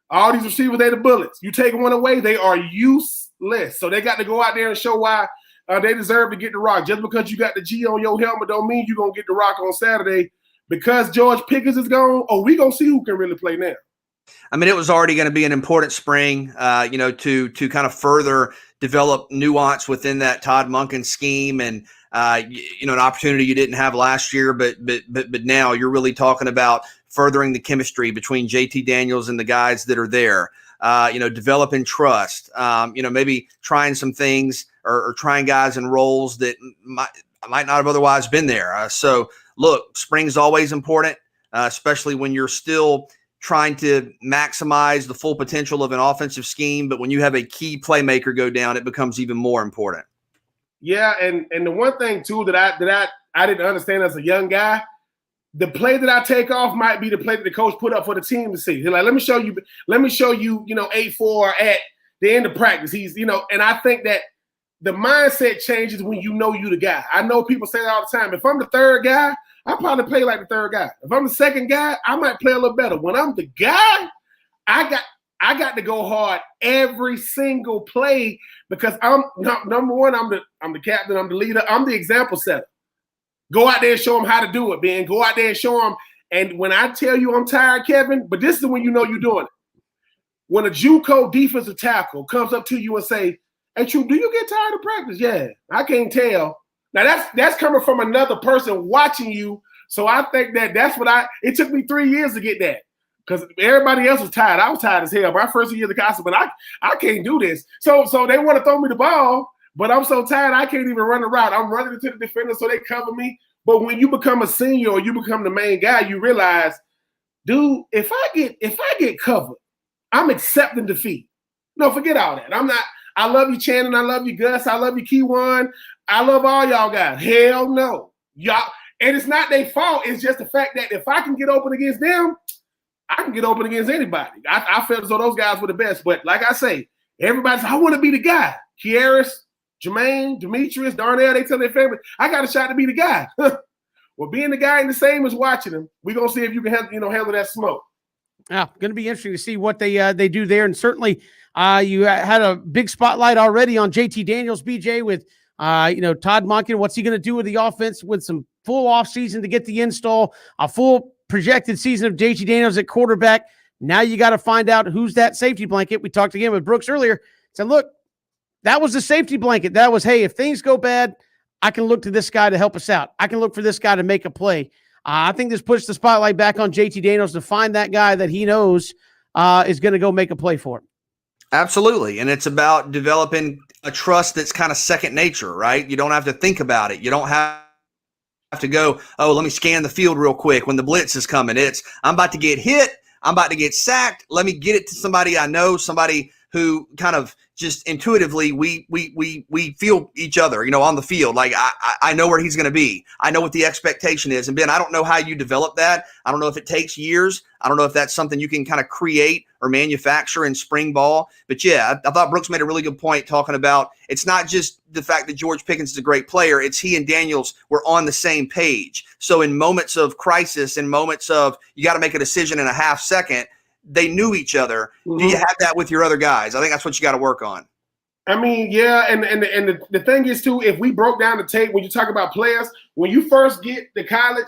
All these receivers, they're the bullets. You take one away, they are useless. So they got to go out there and show why they deserve to get the rock. Just because you got the G on your helmet don't mean you're going to get the rock on Saturday. Because George Pickens is gone, we going to see who can really play now. I mean, it was already going to be an important spring, to kind of further develop nuance within that Todd Monken scheme and, an opportunity you didn't have last year. But now you're really talking about furthering the chemistry between JT Daniels and the guys that are there, developing trust, maybe trying some things or trying guys in roles that might not have otherwise been there. So look, spring's always important, especially when you're still trying to maximize the full potential of an offensive scheme. But when you have a key playmaker go down, it becomes even more important. Yeah, and the one thing too that I didn't understand as a young guy, the play that I take off might be the play that the coach put up for the team to see. He's like, let me show you, 8-4 at the end of practice. He's, and I think that the mindset changes when you the guy. I know people say that all the time. If I'm the third guy, I probably play like the third guy. If I'm the second guy, I might play a little better. When I'm the guy, I got to go hard every single play because I'm number one. I'm the captain. I'm the leader. I'm the example setter. Go out there and show them how to do it, Ben. Go out there and show them. And when I tell you I'm tired, Kevin, but this is when you're doing it. When a JUCO defensive tackle comes up to you and say, hey, Troop, do you get tired of practice? Yeah, I can't tell. Now, that's coming from another person watching you. So I think that's what it took me 3 years to get that because everybody else was tired. I was tired as hell. My first year of the class, but I can't do this. So they want to throw me the ball, but I'm so tired I can't even run the route. I'm running into the defender so they cover me. But when you become a senior or you become the main guy, you realize, dude, if I get covered, I'm accepting defeat. No, forget all that. I love you, Channing. I love you, Gus. I love you, Keywan. I love all y'all guys. Hell no. Y'all, and it's not their fault. It's just the fact that if I can get open against them, I can get open against anybody. I felt as though those guys were the best. But like I say, everybody's, I want to be the guy. Kieris, Jermaine, Demetrius, Darnell, they tell their family, I got a shot to be the guy. Well, being the guy ain't the same as watching them. We're going to see if you can handle that smoke. Yeah, going to be interesting to see what they do there. And certainly you had a big spotlight already on JT Daniels, BJ, with Todd Monken. What's he going to do with the offense with some full offseason to get the install, a full projected season of JT Daniels at quarterback. Now you got to find out who's that safety blanket. We talked again with Brooks earlier. Said, look, that was the safety blanket. That was, hey, if things go bad, I can look to this guy to help us out. I can look for this guy to make a play. I think this puts the spotlight back on JT Daniels to find that guy that he knows is going to go make a play for him. Absolutely. And it's about developing a trust that's kind of second nature, right? You don't have to think about it. You don't have to go, oh, let me scan the field real quick when the blitz is coming. I'm about to get hit. I'm about to get sacked. Let me get it to somebody I know, somebody who kind of just intuitively we feel each other, on the field. Like I know where he's going to be. I know what the expectation is. And Ben, I don't know how you develop that. I don't know if it takes years. I don't know if that's something you can kind of create or manufacture in spring ball. But yeah, I thought Brooks made a really good point talking about it's not just the fact that George Pickens is a great player. It's he and Daniels were on the same page. So in moments of crisis, in moments of you got to make a decision in a half second, they knew each other. Mm-hmm. Do you have that with your other guys? I think that's what you got to work on. I mean, yeah, and the thing is too, if we broke down the tape, when you talk about players, when you first get to college,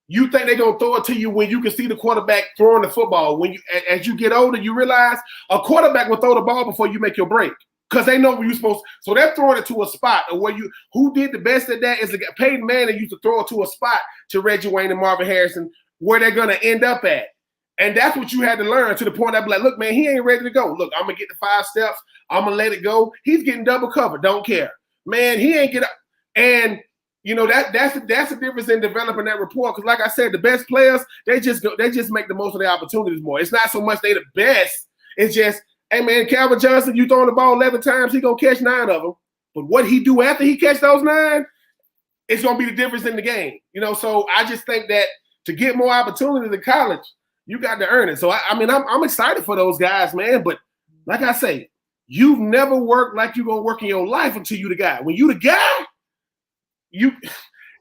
you think they're gonna throw it to you when you can see the quarterback throwing the football. When you, as you get older, you realize a quarterback will throw the ball before you make your break because they know where you're supposed. So they're throwing it to a spot, or where you who did the best at that is the Peyton Manning used to throw it to a spot to Reggie Wayne and Marvin Harrison where they're gonna end up at. And that's what you had to learn to the point I'd be like, look, man, he ain't ready to go. Look, I'm going to get the 5 steps. I'm going to let it go. He's getting double covered. Don't care. Man, he ain't get up. And, that's the difference in developing that rapport. Because like I said, the best players, they just make the most of their opportunities more. It's not so much they the best. It's just, hey, man, Calvin Johnson, you throwing the ball 11 times, he going to catch 9 of them. But what he do after he catch those 9, it's going to be the difference in the game. So I just think that to get more opportunities in college, you got to earn it. So, I'm excited for those guys, man. But like I say, you've never worked like you're going to work in your life until you the guy. When you the guy,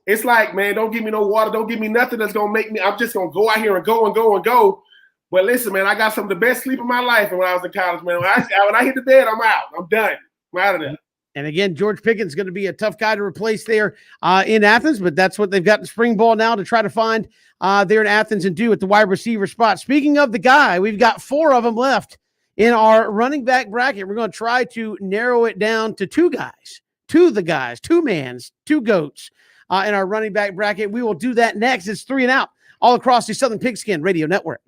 it's like, man, don't give me no water. Don't give me nothing that's going to make me – I'm just going to go out here and go and go and go. But listen, man, I got some of the best sleep of my life when I was in college, man. When I hit the bed, I'm out. I'm done. I'm out of there. And again, George Pickens is going to be a tough guy to replace there in Athens, but that's what they've got in spring ball now to try to find there in Athens and do at the wide receiver spot. Speaking of the guy, we've got 4 of them left in our running back bracket. We're going to try to narrow it down to 2 guys, 2 mans, 2 goats in our running back bracket. We will do that next. It's 3 and Out all across the Southern Pigskin Radio Network.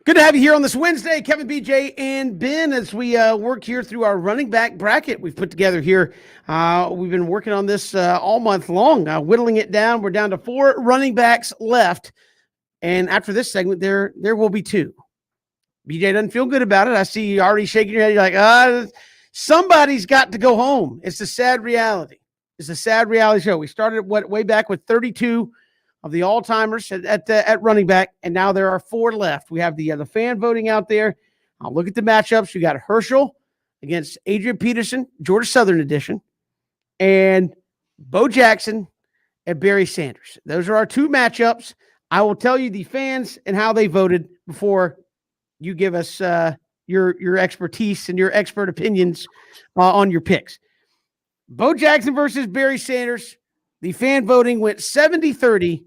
Good to have you here on this Wednesday, Kevin, BJ, and Ben, as we work here through our running back bracket we've put together here. We've been working on this all month long, whittling it down. We're down to 4 running backs left, and after this segment, there will be 2. BJ doesn't feel good about it. I see you already shaking your head. You're like, somebody's got to go home. It's a sad reality. It's a sad reality show. We started way back with 32 of the all-timers at running back, and now there are 4 left. We have the fan voting out there. I'll look at the matchups. You got Herschel against Adrian Peterson, Georgia Southern edition, and Bo Jackson and Barry Sanders. Those are our 2 matchups. I will tell you the fans and how they voted before you give us your expertise and your expert opinions on your picks. Bo Jackson versus Barry Sanders. The fan voting went 70-30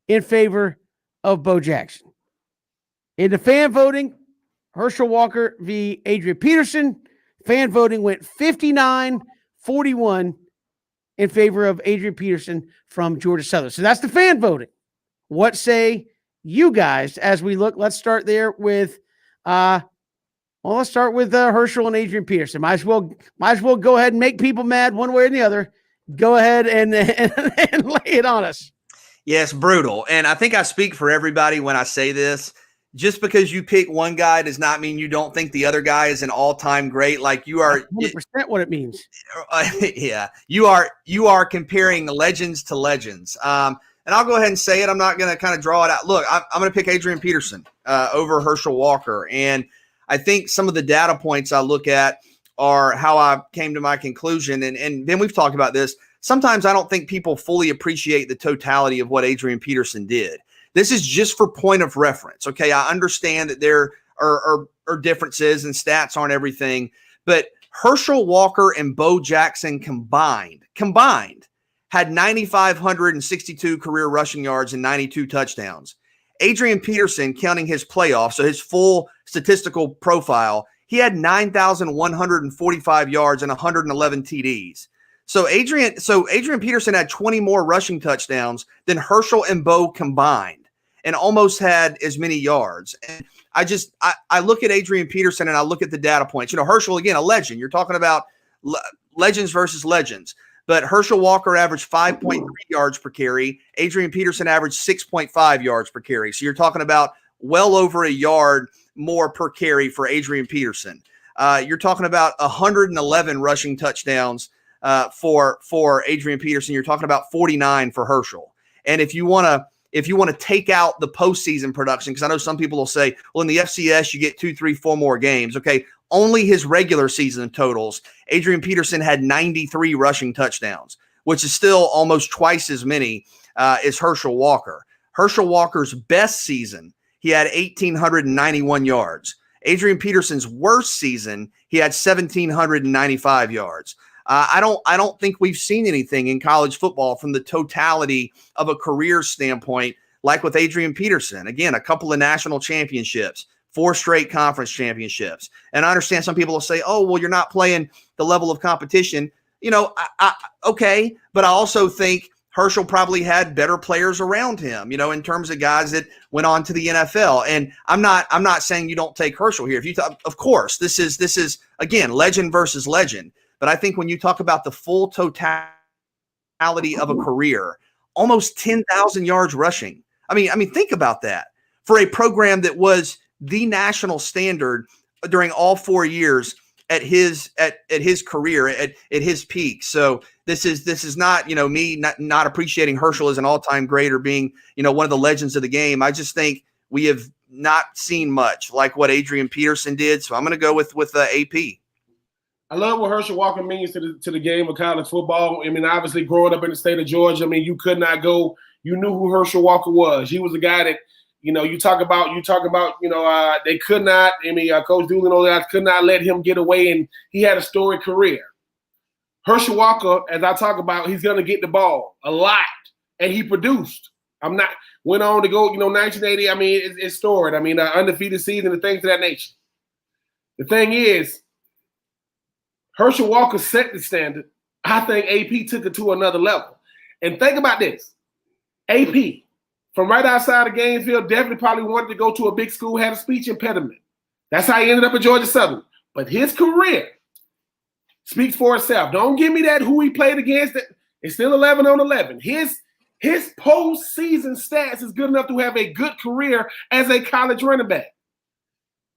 in favor of Bo Jackson. In the fan voting, Herschel Walker v. Adrian Peterson. Fan voting went 59-41 in favor of Adrian Peterson from Georgia Southern. So that's the fan voting. What say you guys as we look? Let's start there with let's start with Herschel and Adrian Peterson. Might as well go ahead and make people mad one way or the other. Go ahead and lay it on us. Yes, brutal. And I think I speak for everybody when I say this. Just because you pick one guy does not mean you don't think the other guy is an all-time great. Like you are 100% what it means. Yeah, you are comparing legends to legends. And I'll go ahead and say it. I'm not going to kind of draw it out. Look, I'm going to pick Adrian Peterson over Herschel Walker. And I think some of the data points I look at are how I came to my conclusion. And then we've talked about this. Sometimes I don't think people fully appreciate the totality of what Adrian Peterson did. This is just for point of reference. Okay, I understand that there are differences and stats aren't everything, but Herschel Walker and Bo Jackson combined had 9,562 career rushing yards and 92 touchdowns. Adrian Peterson, counting his playoffs, so his full statistical profile, he had 9,145 yards and 111 TDs. So Adrian Peterson had 20 more rushing touchdowns than Herschel and Bo combined and almost had as many yards. And I look at Adrian Peterson and I look at the data points. You know, Herschel, again, a legend. You're talking about legends versus legends. But Herschel Walker averaged 5.3 yards per carry. Adrian Peterson averaged 6.5 yards per carry. So you're talking about well over a yard more per carry for Adrian Peterson. You're talking about 111 rushing touchdowns for Adrian Peterson. You're talking about 49 for Herschel. And if you want to take out the postseason production, because I know some people will say, well, in the FCS, you get 2, 3, 4 more games. Okay, only his regular season totals. Adrian Peterson had 93 rushing touchdowns, which is still almost twice as many as Herschel Walker. Herschel Walker's best season, he had 1,891 yards. Adrian Peterson's worst season, he had 1,795 yards. I don't think we've seen anything in college football from the totality of a career standpoint like with Adrian Peterson. Again, a couple of national championships, 4 straight conference championships. And I understand some people will say, oh, well, you're not playing the level of competition. You know, okay, but I also think Herschel probably had better players around him, you know, in terms of guys that went on to the NFL. And I'm not saying you don't take Herschel here. If you of course, this is again, legend versus legend. But I think when you talk about the full totality of a career, almost 10,000 yards rushing. I mean, think about that for a program that was the national standard during all 4 years at his career at his peak. So this is not, you know, me not appreciating Herschel as an all-time great or being, you know, one of the legends of the game. I just think we have not seen much like what Adrian Peterson did. So I'm going to go with AP. I love what Herschel Walker means to the game of college football. I mean, obviously growing up in the state of Georgia, I mean, you could not go. You knew who Herschel Walker was. He was a guy that, you know, you talk about, you know, they could not. I mean, Coach Dooley and all that could not let him get away, and he had a storied career. Herschel Walker, as I talk about, he's going to get the ball a lot, and he produced. Went on to go, you know, 1980. I mean, it's storied. I mean, undefeated season and things of that nature. The thing is, Herschel Walker set the standard. I think AP took it to another level. And think about this. AP, from right outside of Gainesville, definitely probably wanted to go to a big school, had a speech impediment. That's how he ended up at Georgia Southern. But his career speaks for itself. Don't give me that who he played against. It's still 11 on 11. His postseason stats is good enough to have a good career as a college running back.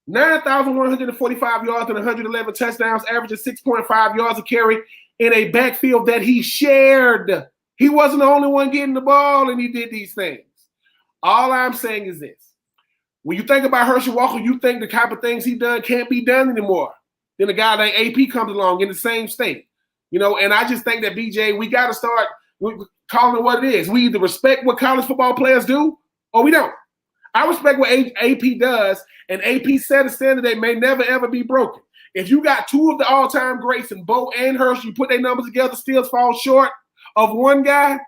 9,145 yards and 111 touchdowns, averaging 6.5 yards a carry in a backfield that he shared. He wasn't the only one getting the ball, and he did these things. All I'm saying is this. When you think about Herschel Walker, you think the type of things he done can't be done anymore. Then a guy like AP comes along in the same state. And I just think that, BJ, we got to start calling it what it is. We either respect what college football players do or we don't. I respect what AP does, and AP set a standard that may never, ever be broken. If you got two of the all-time greats in Bo and Herschel, you put their numbers together, still fall short of one guy,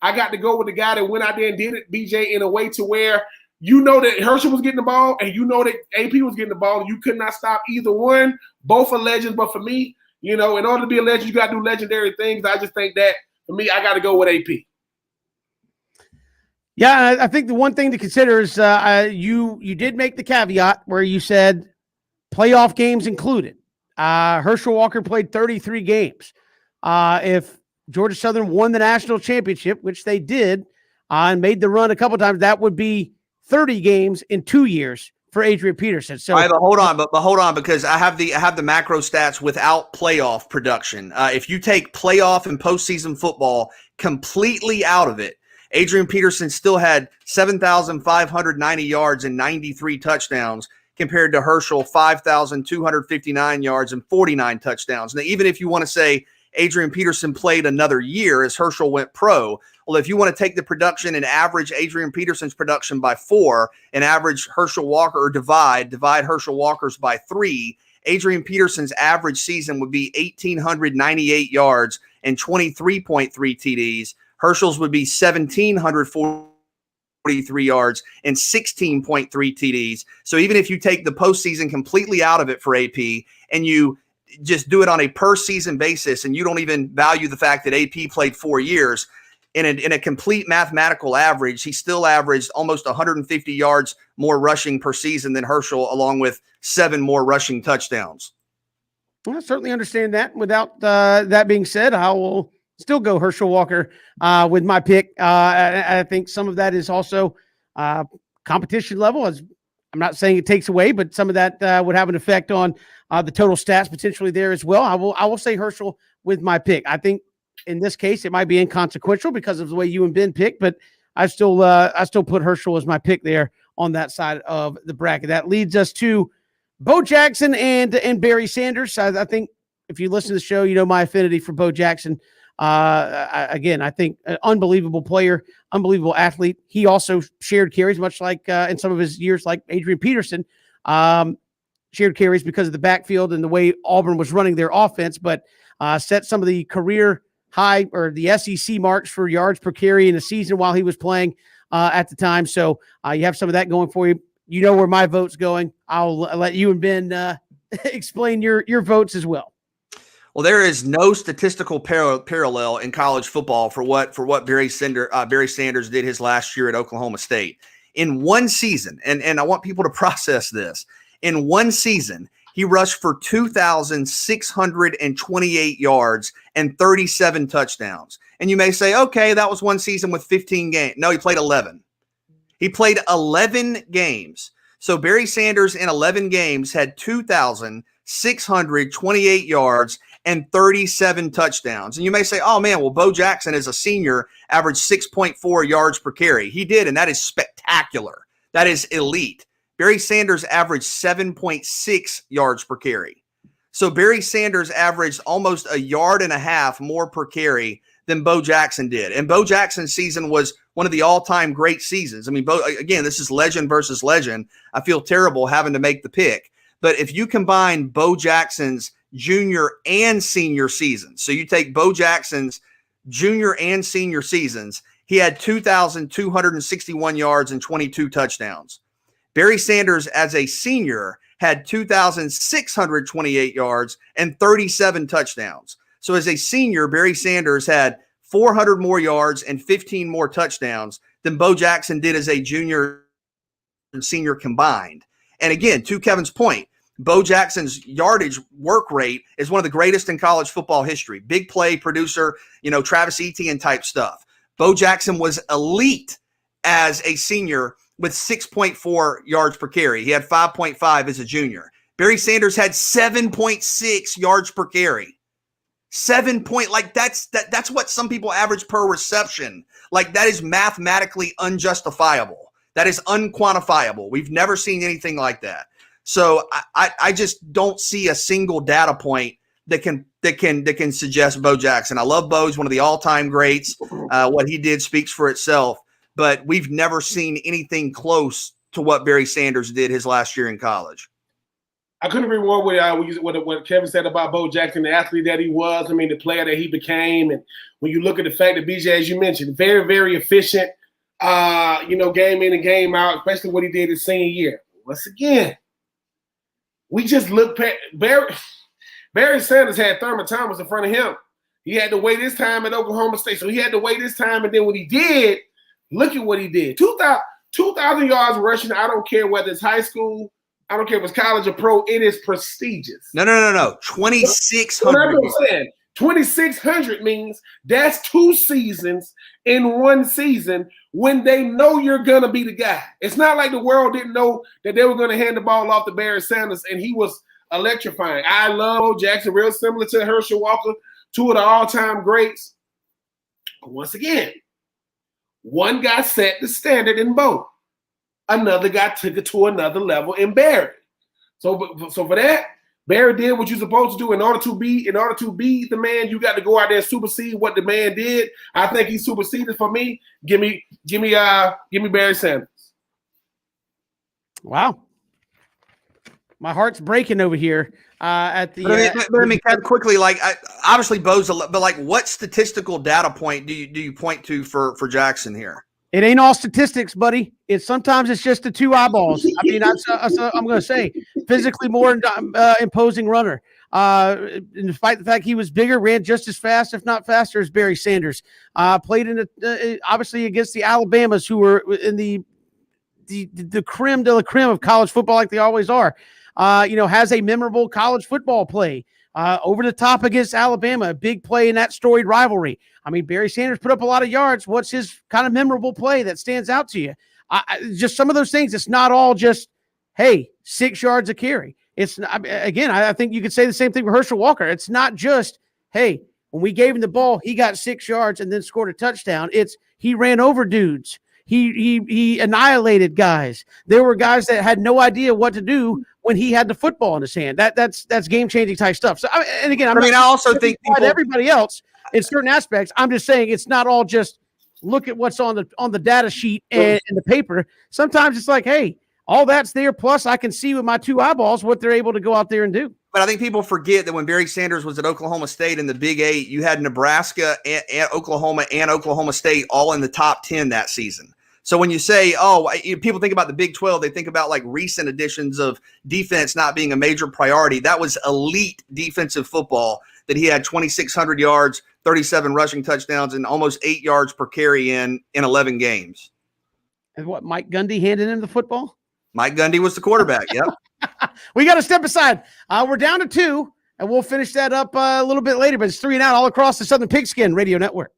I got to go with the guy that went out there and did it, BJ, in a way to where you know that Herschel was getting the ball and you know that AP was getting the ball. You could not stop either one. Both are legends, but for me, in order to be a legend, you got to do legendary things. I just think that, for me, I got to go with AP. Yeah, I think the one thing to consider is you did make the caveat where you said playoff games included. Herschel Walker played 33 games. If Georgia Southern won the national championship, which they did, and made the run a couple times, that would be 30 games in 2 years for Adrian Peterson. So, all right, but hold on, because I have the macro stats without playoff production. If you take playoff and postseason football completely out of it, Adrian Peterson still had 7,590 yards and 93 touchdowns compared to Herschel 5,259 yards and 49 touchdowns. Now, even if you want to say Adrian Peterson played another year as Herschel went pro, well, if you want to take the production and average Adrian Peterson's production by 4 and average Herschel Walker, or divide Herschel Walker's by 3, Adrian Peterson's average season would be 1,898 yards and 23.3 TDs. Herschel's would be 1,743 yards and 16.3 TDs. So even if you take the postseason completely out of it for AP and you just do it on a per season basis, and you don't even value the fact that AP played 4 years, in a complete mathematical average, he still averaged almost 150 yards more rushing per season than Herschel, along with 7 more rushing touchdowns. Well, I certainly understand that. Without that being said, I will still go Herschel Walker with my pick. I think some of that is also competition level. As I'm not saying it takes away, but some of that would have an effect on the total stats potentially there as well. I will say Herschel with my pick. I think in this case it might be inconsequential because of the way you and Ben picked, but I still put Herschel as my pick there on that side of the bracket. That leads us to Bo Jackson and Barry Sanders. I think if you listen to the show, you know my affinity for Bo Jackson. I think an unbelievable player, unbelievable athlete. He also shared carries, much like in some of his years, like Adrian Peterson, shared carries because of the backfield and the way Auburn was running their offense, but set some of the career high or the SEC marks for yards per carry in a season while he was playing at the time. So you have some of that going for you. You know where my vote's going. I'll let you and Ben explain your votes as well. Well, there is no statistical parallel in college football for what Barry Sanders did his last year at Oklahoma State. In one season, and I want people to process this, in one season, he rushed for 2,628 yards and 37 touchdowns. And you may say, okay, that was one season with 15 games. No, he played 11. He played 11 games. So Barry Sanders in 11 games had 2,628 yards and 37 touchdowns. And you may say, oh man, well, Bo Jackson as a senior averaged 6.4 yards per carry. He did, and that is spectacular. That is elite. Barry Sanders averaged 7.6 yards per carry. So Barry Sanders averaged almost a yard and a half more per carry than Bo Jackson did. And Bo Jackson's season was one of the all-time great seasons. I mean, again, this is legend versus legend. I feel terrible having to make the pick. But if you combine Bo Jackson's junior and senior seasons, so you take Bo Jackson's junior and senior seasons, he had 2,261 yards and 22 touchdowns. Barry Sanders as a senior had 2,628 yards and 37 touchdowns. So as a senior, Barry Sanders had 400 more yards and 15 more touchdowns than Bo Jackson did as a junior and senior combined. And again, to Kevin's point, Bo Jackson's yardage work rate is one of the greatest in college football history. Big play producer, Travis Etienne type stuff. Bo Jackson was elite as a senior with 6.4 yards per carry. He had 5.5 as a junior. Barry Sanders had 7.6 yards per carry. 7 point, like that's what some people average per reception. Like that is mathematically unjustifiable. That is unquantifiable. We've never seen anything like that. So I just don't see a single data point that can suggest Bo Jackson. I love Bo. He's one of the all-time greats. What he did speaks for itself. But we've never seen anything close to what Barry Sanders did his last year in college. I couldn't agree more with what Kevin said about Bo Jackson, the athlete that he was. I mean, the player that he became. And when you look at the fact that BJ, as you mentioned, very, very efficient, game in and game out, especially what he did his senior year. Once again, we just look at Barry Sanders had Thurman Thomas in front of him. He had to wait his time at Oklahoma State. So he had to wait his time. And then when he did, look at what he did. 2,000 yards rushing. I don't care whether it's high school. I don't care if it's college or pro. It is prestigious. No. 2,600. So that's what I'm saying. 2,600 means that's 2 seasons in 1 season when they know you're going to be the guy. It's not like the world didn't know that they were going to hand the ball off to Barry Sanders, and he was electrifying. I love Bo Jackson, real similar to Herschel Walker, 2 of the all-time greats. But once again, one guy set the standard in Bo. Another guy took it to another level in Barry. So for that, Barry did what you're supposed to do. In order to be the man, you got to go out there and supersede what the man did. I think he superseded for me. Give me Barry Sanders. Wow. My heart's breaking over here. At the. But I mean, quickly, obviously Bo's, but what statistical data point do you point to for Jackson here? It ain't all statistics, buddy. Sometimes it's just the 2 eyeballs. I mean, I'm going to say physically more imposing runner. Despite the fact he was bigger, ran just as fast, if not faster, as Barry Sanders. Played in obviously against the Alabamas, who were in the creme de la creme of college football, like they always are. Has a memorable college football play. Over the top against Alabama, a big play in that storied rivalry. I mean, Barry Sanders put up a lot of yards. What's his kind of memorable play that stands out to you? Just some of those things. It's not all just, hey, 6 yards a carry. It's again, I think you could say the same thing with Herschel Walker. It's not just, hey, when we gave him the ball, he got 6 yards and then scored a touchdown. It's he ran over dudes. He annihilated guys. There were guys that had no idea what to do when he had the football in his hand. That's game-changing type stuff. So, and again, I also think everybody else in certain aspects. I'm just saying it's not all just look at what's on the data sheet and the paper. Sometimes it's like, hey, all that's there. Plus, I can see with my 2 eyeballs what they're able to go out there and do. But I think people forget that when Barry Sanders was at Oklahoma State in the Big 8, you had Nebraska and Oklahoma and Oklahoma State all in the top 10 that season. So when you say, people think about the Big 12, they think about recent additions of defense not being a major priority. That was elite defensive football that he had 2,600 yards, 37 rushing touchdowns, and almost 8 yards per carry in 11 games. And what, Mike Gundy handed him the football? Mike Gundy was the quarterback, yep. We got to step aside. We're down to 2, and we'll finish that up a little bit later, but it's 3 and out all across the Southern Pigskin Radio Network.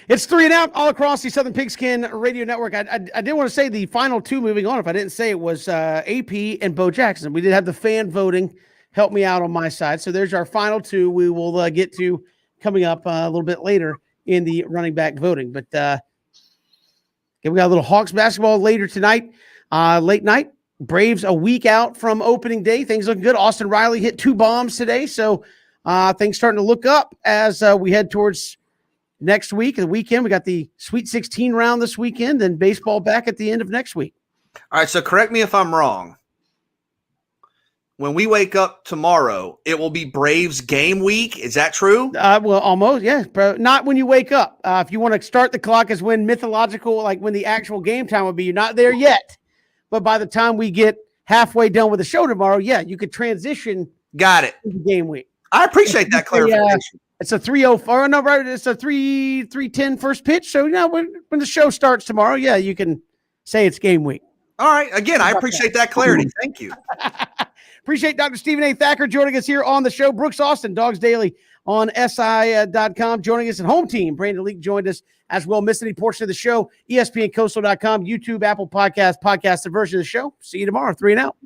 It's 3 and out all across the Southern Pigskin Radio Network. I did want to say the final two moving on. If I didn't say it was AP and Bo Jackson. We did have the fan voting help me out on my side. So there's our final two. We will get to coming up a little bit later in the running back voting. But we got a little Hawks basketball later tonight, late night. Braves a week out from opening day. Things looking good. Austin Riley hit 2 bombs today. So things starting to look up as we head towards next week, the weekend. We got the Sweet 16 round this weekend and baseball back at the end of next week. All right, so correct me if I'm wrong. When we wake up tomorrow, it will be Braves game week. Is that true? Well, almost, yeah. But not when you wake up. If you want to start the clock is when mythological, like when the actual game time will be. You're not there yet. But by the time we get halfway done with the show tomorrow, yeah, you could transition. Got it. Into game week. I appreciate that clarification. It's a 3:04. No, right? It's a 3:10 first pitch. So when the show starts tomorrow, yeah, you can say it's game week. All right. Again, I appreciate that clarity. Thank you. Appreciate Dr. Stephen A. Thacker joining us here on the show. Brooks Austin, Dogs Daily on SI.com, joining us, and home team. Brandon Leak joined us as well. Miss any portion of the show, ESPNCoastal.com, YouTube, Apple Podcast, the version of the show. See you tomorrow, 3 and out.